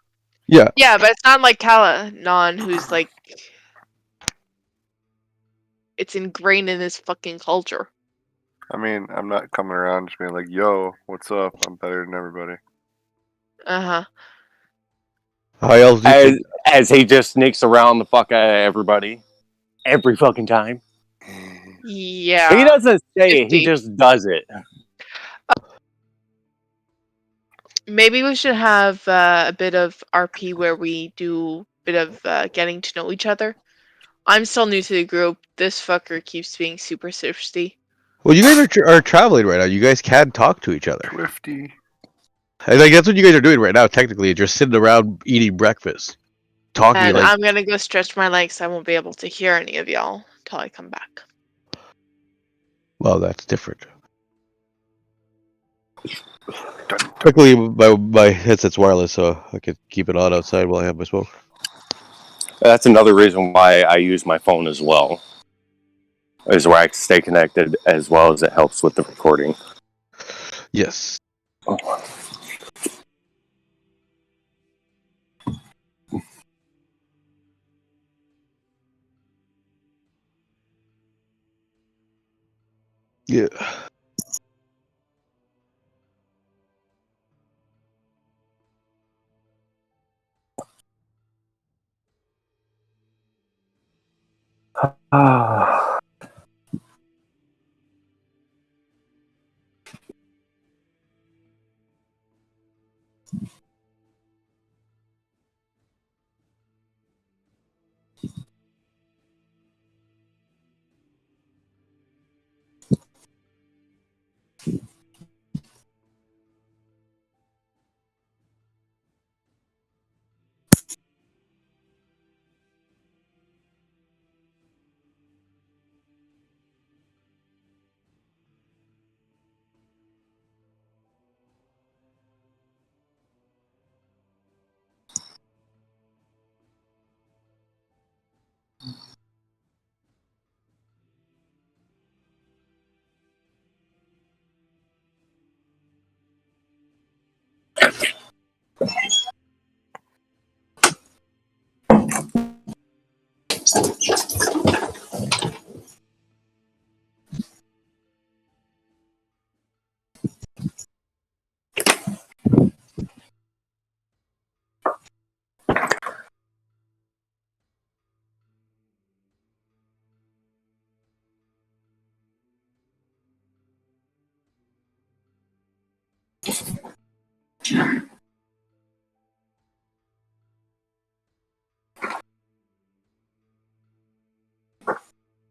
Yeah. Yeah, but it's not like Kalanon, who's like, it's ingrained in his fucking culture. I mean, I'm not coming around just being like, "Yo, what's up? I'm better than everybody." Uh huh. High elves do As he just sneaks around the fuck out of everybody every fucking time. Yeah. He doesn't say it, he 50. just does it. Maybe we should have a bit of RP where we do a bit of getting to know each other. I'm still new to the group. This fucker keeps being super thirsty. Well, you guys are traveling right now. You guys can talk to each other. Swifty. And, like that's what you guys are doing right now. Technically, you're just sitting around eating breakfast, talking And like. I'm gonna go stretch my legs. I won't be able to hear any of y'all till I come back. Well, that's different. Luckily, my headset's wireless, so I could keep it on outside while I have my smoke. That's another reason why I use my phone as well. Is where I can stay connected as well as it helps with the recording. Yes. Yeah. Ah.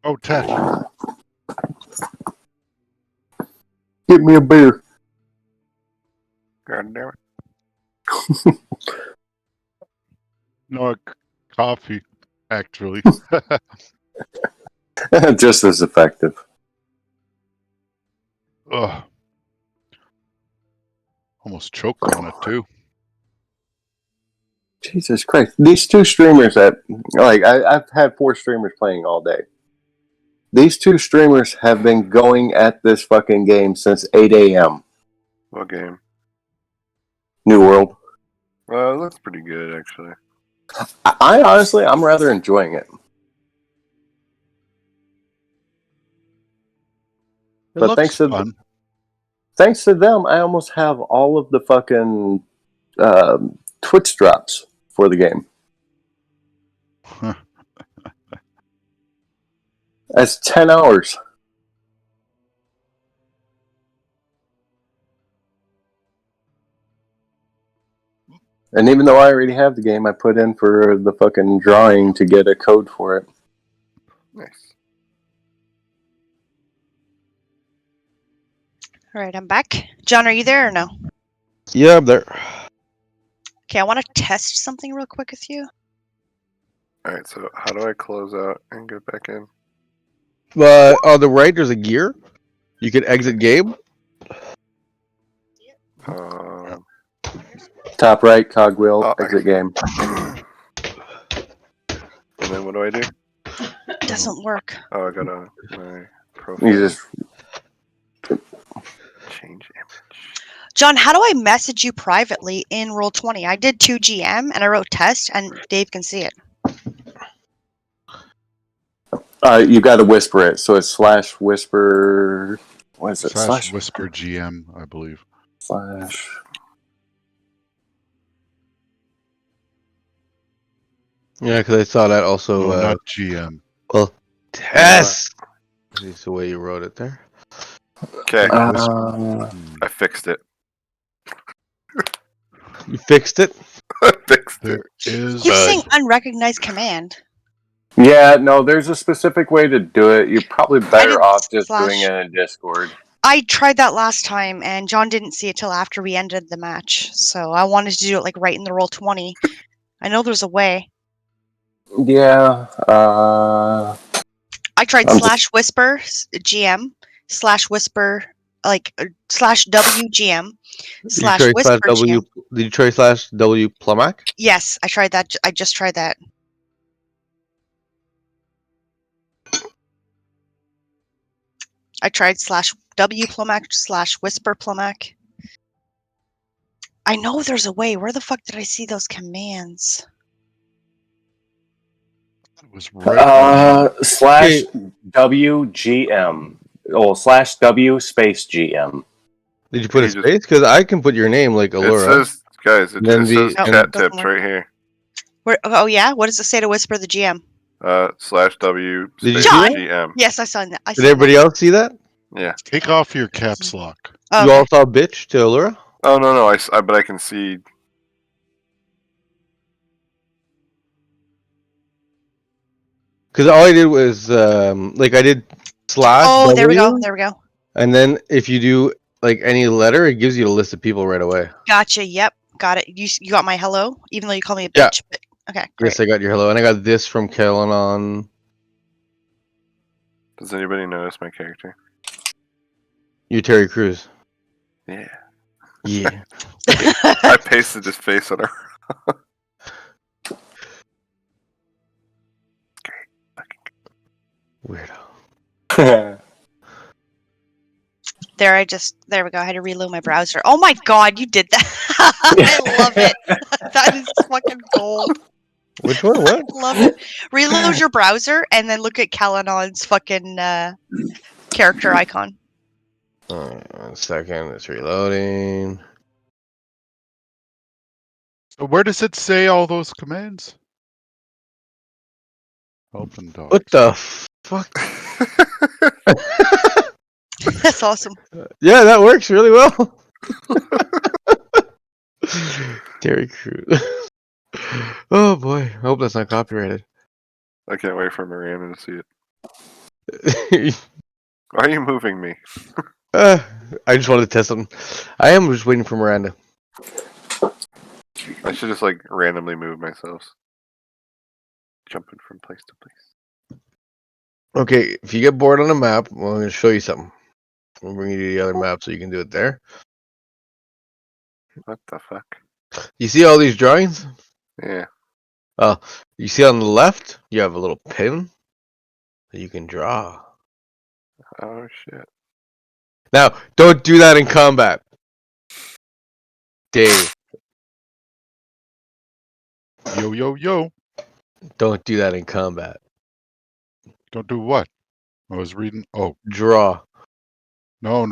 Oh, Ted. Get me a beer. God damn it. No, coffee, actually. Just as effective. Ugh. Almost choked on it, too. Jesus Christ. These two streamers that, like, I've had 4 streamers playing all day. These 2 streamers have been going at this fucking game since 8 a.m. What game? New World. Well, it looks pretty good actually. I honestly, I'm rather enjoying it. It But looks fun. thanks to them, I almost have all of the fucking Twitch drops for the game. That's 10 hours. And even though I already have the game, I put in for the fucking drawing to get a code for it. Nice. All right, I'm back. John, are you there or no? Yeah, I'm there. Okay, I want to test something real quick with you. Alright, so how do I close out and get back in? On the right, there's a gear. You can exit game. Top right, cogwheel, Oh, exit game. And then what do I do? It doesn't work. Oh, I got on my profile. You just Change image. John, how do I message you privately in Roll20? I did 2GM and I wrote test, and Dave can see it. you got to whisper it, so it's /whisper. What is it? / whisper GM, I believe. / Yeah, because I saw that also. No, not GM. Well, test. That's the way you wrote it there. Okay, Uh, I fixed it. You fixed it. I fixed it. There is. Keep saying unrecognized command. yeah, no, there's a specific way to do it. You're probably better did off just slash- doing it in Discord. I tried that last time, and John didn't see it till after we ended the match. So I wanted to do it like right in the Roll20. I know there's a way. Yeah. I tried I'm just- /whisper GM /whisper like /WGM Did you try /whisper /W? GM. Did you try /W Plumac? Yes, I tried that. I just tried that. I tried /W Plumac /whisper Plumac. I know there's a way. Where the fuck did I see those commands? It was right. /WGM. Oh, /W space GM. Did you put a You just- space? Because I can put your name like It Allura. says, guys, it Then just the- says Oh, chat doesn't tips work. right here. Where? Oh yeah. What does it say to whisper the GM? /W Did you space see that? GM. Yes, I saw that. I Did saw everybody else see that? Yeah. Take off your caps lock. that. You Oh, all saw bitch to Allura? Oh no, but I can see. Because all I did was like I did slash. oh, there we go. W, There we go. And then if you do like any letter, it gives you a list of people right away. Gotcha. Yep. Got it. You got my hello, even though you call me a Yeah. bitch. But, okay. Great. Yes, I got your hello, and I got this from Kellen on. Does anybody notice my character? You, Terry Crews. Yeah. Yeah. I pasted his face on her. Weirdo. There we go. I had to reload my browser. Oh my god, you did that. I love it. That is fucking gold. Which one? What? Love it. Reload your browser and then look at Kalanon's fucking character icon. 1 second. It's reloading. So where does it say all those commands? Open docs. What the fuck? That's awesome. Yeah, that works really well. Terry Crews. Oh boy, I hope that's not copyrighted. I can't wait for Miranda to see it. Why are you moving me? I just wanted to test something. I am just waiting for Miranda. I should just like randomly move myself. Jumping from place to place. Okay, if you get bored on a map, well, I'm going to show you something. We'll bring you to the other map so you can do it there. What the fuck? You see all these drawings? Yeah. You see on the left, you have a little pin that you can draw. Oh shit. Now, don't do that in combat. Dave, Yo, yo, yo. don't do that in combat. Don't do what? I was reading. Oh, Draw. No.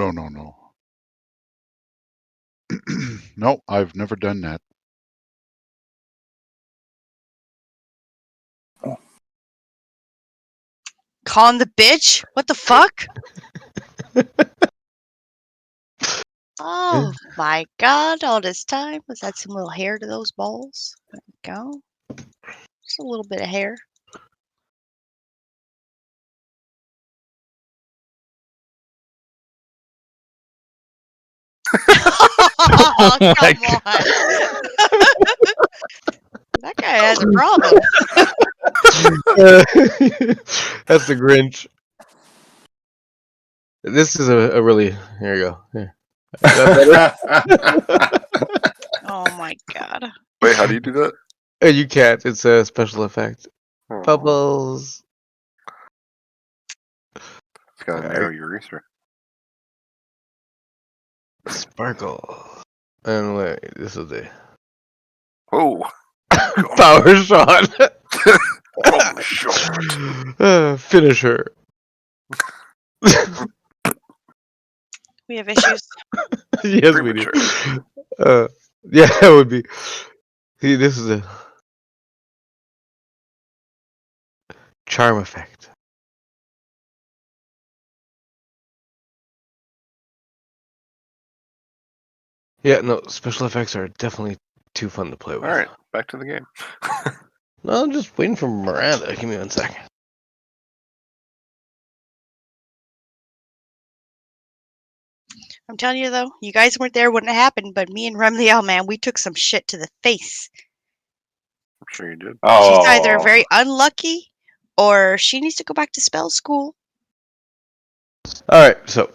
No, I've never done that. Calling the bitch? What the fuck? Oh my god, all this time. Was that some little hair to those balls? There we go. Just a little bit of hair. Oh, Oh my come on. That guy has a problem. That's the Grinch. This is a really. Here you go. Here. Is that better? Oh my god. Wait, how do you do that? You can't. It's a special effect. Oh, Bubbles. it's got a Alright. narrow urethra. Sparkle. And wait, this is the Whoa! power shot. Oh, shot! Finisher. We have issues. Yes, we do. Premature. Yeah, it would be. See, this is a charm effect. Yeah, no, special effects are definitely too fun to play with. All right, back to the game. No, I'm just waiting for Miranda. Give me 1 second. I'm telling you though, you guys weren't there, wouldn't have happened, but me and Remliel, man, we took some shit to the face. I'm sure you did. She's either very unlucky or she needs to go back to spell school. All right, so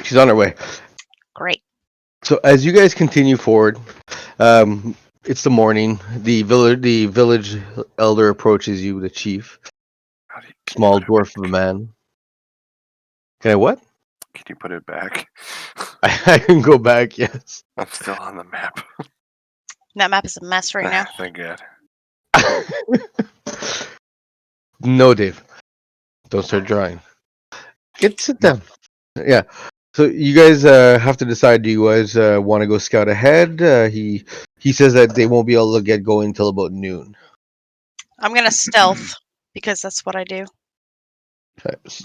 she's on her way. Great. So as you guys continue forward, it's the morning. The village elder approaches you, the chief, How do you, small dwarf of a man. Can I what? Can you put it back? I can go back. Yes. I'm still on the map. That map is a mess right now. Thank God. No, Dave. Don't start drawing. Sit down. Yeah. So you guys have to decide. Do you guys want to go scout ahead? He says that they won't be able to get going until about noon. I'm gonna stealth because that's what I do.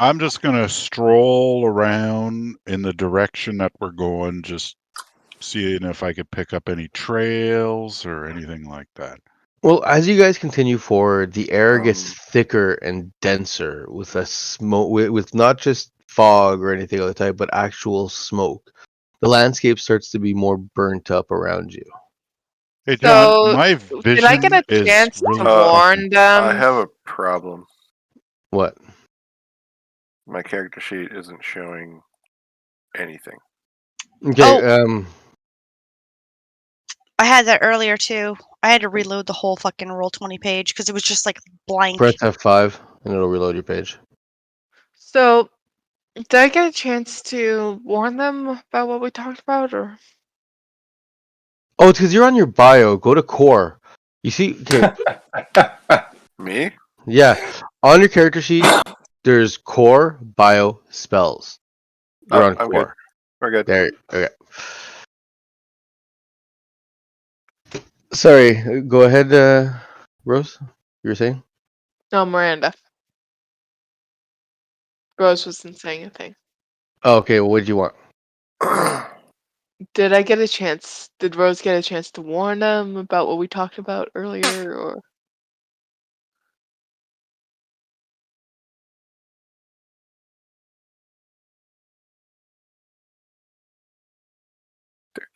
I'm just gonna stroll around in the direction that we're going, just seeing if I could pick up any trails or anything like that. Well, as you guys continue forward, the air gets thicker and denser with a smoke, with not just fog or anything of the type, but actual smoke. The landscape starts to be more burnt up around you. Hey, John, So, my did vision I get a is chance to really warn I them? have a problem. What? My character sheet isn't showing anything. Okay. Oh. I had that earlier too. I had to reload the whole fucking Roll20 page because it was just like blank. Press F5 and it'll reload your page. So, did I get a chance to warn them about what we talked about, or? Oh, it's because you're on your bio. Go to core. You see? Okay. Me? Yeah. On your character sheet, there's core, bio, spells. You're on I'm core. good. We're good. There. Okay. Sorry. Go ahead, Rose. You were saying? No, Miranda. Rose wasn't saying a thing. Oh, okay. Well, what did you want? Did I get a chance? Did Rose get a chance to warn them about what we talked about earlier, or?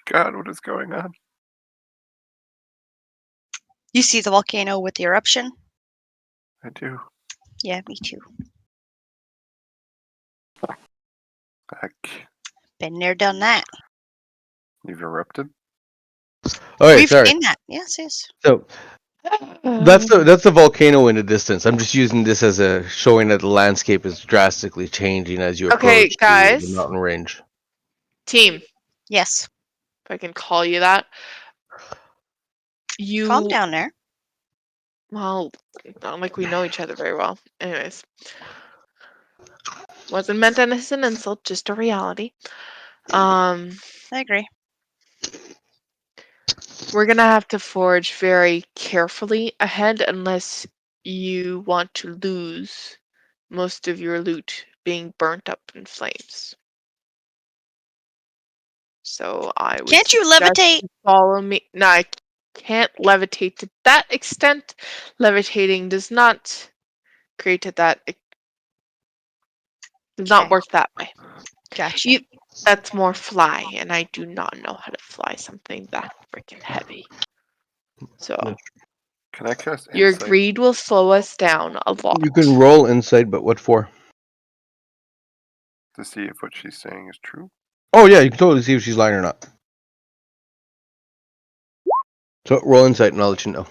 God, what is going on? You see the volcano with the eruption? I do. Yeah, me too. Heck, Been there, done that. you've erupted? Okay, We've sorry. seen that. Yes. So that's the volcano in the distance. I'm just using this as a showing that the landscape is drastically changing as you approach Okay, guys. the mountain range. Team, Yes. if I can call you that. You Calm down there. Well, not like we know each other very well. Anyways, Wasn't meant as an insult, just a reality. Um, I agree. we're gonna have to forage very carefully ahead unless you want to lose most of your loot being burnt up in flames. So I would Can't you suggest levitate? follow me. No, I can't levitate to that extent. Levitating does not create to that. It does not Okay. work that way. Gotcha. You, that's more fly, and I do not know how to fly something that freaking heavy. So Can I cast your insight? greed will slow us down a lot. You can roll insight, but what for? To see if what she's saying is true? Oh yeah, you can totally see if she's lying or not. So roll insight, and I'll let you know.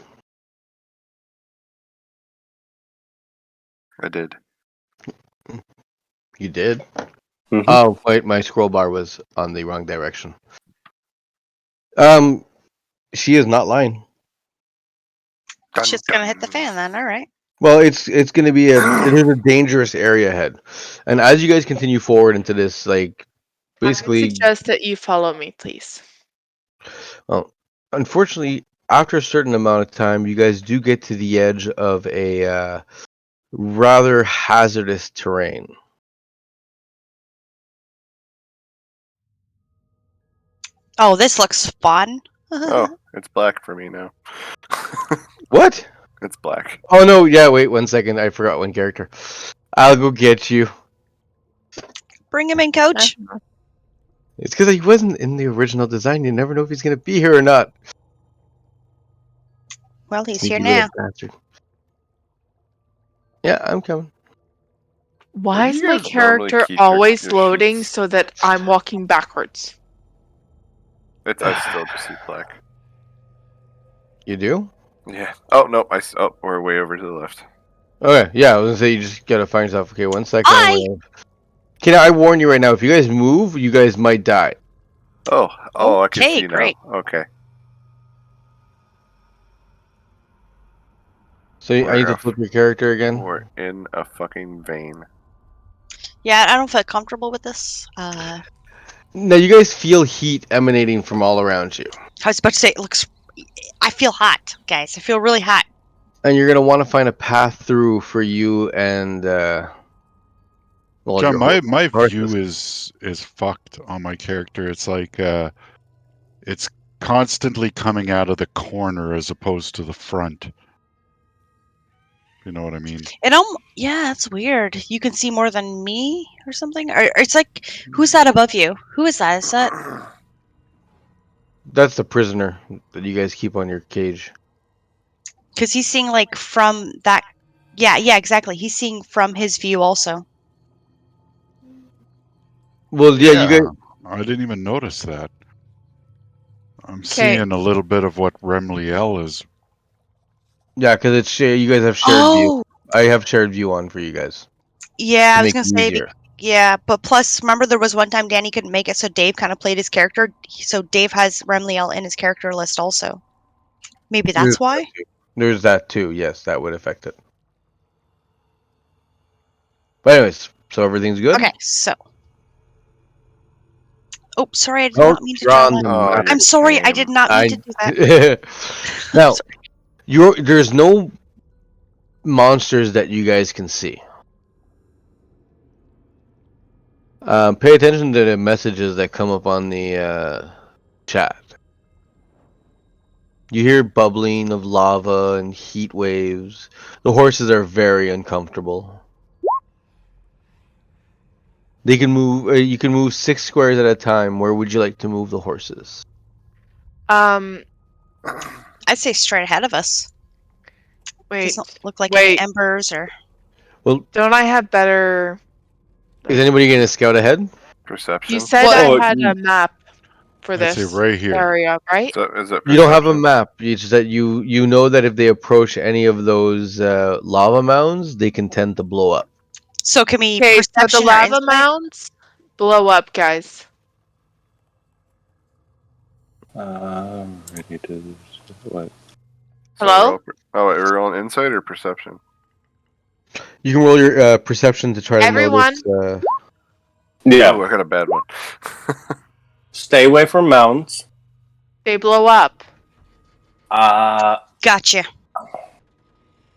I did. You did. Mhm. Oh wait, my scroll bar was on the wrong direction. She is not lying. Dun, Shit's gonna hit the dun. fan then. All right. Well, it's going to be it is a dangerous area ahead, and as you guys continue forward into this, like I basically, suggest that you follow me, please. well, unfortunately, after a certain amount of time, you guys do get to the edge of a rather hazardous terrain. Oh, this looks fun. Oh, it's black for me now. What? It's black. Oh no! Yeah, wait 1 second. I forgot one character. I'll go get you. Bring him in, coach. It's because he wasn't in the original design. You never know if he's going to be here or not. Well, he's Sneaky here little now. bastard. Yeah, I'm coming. Why do is you my guys normally character keep your- always your loading sheets? so that I'm walking backwards? I still just see black. You do? Yeah. Oh no, oh, we're way over to the left. Okay, yeah, I was gonna say you just gotta find yourself. Okay, 1 second. Hi. Can I warn you right now? If you guys move, you guys might die. Oh, I can Okay, see great. now. Okay. So I need to We're flip your character again. We're in a fucking vein. Yeah, I don't feel comfortable with this. Now you guys feel heat emanating from all around you, I was about to say it looks. I feel hot, guys. I feel really hot. and you're gonna want to find a path through for you and well, John, your my horses. view is fucked on my character. It's like it's constantly coming out of the corner as opposed to the front. You know what I mean? Yeah, that's weird. You can see more than me or something. Or it's like, who's that above you? Who is that? Is that? That's the prisoner that you guys keep on your cage. Because he's seeing like from that. Yeah, exactly. He's seeing from his view also. Well, yeah, you guys. I didn't even notice that. I'm 'Kay. seeing a little bit of what Remliel is. Yeah, because it's you guys have shared view. Oh, I have shared view on for you guys. yeah. To I was make gonna it say. easier. Yeah, but plus, remember there was one time Danny couldn't make it, so Dave kind of played his character. So Dave has Remliel in his character list also. Maybe that's why. There's that too. Yes, that would affect it. But anyways, so everything's good. Okay, so. Oh, sorry, I did Oh, not mean to you're draw on that. the Oh, map. you're I'm sorry, I did tame. not mean to do that. Now, there's no monsters that you guys can see. Pay attention to the messages that come up on the chat. You hear bubbling of lava and heat waves. The horses are very uncomfortable. They can move. You can move 6 squares at a time. Where would you like to move the horses? I'd say straight ahead of us. Wait. Doesn't look like Wait. any embers or. Well, Don't I have better? is anybody going to scout ahead? Perception. You said Well, I had a map for I'd say this right here. area, right? So is it? You don't have a perception? map. It's just that you know that if they approach any of those lava mounds, they can tend to blow up. So can we Okay, so the perception or lava insight? mounds blow up, guys. Ready to what? So Hello? we're rolling insight or perception? You can roll your perception to try to Everyone- notice. Yeah. Oh, I got a bad one. Stay away from mountains. They blow up. Gotcha.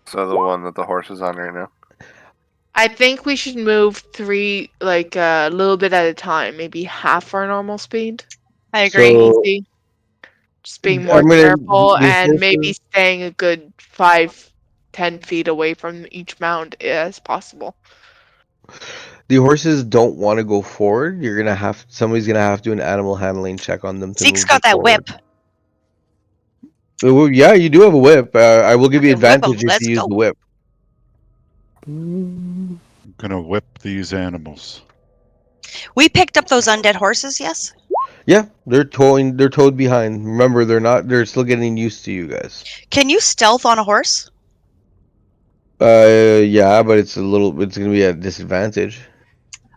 So the one that the horse is on right now. I think we should move 3 like a little bit at a time, maybe half our normal speed. I agree. So- Easy. Just being more I'm gonna- careful the and maybe horses- staying a good 5-10 feet away from each mound as possible. The horses don't want to go forward. Somebody's gonna have to do an animal handling check on them. Zeke's got that whip. Well, yeah, you do have a whip. I will give you Okay, whip 'em. advantage if Let's you use go. the whip. I'm gonna whip these animals. We picked up those undead horses, yes? Yeah, they're towed behind. Remember, they're still getting used to you guys. Can you stealth on a horse? Yeah, but it's gonna be at disadvantage.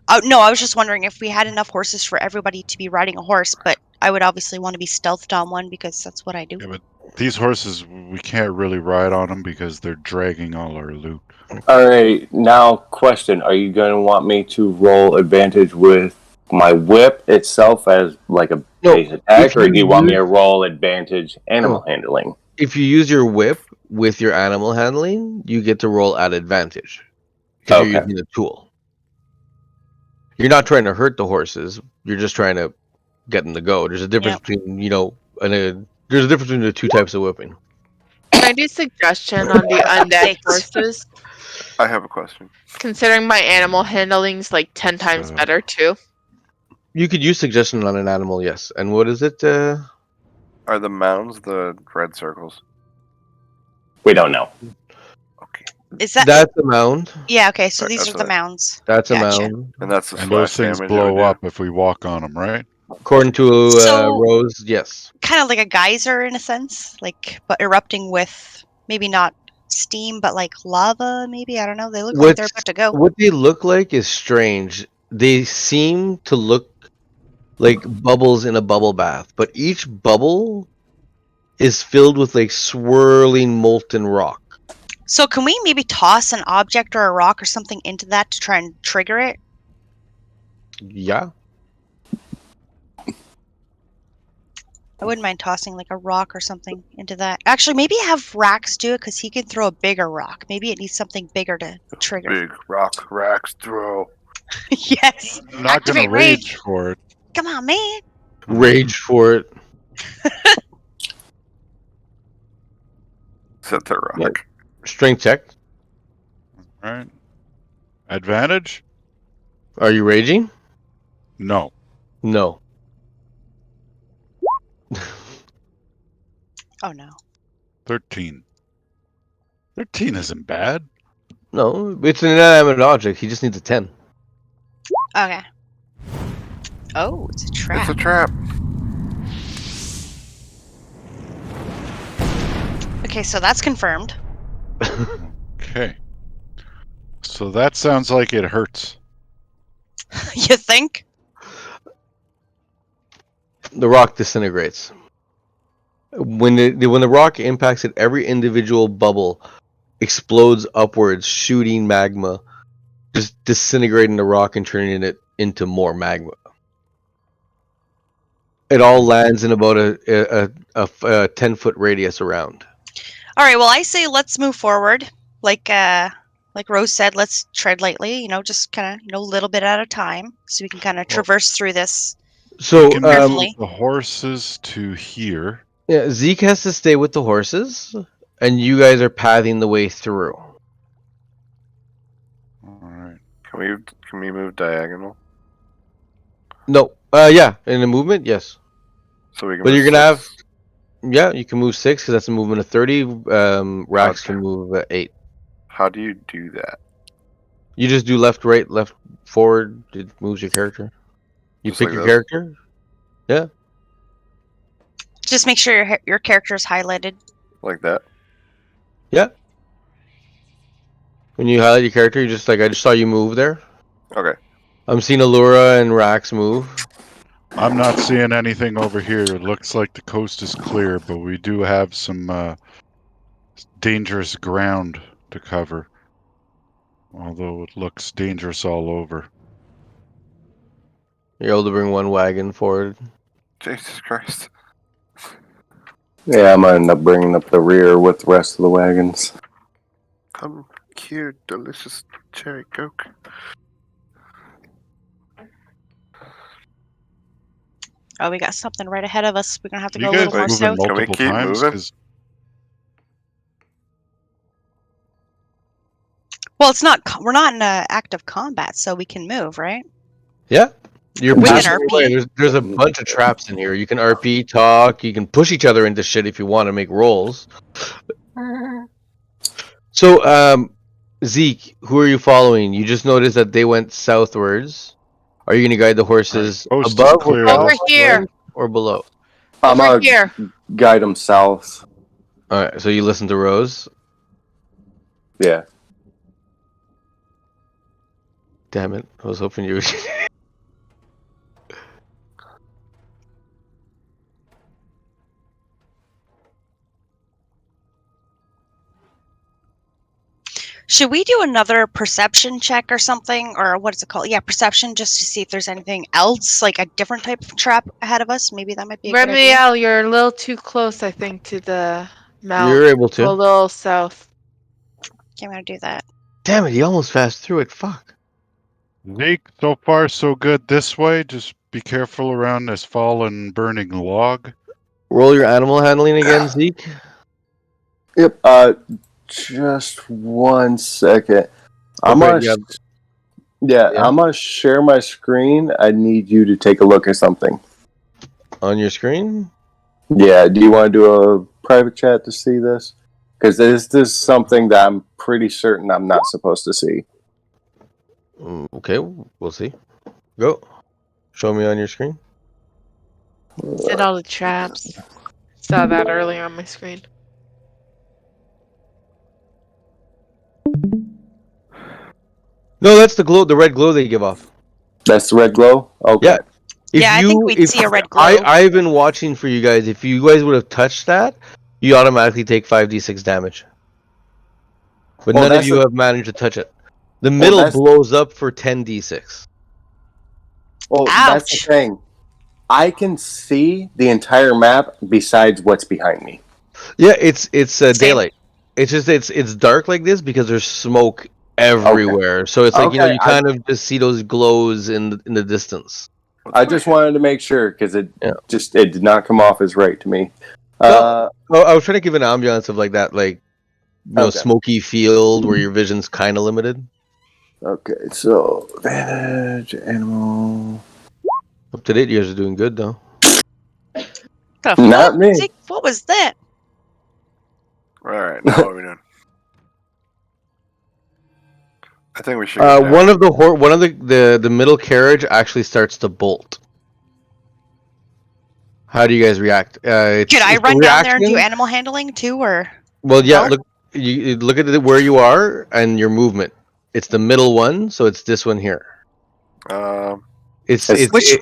Oh, no, I was just wondering if we had enough horses for everybody to be riding a horse, but I would obviously want to be stealthed on one because that's what I do. Yeah, but these horses, we can't really ride on them because they're dragging all our loot. All right, now question: are you going to want me to roll advantage with my whip itself as like a No, base attack, if or do you want me use- to roll advantage animal handling? If you use your whip with your animal handling, you get to roll at advantage because you're Okay. using a tool. You're not trying to hurt the horses. You're just trying to get them to go. There's a difference between there's a difference between the two types of whipping. Can I do suggestion on the undead Thanks. horses? I have a question. Considering my animal handling's like 10 times So- better too. You could use suggestion on an animal, yes. And what is it? Are the mounds the red circles? We don't know. Okay. Is that? That's a mound. Yeah, okay, so Right, these that's are the what mounds. That's a Gotcha. mound. And that's the And those slash things damage it would blow do. up if we walk on them, right? According to So- Rose, yes. Kind of like a geyser in a sense, but erupting with maybe not steam, but like lava, maybe? I don't know. They look like they're What's- about to go. What they look like is strange. They seem to look like bubbles in a bubble bath, but each bubble is filled with like swirling molten rock. So can we maybe toss an object or a rock or something into that to try and trigger it? Yeah. I wouldn't mind tossing like a rock or something into that. Actually, maybe have Rax do it because he can throw a bigger rock. Maybe it needs something bigger to trigger. Big rock racks throw. Yes. I'm not gonna Activate rage rage. for it. Come on, man. Rage for it. Set the rock. Yeah. Strength check. Right? Advantage? Are you raging? No. No. Oh no. 13. 13 isn't bad. No, it's an inanimate object. He just needs a 10. Okay. Oh, it's a trap. It's a trap. Okay, so that's confirmed. Okay. So that sounds like it hurts. You think? The rock disintegrates. When the rock impacts it, every individual bubble explodes upwards, shooting magma, just disintegrating the rock and turning it into more magma. It all lands in about a 10-foot radius around. All right. Well, I say let's move forward. Like Rose said, let's tread lightly. Just kind of a little bit at a time, so we can kind of traverse through this. So Can Carefully. move the horses to here. yeah, Zeke has to stay with the horses, and you guys are pathing the way through. All right. Can we move diagonal? No, yeah, in the movement, yes. So we can. But move you're gonna six? Yeah, you can move 6 because that's a movement of 30. Rax Okay. can move 8. How do you do that? You just do left, right, left, forward. It moves your character. You Just pick like your this? character. Just make sure your character is highlighted. Like that? When you highlight your character, you just I just saw you move there. Okay. I'm seeing Allura and Rax move. I'm not seeing anything over here. It looks like the coast is clear, but we do have some dangerous ground to cover. although it looks dangerous all over. You're able to bring one wagon forward. Jesus Christ. Yeah, I'm gonna end up bringing up the rear with the rest of the wagons. Come here, delicious cherry coke. Oh, we got something right ahead of us. We're gonna have to You go a guys little more moving south. Can we multiple keep times? moving? 'Cause Well, it's not. We're not in active combat, so we can move, right? Yeah. You're We can passing RP. away. There's a bunch of traps in here. You can RP, talk, you can push each other into shit if you want to make rolls. So, Zeke, who are you following? You just noticed that they went southwards. Are you going to guide the horses Coast is above clear. Over here. or below? I'm Over gonna here. guide them south. All right, so you listen to Rose. Yeah. Damn it! I was hoping you would. Should we do another perception check or something, or what is it called? Yeah, perception, just to see if there's anything else, like a different type of trap ahead of us. Maybe that might be a good idea. Remiel, you're a little too close, I think, to the mouth. You're able Go a to. little south. Okay, I'm gonna do that. Damn it! You almost passed through it. Fuck. Zeke, so far so good this way. Just be careful around this fallen burning log. Roll your animal handling again, Zeke. Yep. Just 1 second. I'm Okay, gonna. yeah. Yeah. I'm gonna share my screen. I need you to take a look at something. On your screen. Yeah. Do you want to do a private chat to see this? Because this is something that I'm pretty certain I'm not supposed to see. Okay, we'll see. Go. Show me on your screen. Did all the traps. Saw that earlier on my screen. No, that's the glow, the red glow they give off. That's the red glow. Okay. Yeah. If Yeah, I think we'd see a red glow. I've been watching for you guys. If you guys would have touched that, you automatically take 5d6 damage. But Oh, none of that's you a- have managed to touch it. The middle that's- blows up for 10d6. Well, that's Ouch. the thing. I can see the entire map besides what's behind me. Yeah, it's daylight. It's just it's dark like this because there's smoke everywhere. So it's like you know Okay, you kind of just see those glows in the distance. I just wanted to make sure because it Yeah. it did not come off as right to me. No. Oh, I was trying to give an ambiance of like that, like you know, Okay. smoky field where your vision's kind of limited. Okay, so advantage animal. Up to date, you guys are doing good though. The Not fuck? me. Zeke, what was that? Alright, now what are we doing? I think we should go down. One of the middle carriage actually starts to bolt. How do you guys react? Could I run down there and do animal handling too, or? Well, yeah. No? Look, you look at where you are and your movement. It's the middle one, so it's this one here. It's Which?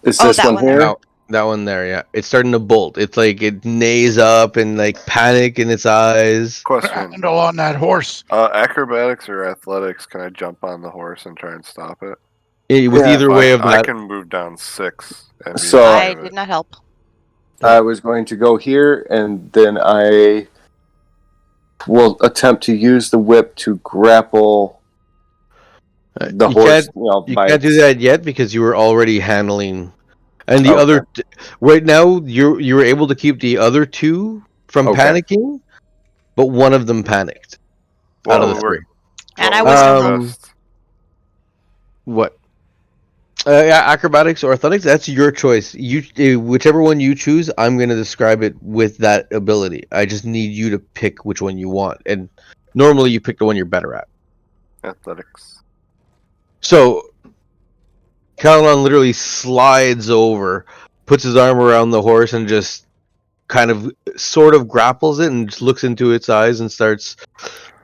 Is Oh, this that one one here? there. that one there. Yeah, it's starting to bolt. It's like it neighs up and like panic in its eyes. Question. Handle on that horse. Acrobatics or athletics, can I jump on the horse and try and stop it? With Yeah, either way of I that. can move down 6. And be So- out I of it. did not help. I was going to go here, and then I will attempt to use the whip to grapple the you horse. can't you by can't do its- that yet because you were already handling, and the Okay. other right now you were able to keep the other two from Okay. panicking, but one of them panicked out of the Well, three. And I what was. was Um, best? What? Yeah, acrobatics or athletics. That's your choice. Whichever one you choose, I'm going to describe it with that ability. I just need you to pick which one you want, and normally you pick the one you're better at. Athletics. So, Calon literally slides over, puts his arm around the horse, and just kind of, sort of grapples it, and just looks into its eyes and starts,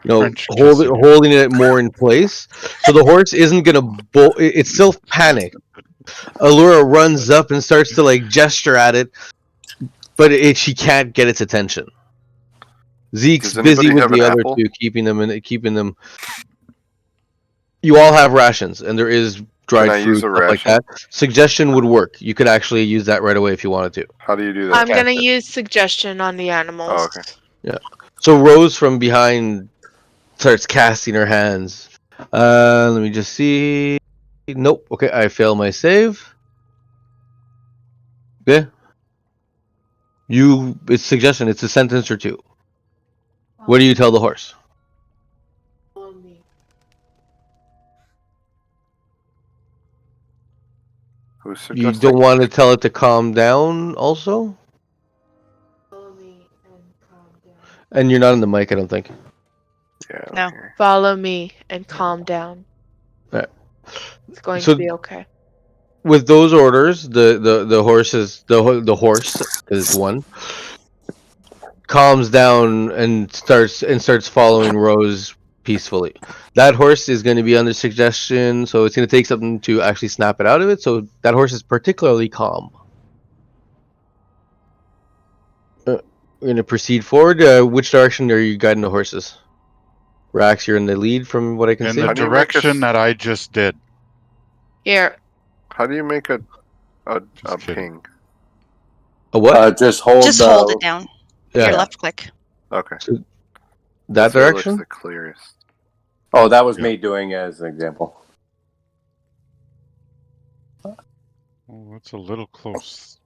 you know, French kissing. holding it more in place. So the horse isn't gonna bolt. It's still panicked. Allura runs up and starts to like gesture at it, but she can't get its attention. Zeke's Does anybody busy with have the an other apple? two, keeping them. You all have rations, and there is dried I fruit, use a stuff like ration? that. Suggestion would work. You could actually use that right away if you wanted to. How do you do that? I'm gonna Cast it. use suggestion on the animals. Oh, okay. So Rose from behind starts casting her hands. Let me just see. Nope. Okay, I fail my save. Okay. It's suggestion. It's a sentence or two. What do you tell the horse? Who's You suggesting? don't want to tell it to calm down, also. And you're not in the mic, I don't think. Yeah. No. okay. Follow me and calm down. Alright. It's going So- to be okay. With those orders, the horse is one calms down and starts following Rose peacefully. That horse is going to be under suggestion, so it's going to take something to actually snap it out of it. So that horse is particularly calm. We're going to proceed forward. Which direction are you guiding the horses? Rax, you're in the lead from what I can In see. the How do you make direction us- that I just did. Here, How do you make a Just kidding. ping? A what? Just hold. Just hold it down. Yeah. Your left click. Okay. That That's where it looks direction? the clearest. Oh, that was Yeah. me doing it as an example. Oh, that's a little close.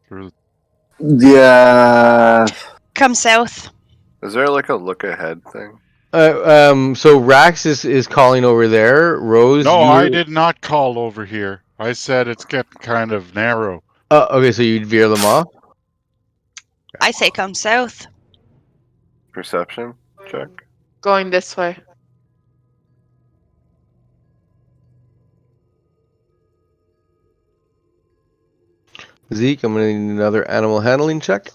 Yeah. Come south. Is there like a look ahead thing? So Rax is calling over there. Rose. No, you I were- did not call over here. I said it's getting kind of narrow. Okay, so you'd veer them off. I say come south. Perception check. going this way. Zeke, I'm gonna need another animal handling check.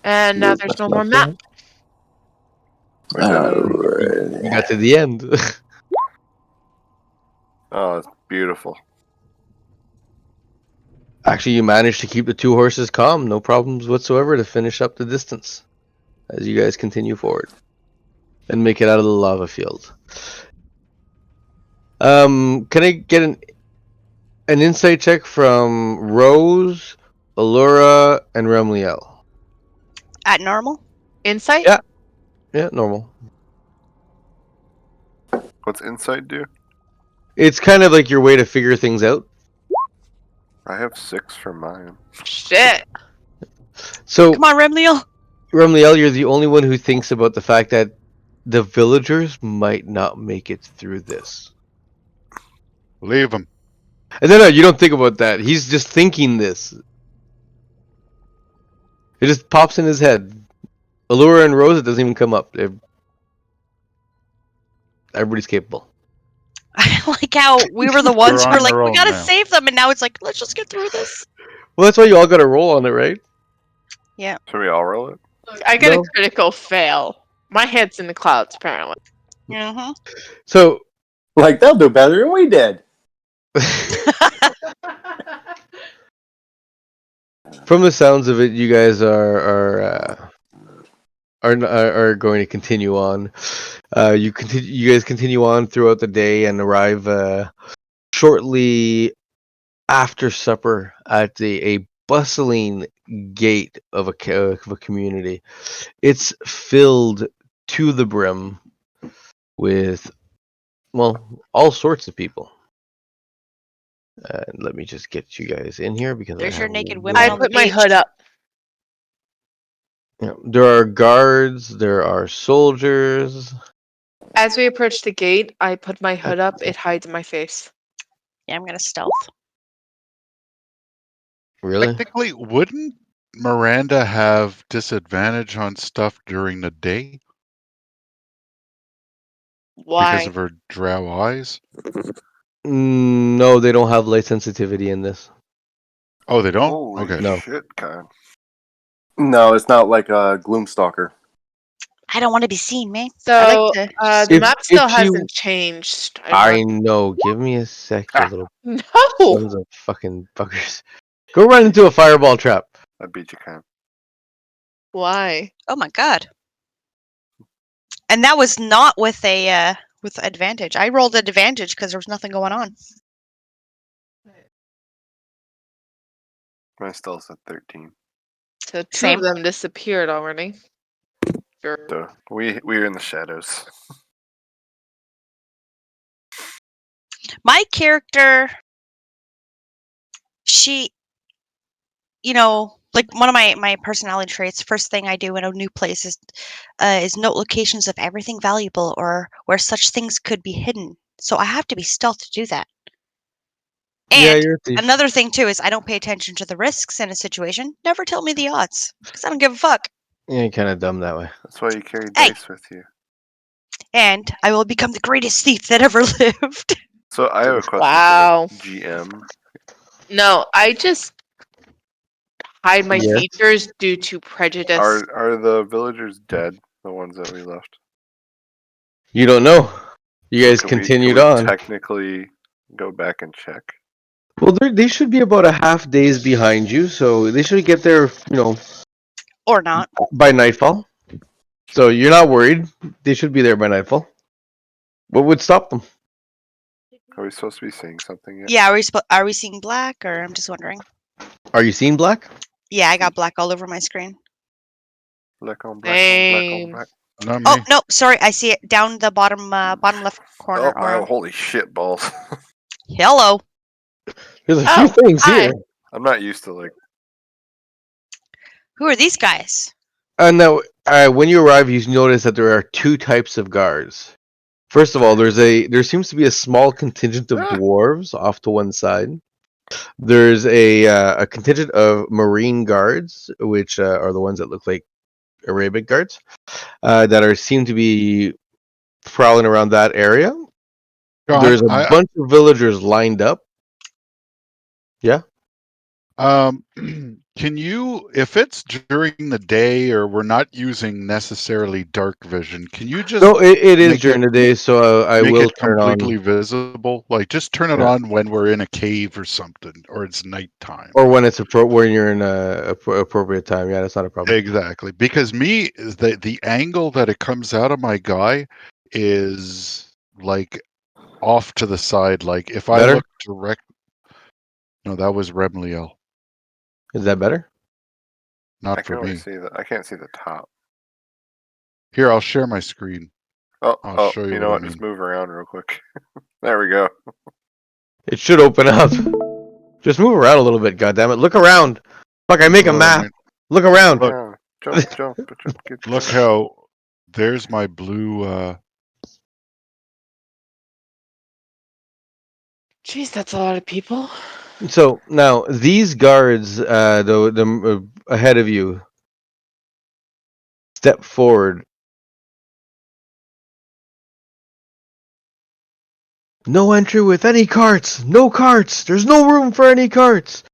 And now there's no more map. You got to the end. Oh, it's beautiful. Actually, you managed to keep the two horses calm, no problems whatsoever, to finish up the distance as you guys continue forward and make it out of the lava field. Can I get an insight check from Rose, Allura, and Remliel? At normal? Insight? Yeah. Yeah, normal. What's insight do? It's kind of like your way to figure things out. I have 6 for mine. Shit. So, Come on, Remliel. Remliel, you're the only one who thinks about the fact that the villagers might not make it through this. Leave him. And no, you don't think about that. He's just thinking this. It just pops in his head. Allura and Rose, it doesn't even come up. Everybody's capable. I like how we were the ones who on were like, their we own gotta now. save them, and now it's like, let's just get through this. Well, that's why you all got to roll on it, right? Should we all roll it? I get No. a critical fail. My head's in the clouds, apparently. Mm-hmm. So, Like they'll do better than we did. from the sounds of it, you guys are going to continue on. You guys continue on throughout the day and arrive shortly after supper at a bustling gate of a community. It's filled to the brim with, well, all sorts of people. Let me just get you guys in here because There's I your have naked one- women I on the put my beach. hood up. Yeah, there are guards, there are soldiers. As we approach the gate, I put my hood up. It hides my face. Yeah, I'm gonna stealth. Really? Technically, wouldn't Miranda have disadvantage on stuff during the day Why? because of her drow eyes? No, they don't have light sensitivity in this. Oh, they don't? Holy Okay. No. shit, God. No, it's not like a Gloomstalker. I don't want to be seen, man. So I like to. the If- map still if you- hasn't changed. I know. Give me a sec, you little No. sons of fucking fuckers. Go run into a fireball trap. I beat you, Con. Why? Oh my god. And that was not with a with advantage. I rolled at advantage because there was nothing going on. My stealth's at 13. So two Same. of them disappeared already. Sure. So we're in the shadows. My character, she, like one of my personality traits, first thing I do in a new place is note locations of everything valuable or where such things could be hidden. So I have to be stealth to do that. Yeah, And you're a thief. another thing too is I don't pay attention to the risks in a situation. Never tell me the odds because I don't give a fuck. Yeah, you're kind of dumb that way. That's why you carry Hey. dice with you. And I will become the greatest thief that ever lived. So I have a question Wow. for the GM. No, I just hide my Yes. features due to prejudice. Are the villagers dead? The ones that we left. You don't know. You guys Could we- continued could we on. Technically, go back and check. Well, they should be about a half days behind you, so they should get there, Or not. by nightfall. So you're not worried. They should be there by nightfall. What would stop them? Are we supposed to be seeing something yet? Yeah, are we seeing black or I'm just wondering. Are you seeing black? Yeah, I got black all over my screen. Black on black on black on Same. black. Not me. Oh no, sorry, I see it down the bottom left corner. Oh, wow, Or, holy shit balls. hello. There's a Oh, few things hi. here. I'm not used to like Who are these guys? Now, when you arrive, you notice that there are two types of guards. First of all, there seems to be a small contingent of dwarves off to one side. There's a contingent of marine guards, which are the ones that look like Arabic guards, that seem to be prowling around that area. John, There's a bunch of villagers lined up. Yeah. Can you, if it's during the day or we're not using necessarily dark vision, can you just No, it is make during it- the day, so I make will it turn completely on, visible? Like just turn it Yeah. on when we're in a cave or something, or it's nighttime. or when it's when you're in a appropriate time. Yeah, that's not a problem. Exactly, because the angle that it comes out of my guy is like off to the side. Like if I Better? look direct, no, that was Remliel, Is that better? not I for can only me. see I can't see the top. Here, I'll share my screen. Oh, I'll show you you know what what? I Just mean. move around real quick. There we go. It should open up. Just move around a little bit, goddammit. Look around. Fuck, I make a Well, I map. mean, Look around. Look. Yeah. Jump, get look going. how there's my blue. Jeez, that's a lot of people. So now these guards, ahead of you, step forward. No entry with any carts. No carts. There's no room for any carts.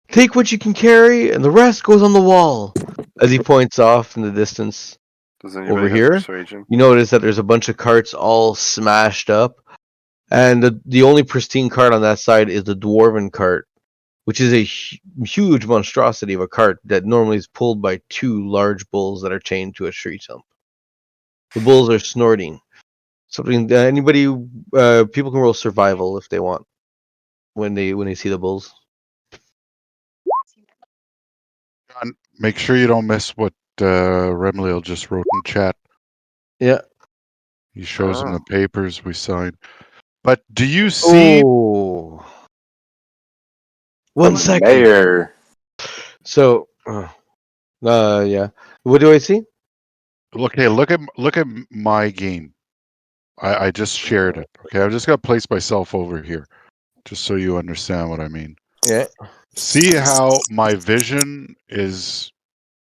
Take what you can carry, and the rest goes on the wall. As he points off in the distance, Does anybody over have here? persuasion? you notice that there's a bunch of carts all smashed up, and the only pristine cart on that side is the dwarven cart, which is a huge monstrosity of a cart that normally is pulled by two large bulls that are chained to a tree stump. The bulls are snorting. Something people can roll survival if they want when they see the bulls. John, make sure you don't miss what Remliel just wrote in chat. Yeah. He shows him Oh. the papers we signed. But do you see? Oh. 1 second. Mayor. So, yeah. What do I see? Look at my game. I just shared it. Okay, I'm just gonna place myself over here, just so you understand what I mean. Yeah. See how my vision is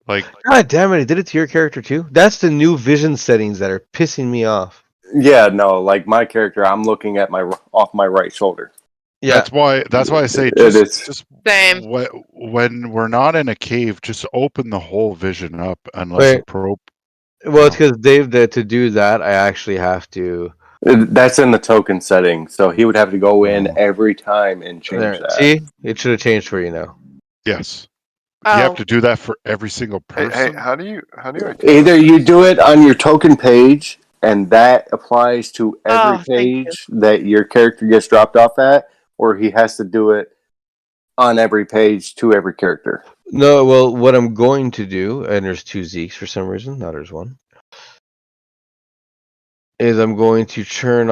like. God damn it! I did it to your character too. That's the new vision settings that are pissing me off. Yeah, no, like my character, I'm looking at off my right shoulder. Yeah. That's why I say It is. just Same. when we're not in a cave, just open the whole vision up unless Wait. appropriate. Well, it's because Dave, to do that, I actually have to. That's in the token setting, so he would have to go in Oh. every time and change There, that. see, it should have changed for you now. Yes, Oh, you have to do that for every single Hey, person. how do you? Either you do it on your token page And that applies to every Oh, thank you. page that your character gets dropped off at, or he has to do it on every page to every character. No, well, what I'm going to do, and there's 2 Zeeks for some reason, now there's 1, is I'm going to turn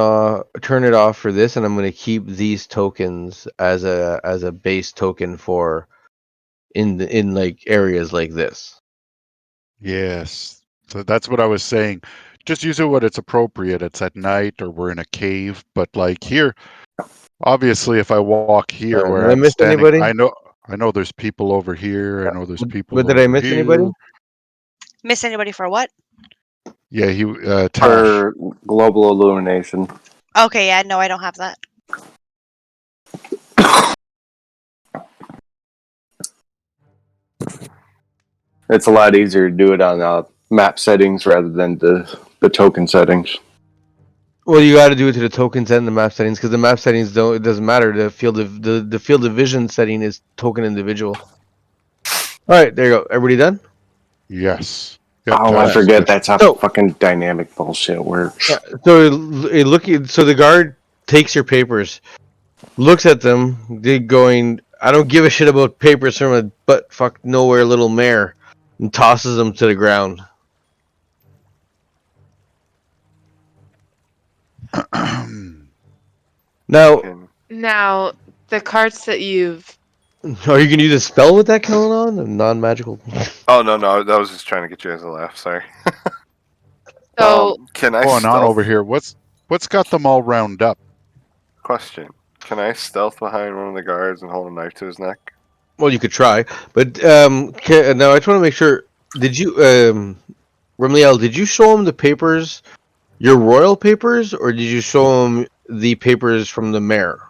it off for this, and I'm going to keep these tokens as a base token for in like areas like this. Yes. So that's what I was saying. Just use it when it's appropriate. It's at night or we're in a cave. But like here, obviously, if I walk here where Did I I'm miss standing, anybody? I know there's people over here. I know there's people But did I over miss anybody? here. Miss anybody for what? Yeah, Tash. For global illumination. Okay, yeah, no, I don't have that. It's a lot easier to do it on map settings rather than the token settings. Well, you got to do it to the tokens and the map settings because the map settings don't. It doesn't matter. The field of the field of vision setting is token individual. All right, there you go. Everybody done? Yes. Yep, Oh, I Tash is forget good. that's how So- fucking dynamic bullshit works. Yeah. So the guard takes your papers, looks at them, they going, I don't give a shit about papers from a butt fuck nowhere little mare, and tosses them to the ground. Now, Can- Now, the cards that you've are you gonna use a spell with that coming on? A non-magical. Oh no, that was just trying to get you guys to laugh. Sorry. so Can I Going on stealth? over here. What's got them all round up? Question: Can I stealth behind one of the guards and hold a knife to his neck? Well, you could try, but now I just want to make sure. Did you, Ramliel? Did you show him the papers, your royal papers, or did you show him the papers from the mayor?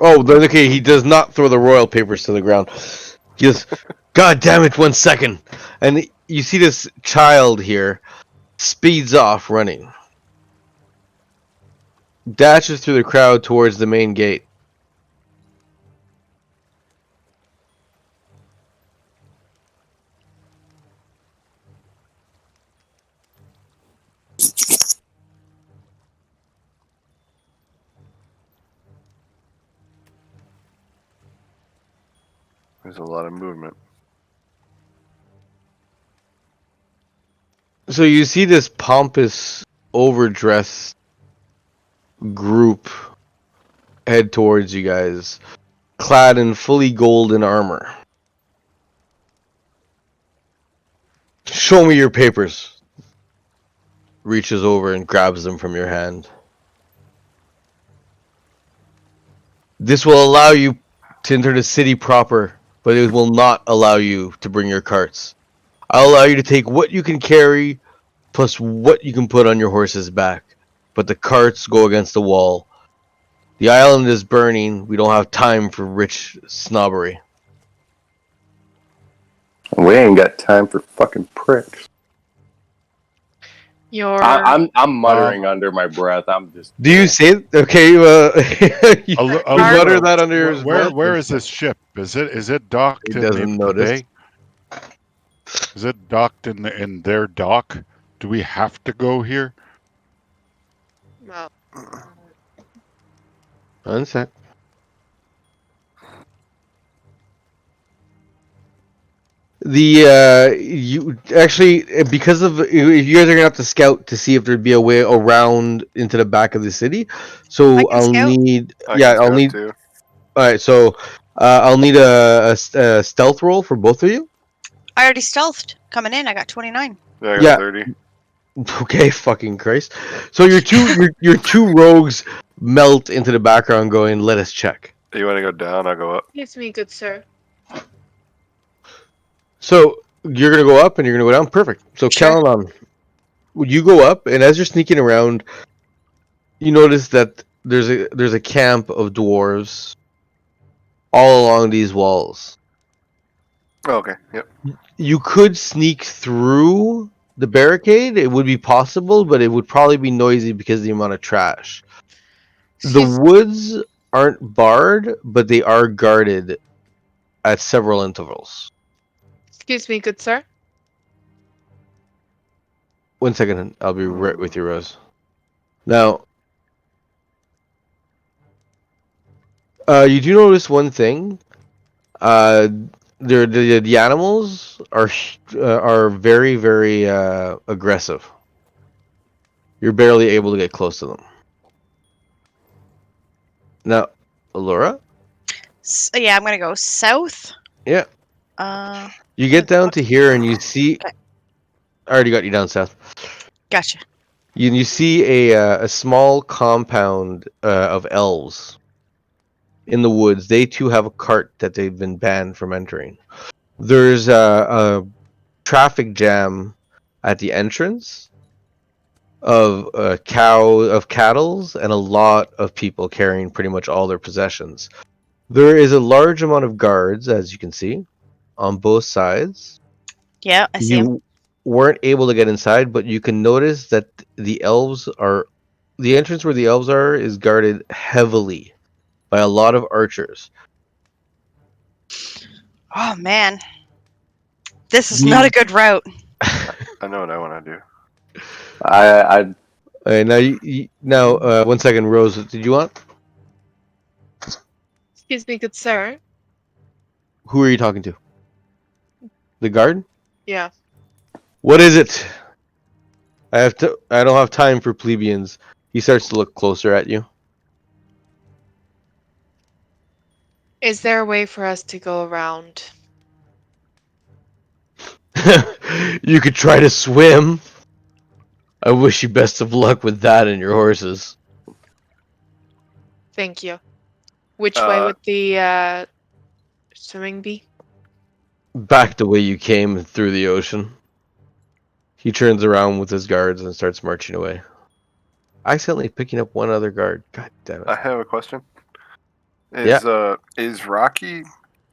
Oh, then okay. He does not throw the royal papers to the ground. He goes, "God damn it! 1 second!" And you see this child here speeds off running, dashes through the crowd towards the main gate. There's a lot of movement. So you see this pompous, overdressed group head towards you guys, clad in fully golden armor. Show me your papers. Reaches over and grabs them from your hand. This will allow you to enter the city proper, but it will not allow you to bring your carts. I'll allow you to take what you can carry, plus what you can put on your horse's back. But the carts go against the wall. The island is burning. We don't have time for rich snobbery. We ain't got time for fucking pricks. your I'm muttering under my breath. I'm just. Do you say it? Okay, you mutter that under his breath? Where is this ship? Is it docked He in doesn't the notice. bay? Is it docked in their dock? Do we have to go here? well, One sec. You actually, because of you guys are gonna have to scout to see if there'd be a way around into the back of the city. So I can I'll scout. need, I yeah, can I'll scout need. too. All right, so I'll need a stealth roll for both of you. I already stealthed coming in. I got 29. Yeah, I got Yeah. 30. Okay, fucking Christ. So your two rogues melt into the background, going, "Let us check." You want to go down? I'll go up. excuse me, good sir. So you're gonna go up and you're gonna go down. Perfect. So Sure. count on. You go up, and as you're sneaking around, you notice that there's a camp of dwarves all along these walls. Oh, okay. Yep. You could sneak through the barricade. It would be possible, but it would probably be noisy because of the amount of trash. The Excuse- woods aren't barred, but they are guarded at several intervals. Excuse me, good sir. 1 second. I'll be right with you, Rose. Now, you do notice one thing. The animals are very, very aggressive. You're barely able to get close to them. Now, Allura? Yeah, I'm gonna go south. Yeah. You get down to here and you see. Okay. I already got you down south. Gotcha. You see a small compound of elves in the woods. They too have a cart that they've been banned from entering. There's a traffic jam at the entrance of cattles and a lot of people carrying pretty much all their possessions. There is a large amount of guards, as you can see, on both sides. Yeah, I see him. You weren't able to get inside, but you can notice that the entrance where the elves are is guarded heavily by a lot of archers. Oh man, this is not a good route. I know what I want to do. I Now, 1 second, Rose. Did you want? Excuse me, good sir. Who are you talking to? The guard? Yeah. What is it? I don't have time for plebeians. He starts to look closer at you. Is there a way for us to go around? You could try to swim. I wish you best of luck with that and your horses. Thank you. Which way would the swimming be? Back the way you came through the ocean. He turns around with his guards and starts marching away. Accidentally picking up one other guard. God damn it. I have a question. Is Rocky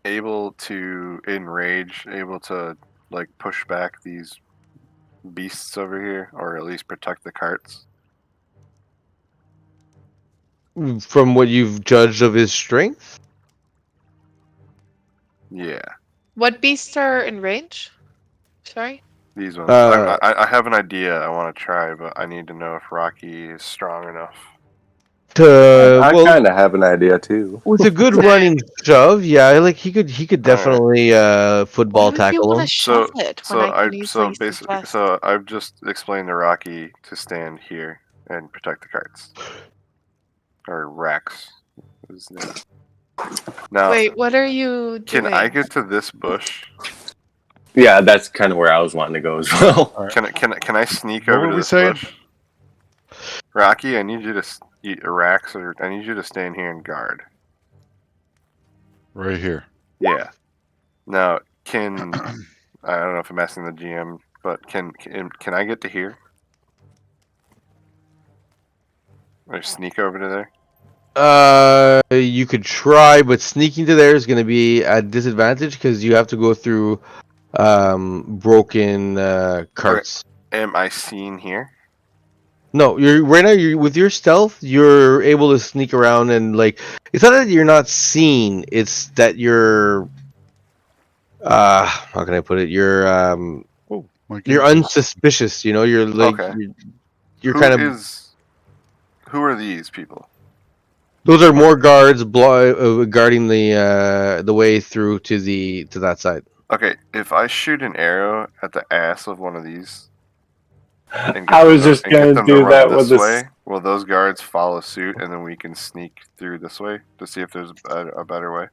able to like push back these beasts over here, or at least protect the carts? From what you've judged of his strength? Yeah, What beasts are in range? Sorry? these ones. Uh, I have an idea I want to try, but I need to know if Rocky is strong enough. I kind of have an idea too. With a good running shove, yeah, like he could definitely football Why would you tackle wanna him. shove it when I can easily basically, suggest- so I've just explained to Rocky to stand here and protect the carts, or Rex. Is his name. Now, Wait, what are you doing? can I get to this bush? Yeah, that's kind of where I was wanting to go as well. All right. Can I sneak What over were to we this saying? bush? Rocky, I need you to Rex, or I need you to stand here and guard. Right here. Yeah. Now, I don't know if I'm asking the GM, but can I get to here? Or sneak over to there? You could try, but sneaking to there is going to be a disadvantage because you have to go through broken carts. Am I seen here? No, you're with your stealth, you're able to sneak around and like it's not that you're not seen, it's that you're how can I put it? You're Oh, my you're goodness. unsuspicious, you know, you're like Okay. you're kind of Who are these people? those are more guards guarding the way through to that side. Okay, if I shoot an arrow at the ass of one of these, and get I was them just and get gonna them to do run that this with this. way, will those guards follow suit, and then we can sneak through this way to see if there's a better way?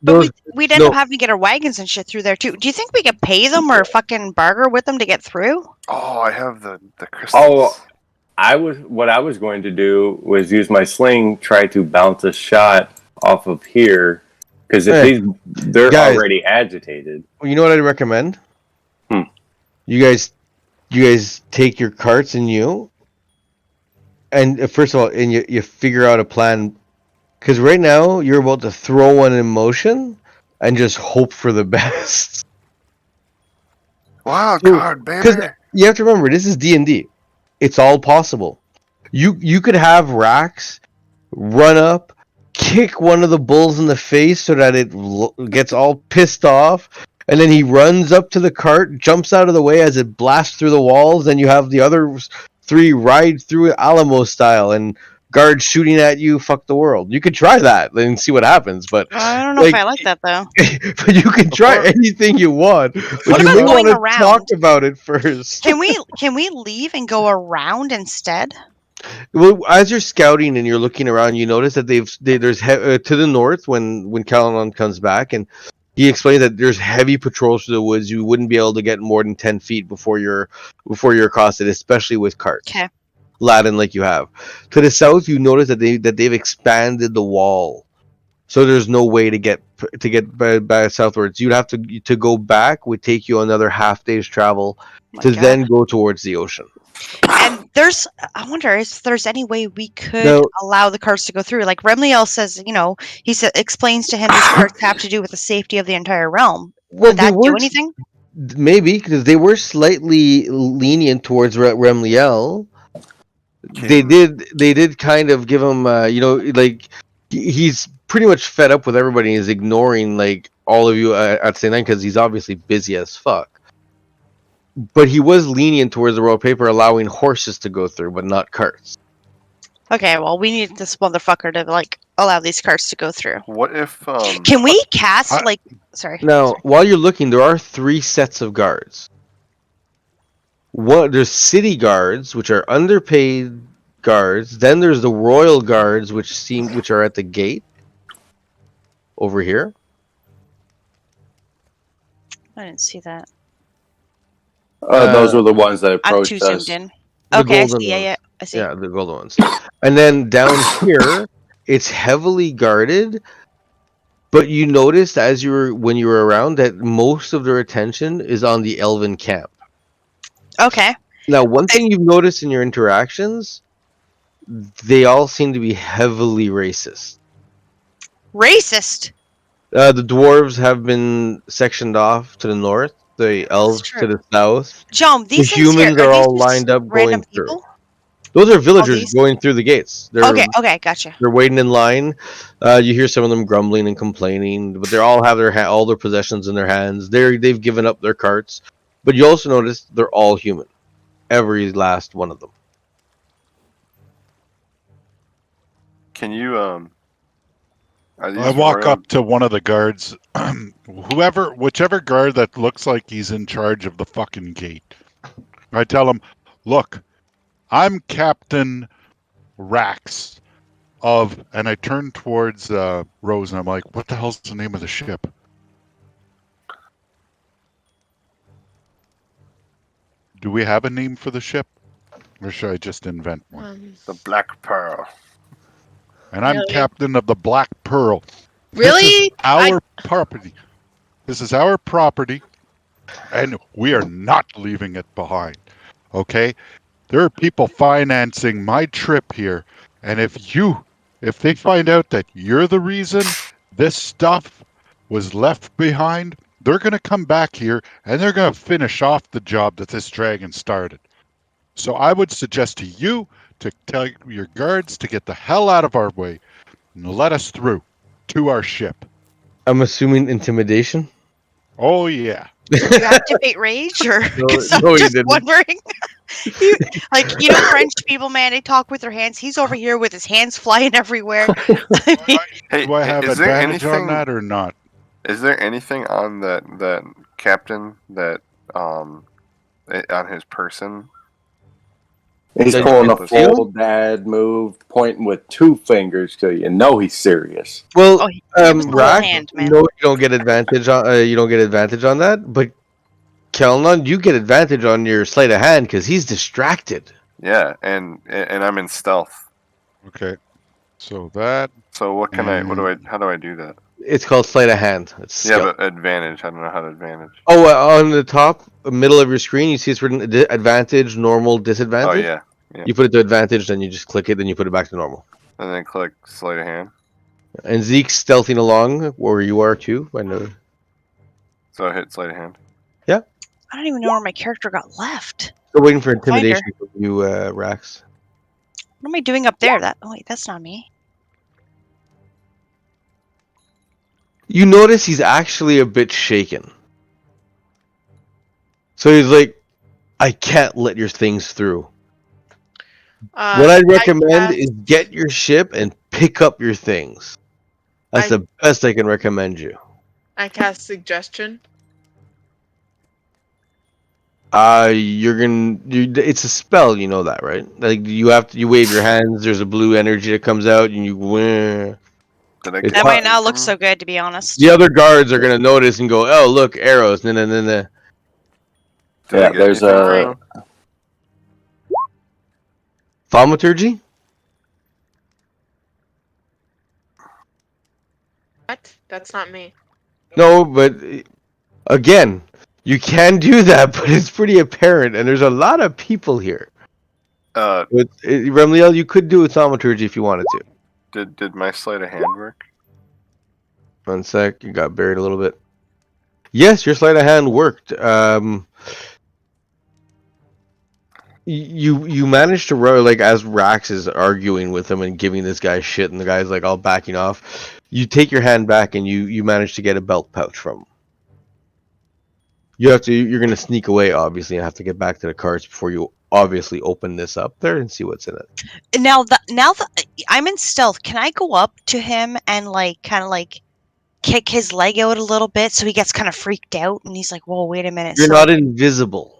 But we'd end up having to get our wagons and shit through there too. Do you think we could pay them or fucking barter with them to get through? Oh, I have the crystals. Oh, what I was going to do was use my sling, try to bounce a shot off of here, because if they're Guys. already agitated. Well, you know what I'd recommend? Hmm. You guys take your carts and first of all, and you figure out a plan. Because right now, you're about to throw one in motion and just hope for the best. Wild So- card, baby. 'cause you have to remember, this is D&D. It's all possible. You could have Rax run up, kick one of the bulls in the face so that it gets all pissed off, And then he runs up to the cart, jumps out of the way as it blasts through the walls. Then you have the other 3 ride through it Alamo style, and guards shooting at you. Fuck the world. You could try that and see what happens. But I don't know if I like that though. but you can try Before- anything you want. But What you about may going want to around? talk about it first. Can we leave and go around instead? Well, as you're scouting and you're looking around, you notice that there's to the north when Calanon comes back, and he explains that there's heavy patrols through the woods. You wouldn't be able to get more than 10 feet before you're accosted, especially with carts. Okay. Laden like you have. To the south, you notice that they've expanded the wall, so there's no way to get back southwards. You'd have to go back. Would take you another half day's travel My to God. then go towards the ocean. And I wonder if there's any way we could No. allow the carts to go through. Like Remliel says, he explains to him these carts have to do with the safety of the entire realm. Well, Would that do anything? Maybe because they were slightly lenient towards Remliel. They did kind of give him, like he's pretty much fed up with everybody. He's ignoring like all of you at St. because he's obviously busy as fuck. But he was lenient towards the royal paper, allowing horses to go through, but not carts. Okay, well, we need this motherfucker to like allow these carts to go through. What if Can we cast I- Sorry. Now, while you're looking, there are 3 sets of guards. There's city guards, which are underpaid guards. Then there's the royal guards, which are at the gate over here. I didn't see that. Those were the ones that I'm approached too us. zoomed in. The Okay, I golden see. Yeah, ones. yeah, I see. Yeah, the golden ones. And then down here, it's heavily guarded. But you noticed when you were around that most of their attention is on the elven camp. Okay. Now, one thing you've noticed in your interactions, they all seem to be heavily racist. Racist. The dwarves have been sectioned off to the north, the elves true. to the south. John, these The things here, humans are these all just lined up random going through. people? Those are villagers these? going through the gates. Okay, gotcha. They're waiting in line. You hear some of them grumbling and complaining, but they all have all their possessions in their hands. They've given up their carts. But you also notice they're all human. Every last one of them. can you are these I walk royal- up to one of the guards, whichever guard that looks like he's in charge of the fucking gate. I tell him, look, I'm Captain Rax and I turn towards Rose and I'm like, what the hell's the name of the ship? Do we have a name for the ship? Or should I just invent one? the Black Pearl. And I'm Really? captain of the Black Pearl. Really? This is our property. This is our property, and we are not leaving it behind. Okay? There are people financing my trip here, and if they find out that you're the reason this stuff was left behind, they're going to come back here and they're going to finish off the job that this dragon started. So I would suggest to you to tell your guards to get the hell out of our way and let us through to our ship. I'm assuming intimidation. Oh, yeah. You activate rage, or No, 'cause I'm no, you just didn't. wondering. French people, man, they talk with their hands. He's over here with his hands flying everywhere. I mean, Hey, Do I have is there advantage on anything? that or not? Is there anything on that captain that on his person? He's Did pulling you a feel? full dad move, pointing with 2 fingers to you. No, he's serious. Well, oh, he was the whole Rack, hand, man. no, you don't get advantage on. You don't get advantage on that. But Kelnon, you get advantage on your sleight of hand because he's distracted. Yeah, and I'm in stealth. Okay. So that. So what can how do I do that? It's called sleight of hand. It's Yeah, skill. but advantage. I don't know how to advantage. Oh, on the top middle of your screen, you see it's written advantage, normal, Oh disadvantage. yeah, You put it to advantage, then you just click it, then you put it back to normal. and then click sleight of hand. And Zeke's stealthing along where you are too. I know. So I hit sleight of hand. I don't even know where my character got left. Still waiting for Find her. intimidation from you, Rax. What am I doing up there? Wait, that's not me. You notice he's actually a bit shaken. So he's like, I can't let your things through. What I I'd recommend cast- is get your ship and pick up your things. That's I- the best I can recommend you. I cast suggestion. It's a spell, you know that, right? Like you wave your hands. There's a blue energy that comes out, and you. Did I It's get That hot. might not look from- so good, to be honest. The other guards are gonna notice and go, "Oh, look, arrows!" Nah. Did I Yeah, get there's anything a- from him? Thaumaturgy? What? That's not me. No, but again, you can do that, but it's pretty apparent, and there's a lot of people here. But Remliel, you could do a thaumaturgy if you wanted to. Did my sleight of hand work? 1 sec, you got buried a little bit. Yes, your sleight of hand worked. You managed to like as Rax is arguing with him and giving this guy shit, and the guy's like all backing off. You take your hand back and you manage to get a belt pouch from him. You're gonna sneak away, obviously, and have to get back to the carts before you obviously open this up there and see what's in it. Now that I'm in stealth, can I go up to him and like kind of like kick his leg out a little bit so he gets kind of freaked out and he's like, "Whoa, wait a minute." You're so, not invisible.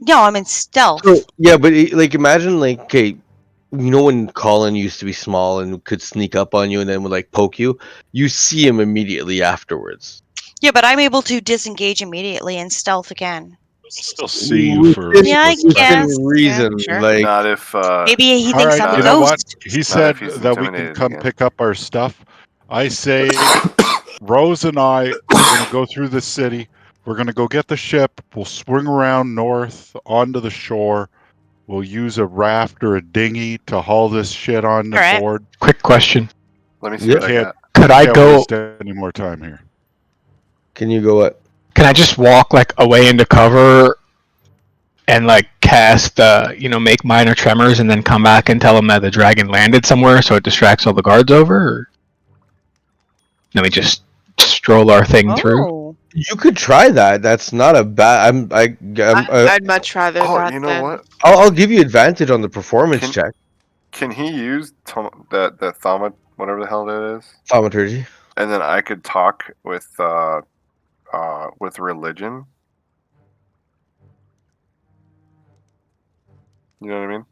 No, I'm in stealth. So, yeah, but like imagine like okay, you know when Colin used to be small and could sneak up on you and then would like poke you, you see him immediately afterwards. Yeah, but I'm able to disengage immediately and stealth again. Still see you for. Within- Yeah, I split second. guess. reason, Yeah, sure. like Not if Maybe he All thinks right, I'm a you know what? ghost. He said he's that we can intimidated come again. pick up our stuff. I say Rose and I are going to go through the city. We're going to go get the ship. We'll swing around north onto the shore. We'll use a raft or a dinghy to haul this shit on the All right. board. Quick question: let me see Yeah. what I Can't, got. Could I can't go? waste any more time here. can you go what? Can I just walk like away into cover and like cast, make minor tremors and then come back and tell them that the dragon landed somewhere so it distracts all the guards over? Or let me just stroll our thing through. Oh. You could try that. That's not a bad. I'd much rather Oh, that you know than what? I'll give you advantage on the performance Can- check. Can he use that thaumat, whatever the hell that is, Thaumaturgy. and then I could talk with religion? You know what I mean?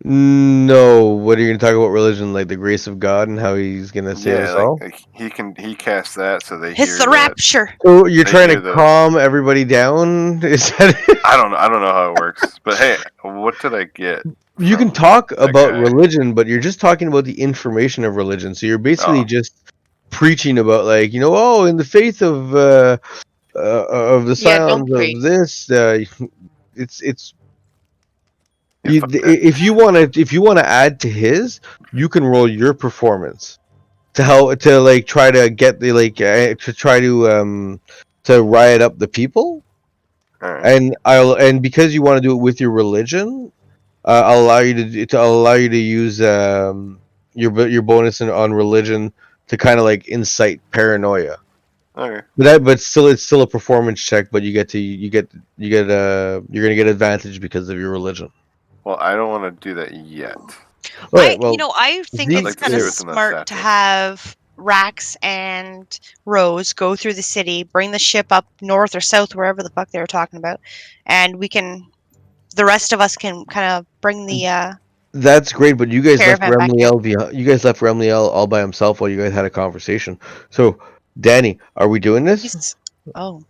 No, what are you gonna talk about religion? Like the grace of God and how He's gonna save us all? like he casts that so they It's hear the that. rapture. So you're They trying hear to the- calm everybody down? Is that I don't know how it works, but hey, what did I get? you can from talk that about guy? religion, but you're just talking about the information of religion. So you're basically Oh. just preaching about like, in the faith of the Yeah, don't sounds preach. of this, it's Yeah, fuck that. if you want to add to his, you can roll your performance to help to like try to get the to try to riot up the people. All right. And because you want to do it with your religion, I'll allow you to use your bonus on religion to kind of like incite paranoia. Okay. But it's still a performance check. But you're gonna get advantage because of your religion. Well, I don't want to do that yet. Alright, well, I think Zeke- it's Like to kind see of what's in that smart to satchel. have Rax and Rose go through the city, bring the ship up north or south, wherever the fuck they were talking about, and the rest of us can kind of bring the. That's great, but you guys left Caravan back Remliel behind. You guys left Remliel all by himself while you guys had a conversation. So, Danny, are we doing this? Oh,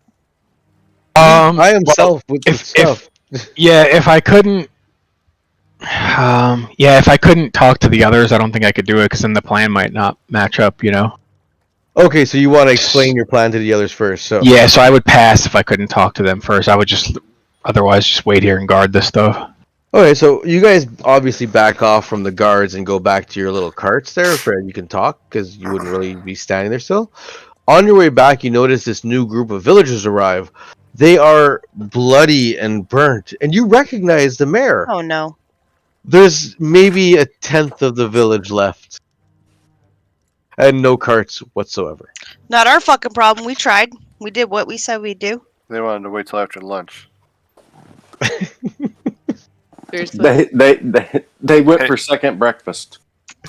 By himself with the if- stuff. If I couldn't, if I couldn't talk to the others, I don't think I could do it because then the plan might not match up. Okay, so you want to explain your plan to the others first. So Yeah, so I would pass if I couldn't talk to them first. I would otherwise just wait here and guard this stuff. Okay, so you guys obviously back off from the guards and go back to your little carts there, Fred. You can talk because you wouldn't really be standing there still. On your way back, you notice this new group of villagers arrive. They are bloody and burnt, and you recognize the mayor. oh no! There's maybe 1/10 of the village left, and no carts whatsoever. Not our fucking problem. We tried. We did what we said we'd do. They wanted to wait till after lunch. Seriously. They went Hey. for second breakfast.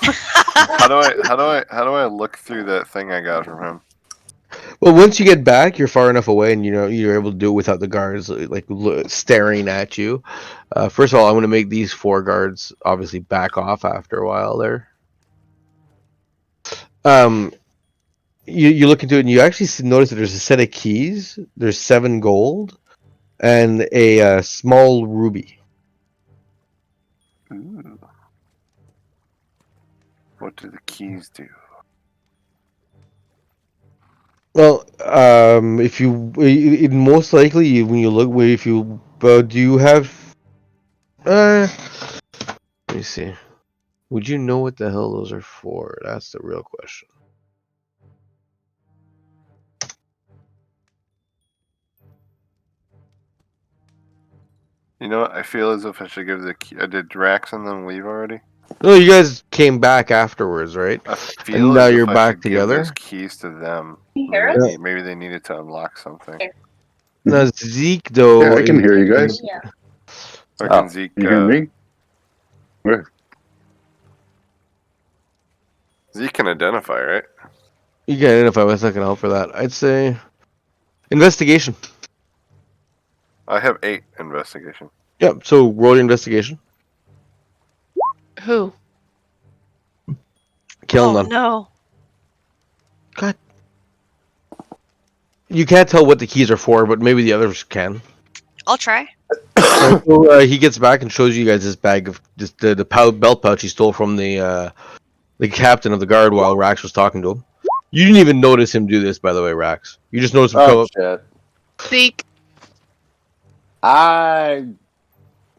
How do I look through that thing I got from him? Well, once you get back, you're far enough away, and you're able to do it without the guards staring at you. First of all, I'm going to make these 4 guards obviously back off after a while there. You look into it, and you actually notice that there's a set of keys. There's 7 gold and a small ruby. Ooh. What do the keys do? Well, if you, most likely when you look, if you do you have? Let me see. Would you know what the hell those are for? That's the real question. You know what? I feel as if I should give the key. Did Drax and them leave already? No, you guys came back afterwards, right? I feel And now as you're if I back should give together? those keys to them. Yeah. Maybe they needed to unlock something. Now Zeke, though, Yeah, I can hear you guys. Or Oh, can Zeke? You hear me? Where? Zeke can identify, right? You can identify with I can help for that. I'd say investigation. I have 8 investigation. Yep. So roll your investigation. Who? Killing Oh them. no. God. You can't tell what the keys are for, but maybe the others can. I'll try. So, he gets back and shows you guys this bag of just the belt pouch he stole from the captain of the guard while Rax was talking to him. You didn't even notice him do this, by the way, Rax. You just noticed him come Oh up. shit! Zeke.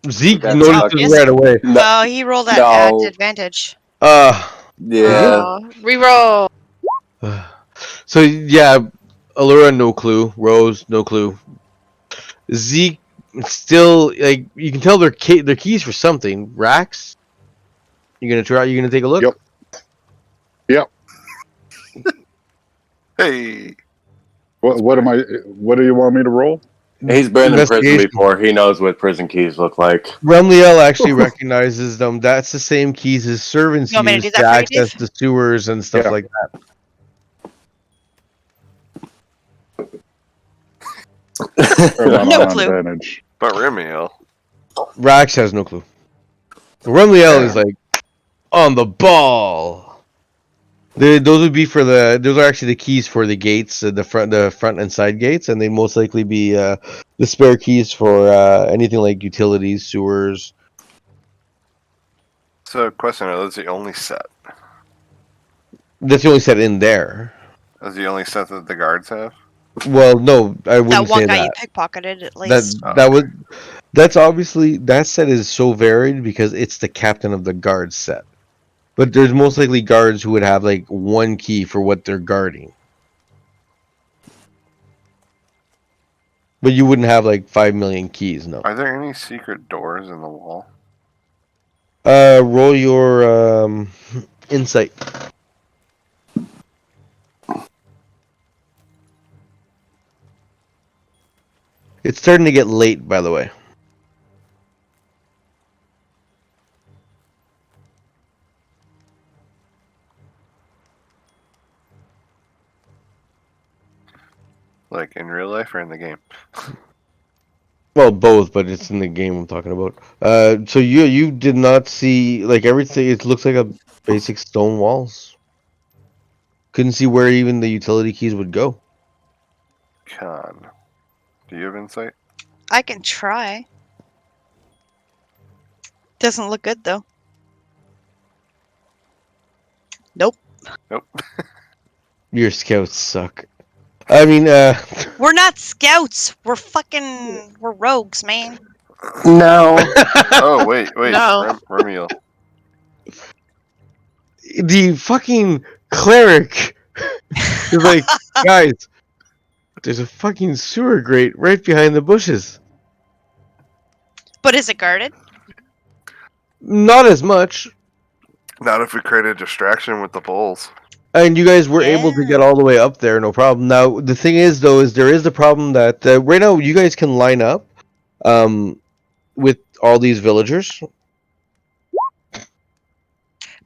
Zeke That's noticed fucking- it right away. No, he rolled at No. advantage. Yeah. Reroll. So yeah, Allura, no clue. Rose, no clue. Zeke, still like you can tell they're keys for something. Rax, you gonna try? You gonna take a look? Yep. Hey, What am I? What do you want me to roll? He's been in prison Investigation. before. He knows what prison keys look like. Remliel actually recognizes them. That's the same keys his servants You want me to use do to that for you, access Dave? the sewers and stuff Yeah. like that. Or am I No on clue. advantage? but Remiel. Rax has no clue. Remliel Yeah. is like on the ball. Those would be for those are actually the keys for the gates, the front and side gates, and they most likely be the spare keys for anything like utilities, sewers. So, question: are those the only set? That's the only set in there. Is the only set that the guards have? Well, no, I wouldn't That one say guy that. you pickpocketed at That least. Oh, that okay. would that's obviously that set is so varied because it's the captain of the guard set. But there's most likely guards who would have like one key for what they're guarding. But you wouldn't have like 5 million keys, no. Are there any secret doors in the wall? Roll your insight. It's starting to get late, by the way. Like in real life or in the game? Well, both, but it's in the game I'm talking about. So you did not see like everything. It looks like a basic stone walls. Couldn't see where even the utility keys would go. Con. Do you have insight? I can try. Doesn't look good though. Nope. Your scouts suck. I mean, We're not scouts. We're rogues, man. No. Oh wait. No. Remiel. the fucking cleric is like, guys, there's a fucking sewer grate right behind the bushes. But is it guarded? Not as much. Not if we create a distraction with the bulls. And you guys were able to get all the way up there, no problem. Now the thing is, though, is there is the problem that right now you guys can line up, with all these villagers.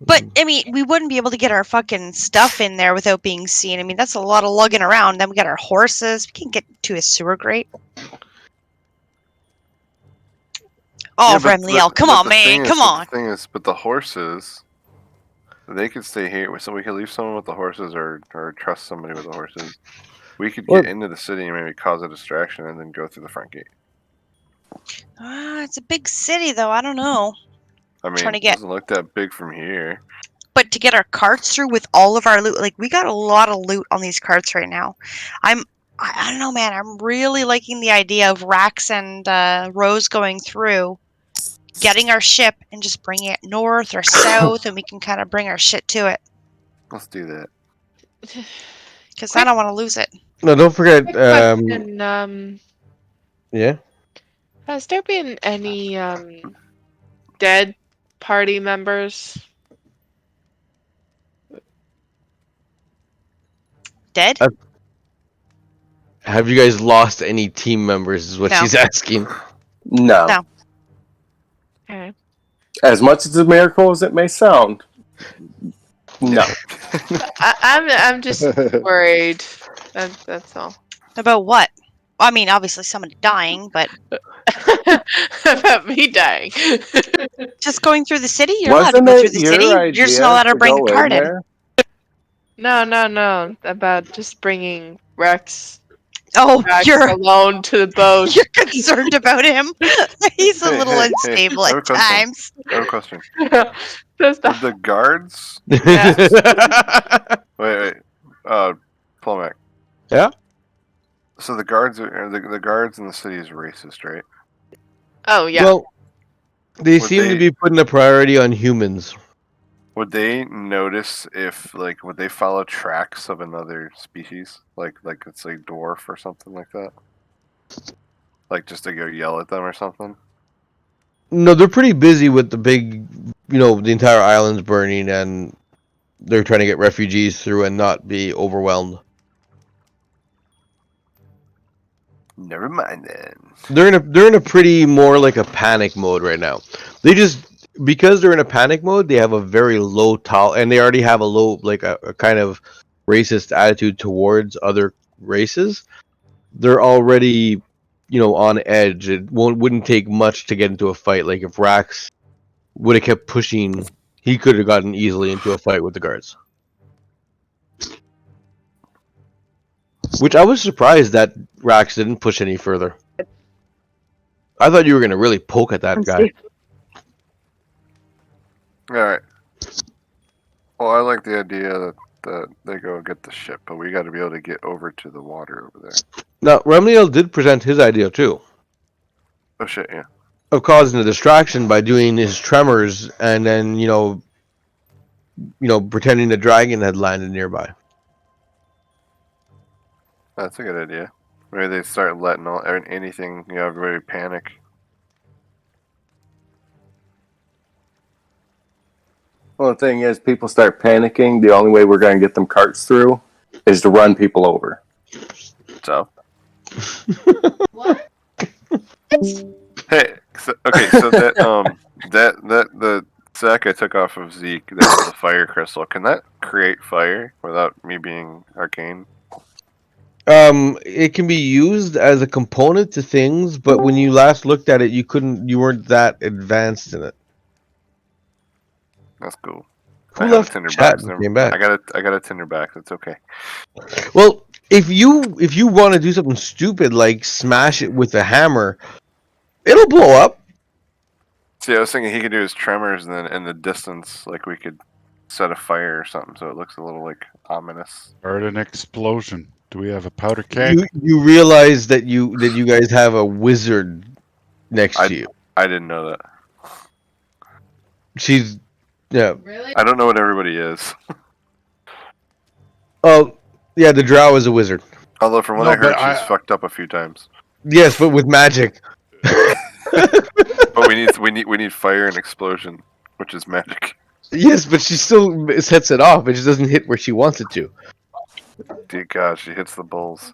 But I mean, we wouldn't be able to get our fucking stuff in there without being seen. I mean, that's a lot of lugging around. Then we got our horses. We can't get to a sewer grate. Oh, Remliel, come on, man, come on. The thing is, but the horses, they could stay here. So we could leave someone with the horses, or trust somebody with the horses. We could get into the city and maybe cause a distraction, and then go through the front gate. It's a big city, though. I don't know. I mean, Trying to it get- doesn't look that big from here. But to get our carts through with all of our loot, like we got a lot of loot on these carts right now. I don't know, man. I'm really liking the idea of Rax and Rose going through, getting our ship, and just bringing it north or south, and we can kind of bring our shit to it. Let's do that. Because I don't want to lose it. No, don't forget. Quick question, Yeah. has there been any dead party members? Dead? Have you guys lost any team members? Is what No. she's asking. No. No. Okay. As much as a miracle as it may sound, no. I'm just worried. That's all. About what? I mean, obviously somebody dying, but About me dying. just going through the city? You're allowed to Wasn't go it through the your city. You're just not allowed idea to bring go the cart in. there? No. About just bringing Rex Oh, back you're alone to the boat. you're concerned about him. He's a Hey, little hey, unstable I have a at question. times. I have a question. That's Would the guards? Wait. Plummac. Yeah? So the guards are the guards in the city is racist, right? Oh yeah. Well, they Would seem to they- be putting a priority on humans. Would they notice if would they follow tracks of another species, like it's a dwarf or something like that? Like just to go yell at them or something? No, they're pretty busy with the big, the entire island's burning, and they're trying to get refugees through and not be overwhelmed. Never mind then. They're in a pretty more like a panic mode right now. They just, because they're in a panic mode, they have a very low and they already have a low, like a kind of racist attitude towards other races. They're already, on edge. It wouldn't take much to get into a fight. Like if Rax would have kept pushing, he could have gotten easily into a fight with the guards. Which I was surprised that Rax didn't push any further. I thought you were gonna really poke at that guy. Alright. Well, I like the idea that they go get the ship, but we got to be able to get over to the water over there. Now, Remliel did present his idea too, Oh shit, yeah. of causing a distraction by doing his tremors and then, pretending the dragon had landed nearby. That's a good idea. Maybe they start letting anything, everybody panic. Well, the thing is, people start panicking. The only way we're going to get them carts through is to run people over. So. Hey, so that the sack I took off of Zeke, that was the fire crystal. Can that create fire without me being arcane? It can be used as a component to things, but when you last looked at it, you weren't that advanced in it. That's cool. Who I have a left tinder chat box. and came back? I got a tinder back. That's okay. Well, if you want to do something stupid like smash it with a hammer, it'll blow up. See, I was thinking he could do his tremors, and then in the distance, we could set a fire or something, so it looks a little ominous. Start an explosion. Do we have a powder keg? You realize that you guys have a wizard next to you. I didn't know that. She's I don't know what everybody is. Oh, yeah, the drow is a wizard. Although from what No, I heard, but she's fucked up a few times. Yes, but with magic. But we need fire and explosion, which is magic. Yes, but she still sets it off. It just doesn't hit where she wants it to. Dear God, she hits the bulls.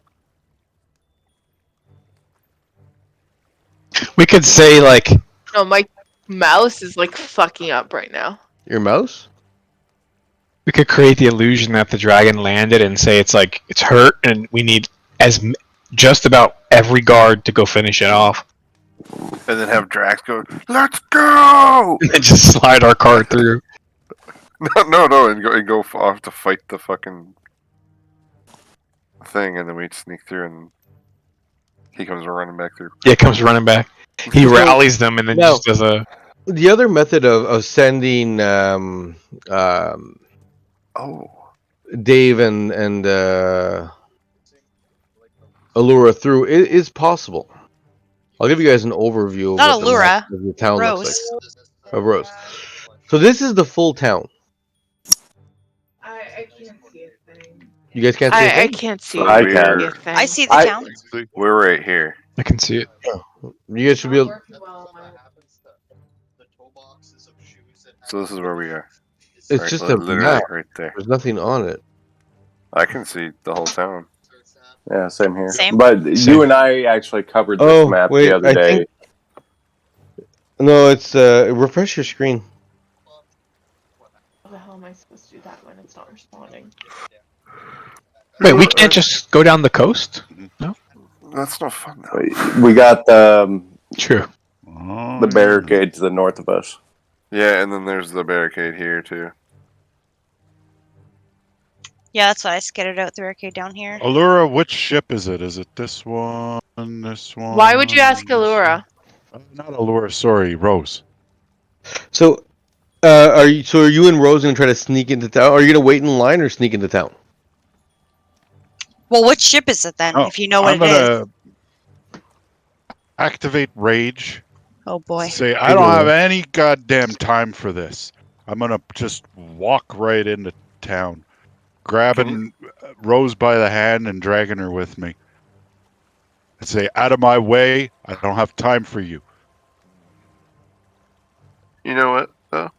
We could say like No, my mouse is like fucking up right now. Your mouse? we could create the illusion that the dragon landed and say it's like it's hurt and we need just about every guard to go finish it off And then have Drax go, let's go! and just slide our card through. No, and go off to fight the fucking thing, and then we sneak through, and he comes running back through. Yeah, comes running back. He rallies them and then No. just does a. The other method of sending Oh, Dave and Allura through is possible. I'll give you guys an overview of Not what the map Allura, of the town Rose. looks like. Of Rose. So this is the full town. I can't see a thing. You guys can't see a I thing? can't see I a can. thing. I see the I- town. we're right here. I can see it. You guys should be able. So this is where we are. It's Right, just a literally map. right there. There's nothing on it. I can see the whole town. Yeah, same here. Same. But Same. you and I actually covered this Oh, map wait, the other I day. think- No, it's refresh your screen. How the hell am I supposed to do that when it's not responding? Wait, we can't just go down the coast? No. That's no fun though. We got True. Oh, the barricade to the north of us. Yeah, and then there's the barricade here too. Yeah, that's what I scattered out the barricade down here. Allura, which ship is it? Is it this one? This one? Why would you ask this one? Allura? Not Allura, sorry, Rose. So, are you and Rose gonna try to sneak into town? Are you gonna wait in line or sneak into town? Well, which ship is it then? Oh, if you know what I'm it is. gonna activate rage. Oh boy. Say, I don't have any goddamn time for this. I'm gonna just walk right into town, grabbing Rose by the hand and dragging her with me. And say, out of my way. I don't have time for you. You know what though?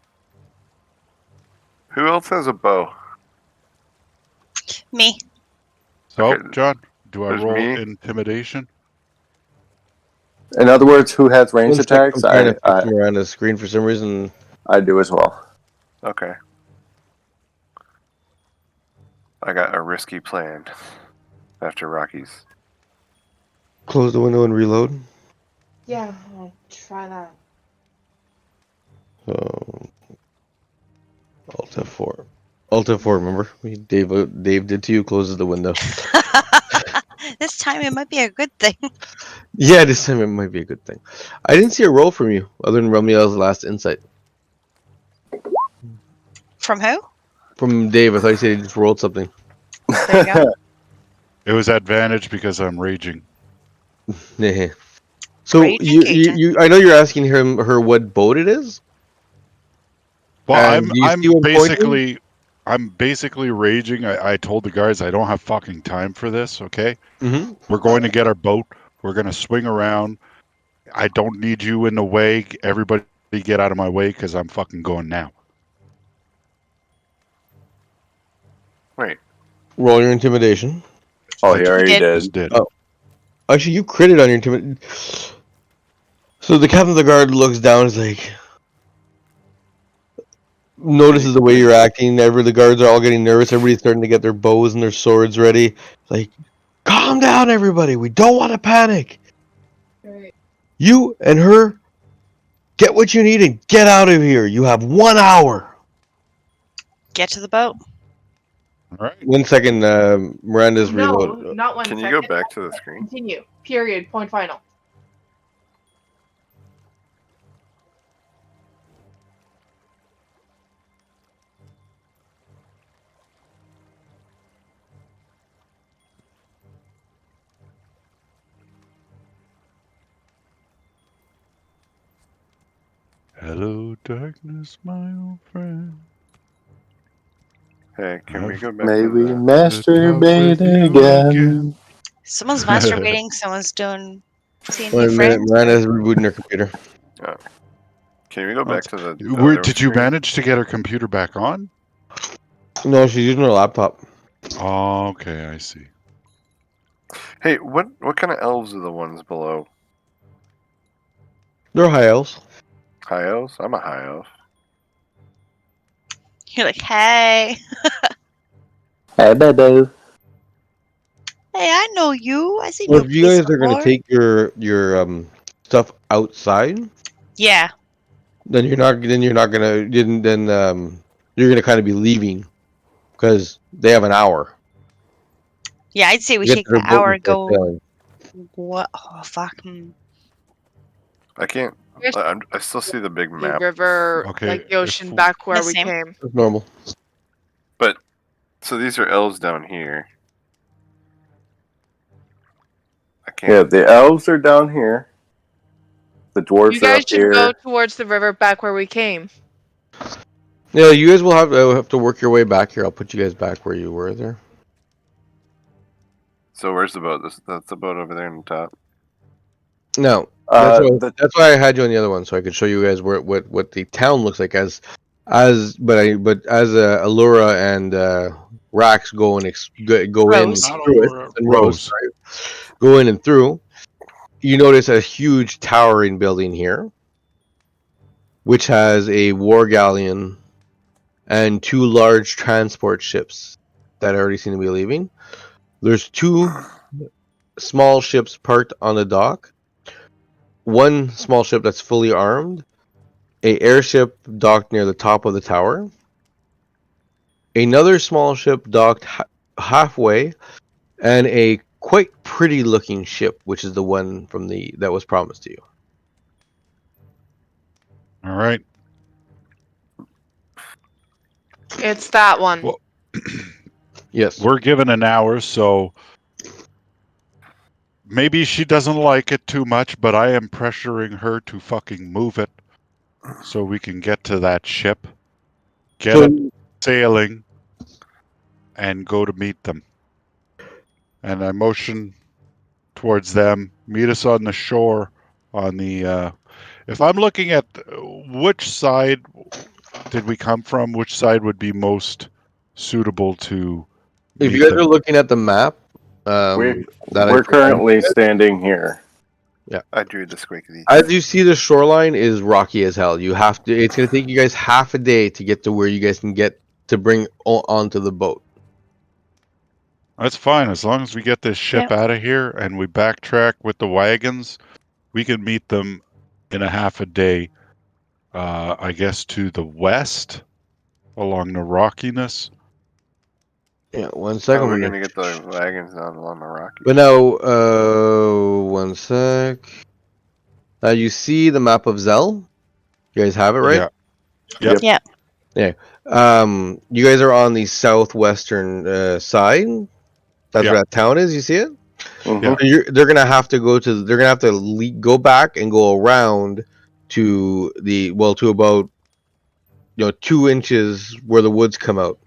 Who else has a bow? Me. So, Okay, John, do I there's roll me. intimidation? In other words, who has range One sec, attacks? I'm trying to I fix Miranda's screen for some reason. I do as well. Okay. I got a risky plan after Rockies. Close the window and reload. Yeah, I'll try that. So, Alt F4. Alt F4. Remember, Dave did to you. Closes the window. This time it might be a good thing. Yeah, this time it might be a good thing. I didn't see a roll from you other than Ramiel's last insight. From who? From Dave, I thought you said he just rolled something. There you go. It was advantage because I'm raging. Nah. So Raging Cajun. I know you're asking her what boat it is. Well, And do you see what I'm basically raging. I told the guards I don't have fucking time for this. Okay, Mm-hmm. we're going to get our boat. We're going to swing around. I don't need you in the way. Everybody get out of my way because I'm fucking going now. Wait, Roll your intimidation. Oh, he already did. Just did. did. Oh. Actually, you critted on your intimidation. So the captain of the guard looks down. Is like, notices the way you're acting. The guards are all getting nervous. Everybody's starting to get their bows and their swords ready. Like, calm down, everybody. We don't want to panic. Right. You and her, get what you need and get out of here. You have 1 hour. Get to the boat. All right. 1 second, Miranda's reload. not one can you go back to the screen? Continue. Period. Point final. Hello, darkness, my old friend. Hey, can we go back? May to we the... masturbate again. Someone's masturbating. Someone's doing seeing 1 new minute, friends. Miranda's rebooting her computer. Can we go back to the? Did you manage to get her computer back on? No, she's using her laptop. Oh, okay, I see. Hey, what kind of elves are the ones below? They're high elves. High elves? I'm a high elf. You're like, hey, Hey, baby. hey, I know you. I see Well, you. if you guys are gonna take your stuff outside, Yeah, then you're not gonna you're gonna kind of be leaving because they have an hour. yeah. I'd say we to get take to their the boat hour and and start go. sailing. What? Oh fuck. I can't. Here's I still see the big The map. river, Okay, like the ocean, if- back where The we same. came. That's normal. But so these are elves down here. I can't. Yeah, the elves are down here. The dwarves You are guys up should here. go towards the river back where we came. Yeah, you guys will have to work your way back here. I'll put you guys back where you were there. So where's the boat? That's the boat over there on the top. No, that's why I had you on the other one, so I could show you guys what the town looks like as Allura and Rax go and go in Rose. Not through it, Allura, and Rose. sorry, go in and through. You notice a huge towering building here, which has a war galleon and 2 large transport ships that already seem to be leaving. There's 2 small ships parked on the dock. 1 small ship that's fully armed. A airship docked near the top of the tower. Another small ship docked halfway, and a quite pretty looking ship, which is the one from that was promised to you. All right. It's that one. Well, Yes. we're given an hour, so maybe she doesn't like it too much, but I am pressuring her to fucking move it so we can get to that ship, get So- it sailing, and go to meet them. And I motion towards them. Meet us on the shore on the if I'm looking at which side did we come from, which side would be most suitable to If meet you guys them? are looking at the map, We're that I currently standing here. I drew the squiggly. as you see, the shoreline is rocky as hell. You have to. It's gonna take you guys half a day to get to where you guys can get to bring onto the boat. That's fine. As long as we get this ship out of here and we backtrack with the wagons, we can meet them in a half a day. I guess to the west along the rockiness. Yeah, 1 How second. are we gonna get the wagons down along the rocky? But now, 1 sec. Now you see the map of Zell. You guys have it, right? Yeah. Yep. Yeah. You guys are on the southwestern side. That's Yeah. where that town is. You see it? Mhm. Yeah. They're gonna have to go back and go around to to about 2 inches where the woods come out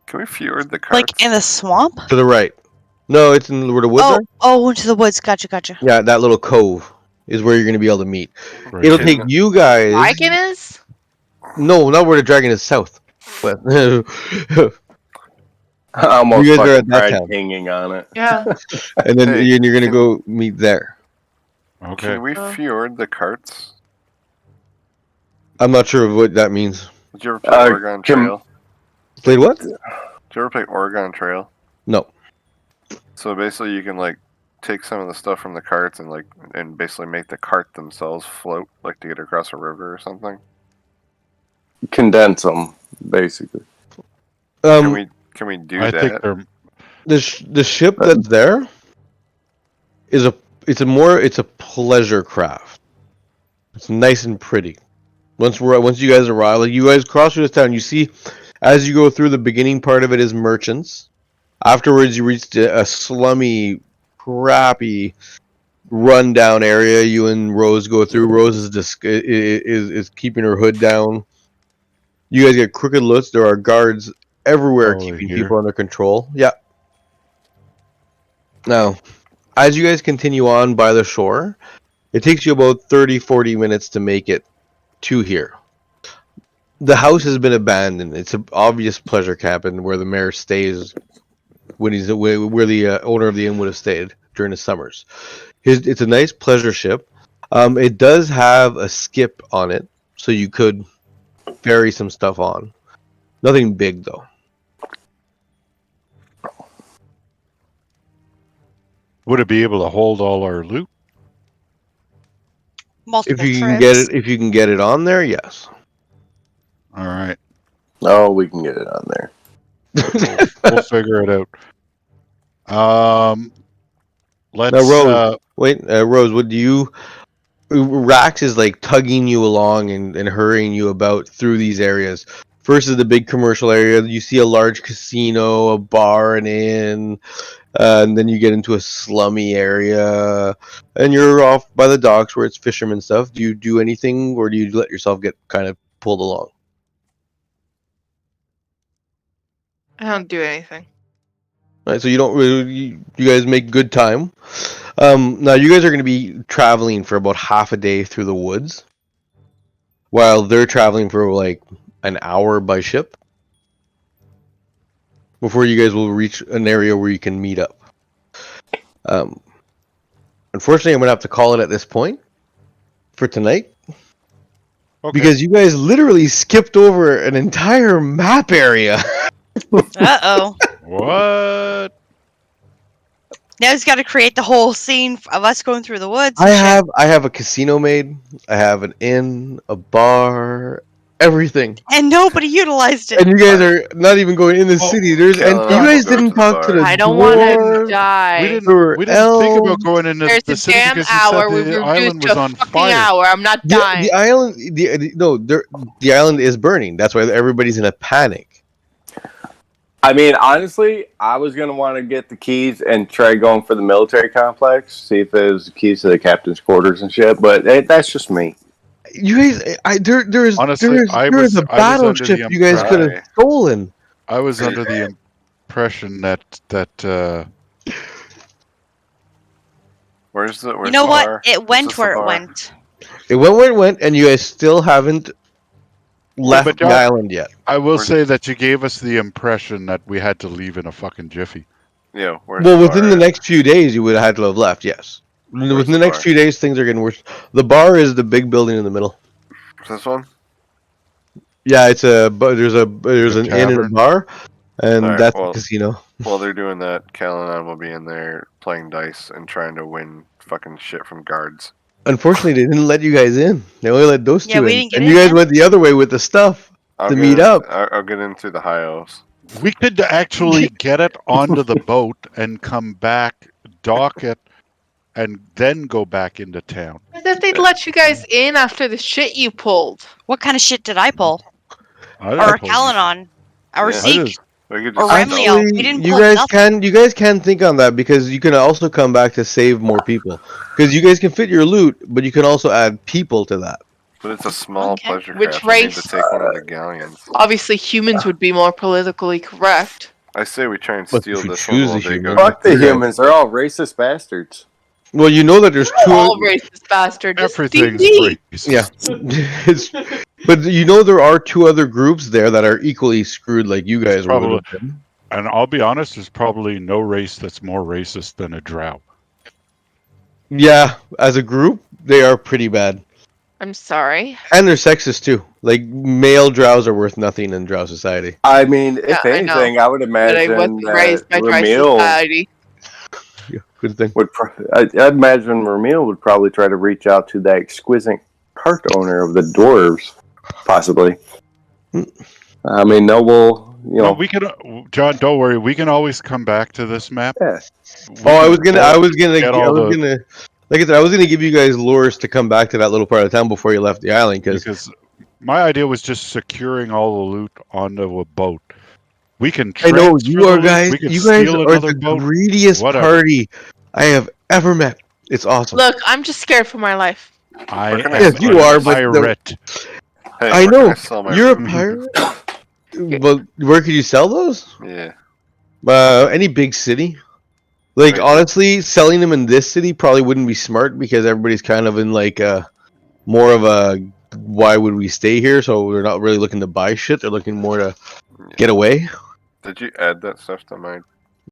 Can we fjord the carts? Like in the swamp? to the right. No, it's in where the woods are. Oh, into the woods. Gotcha. Yeah, that little cove is where you're gonna be able to meet. Right. It'll take you guys. Dragon is? No, not where the dragon is south. But I almost You guys are fucking at that cried town. hanging on it. Yeah. and then Hey, you're gonna go meet there. Okay. Can we fjord the carts? I'm not sure what that means. Did you ever play Oregon Trail? Played what? Did you ever play Oregon Trail? No. So basically, you can like take some of the stuff from the carts and basically make the cart themselves float, like to get across a river or something. Condense them, basically. Can we do I that? think they're The ship that's there is it's a pleasure craft. It's nice and pretty. Once you guys arrive, like you guys cross through this town, you see as you go through, the beginning part of it is merchants. Afterwards, you reach a slummy, crappy, rundown area. You and Rose go through. Rose is keeping her hood down. You guys get crooked looks. There are guards everywhere keeping here. people under control. Yeah. Now, as you guys continue on by the shore, It takes you about 30-40 minutes to make it to here. The house has been abandoned. It's an obvious pleasure cabin where the mayor stays when he's away, where the owner of the inn would have stayed during the summers. It's a nice pleasure ship. It does have a skip on it, so you could ferry some stuff on. Nothing big though. Would it be able to hold all our loot? Multiple If you trips. can get it, if you can get it on there, yes. All right. Oh, we can get it on there. We'll figure it out. Let's. Now, Rose, wait, Rose, would you? Rax is like tugging you along and hurrying you about through these areas. First is the big commercial area. You see a large casino, a bar, an inn, and then you get into a slummy area, and you're off by the docks where it's fisherman stuff. Do you do anything, or do you let yourself get kind of pulled along? I don't do anything. Right, so you don't really, you guys make good time. Now you guys are going to be traveling for about half a day through the woods, while they're traveling for like an hour by ship before you guys will reach an area where you can meet up. Unfortunately, I'm going to have to call it at this point for tonight. Okay. Because you guys literally skipped over an entire map area. Uh-oh. What? Now he's got to create the whole scene of us going through the woods. I and shit. have a casino made. I have an inn, a bar, everything. And nobody utilized it. And you guys are not even going in the city. There's and Kellan, you I'll guys go to didn't the talk to bar. the I don't want to dwarves. die. We There didn't. were We didn't think about elves. going into There's the a city damn because you hour. said We the were island reduced was to a on fucking fire. hour. I'm not dying. The island, the island is burning. That's why everybody's in a panic. I mean, honestly, I was gonna want to get the keys and try going for the military complex, see if there's the keys to the captain's quarters and shit. But that's just me. You guys, there is Honestly, a I was under battleship the you guys could have impression- stolen. I was under the impression that Where's the? Where's You know the what? bar? It Is went this the where it bar? went. It went where it went, and you guys still haven't left but the John- island yet. I will Where's say that you gave us the impression that we had to leave in a fucking jiffy. Yeah. Where's Well, the within bar the at? next few days, you would have had to have left. Yes, Where's within the the next bar? few days, things are getting worse. The bar is the big building in the middle. This one? Yeah, it's there's The an inn and a tavern? bar, and Alright, that's well- the casino. While they're doing that, Cal and I will be in there playing dice and trying to win fucking shit from guards. Unfortunately, they didn't let you guys in. They only let those Yeah, two we in, didn't get and you in, guys man. went the other way with the stuff. I'll To get meet in- up. I'll get in through the high O's. We could actually get it onto the boat and come back, dock it, and then go back into town. I thought they'd let you guys in after the shit you pulled. What kind of shit did I pull? I Or didn't pull Calanon? Or Yeah. I Zeke? just- We could Or just Remlio. We didn't pull nothing. You guys can think on that because you can also come back to save more people because you guys can fit your loot, but you can also add people to that. But it's a small Okay. pleasure Which craft. We need race? to take one of the galleons. Obviously, humans would be more politically correct. I say we try and But steal if you this choose one while the they go. human- Fuck the Okay. humans. They're all racist bastards. Well, you know that there's two. All racist bastards. Everything's D&D. racist. Yeah, it's, but you know there are two other groups there that are equally screwed like you guys Probably. would have been. And I'll be honest, there's probably no race that's more racist than a drow. Yeah, as a group, they are pretty bad, I'm sorry. and they're sexist too. Like male drows are worth nothing in drow society. I mean, if Yeah, I know. anything, I would But I imagine wasn't that raised by dry Ramil society. Yeah, good thing. would. I'd imagine Ramil would probably try to reach out to that exquisite cart owner of the dwarves, possibly. I mean, noble. You No, know, we can, John. Don't worry. We can always come back to this map. Yeah. We I can was gonna get all the- like I said, I was gonna give you guys lures to come back to that little part of town before you left the island because my idea was just securing all the loot onto a boat. We can. I know transfer you the are loot, guys. We can You guys steal are another the boat. greediest whatever. party I have ever met. It's awesome. Look, I'm just scared for my life. I Where can I am Yes, you a are, but the- pirate. Hey, I where can know. I sell my You're a food? pirate. But where could you sell those? Yeah. Any big city. Like Right. honestly, selling them in this city probably wouldn't be smart because everybody's kind of in like more of a why would we stay here? So they're not really looking to buy shit. They're looking more to get away. Did you add that stuff to my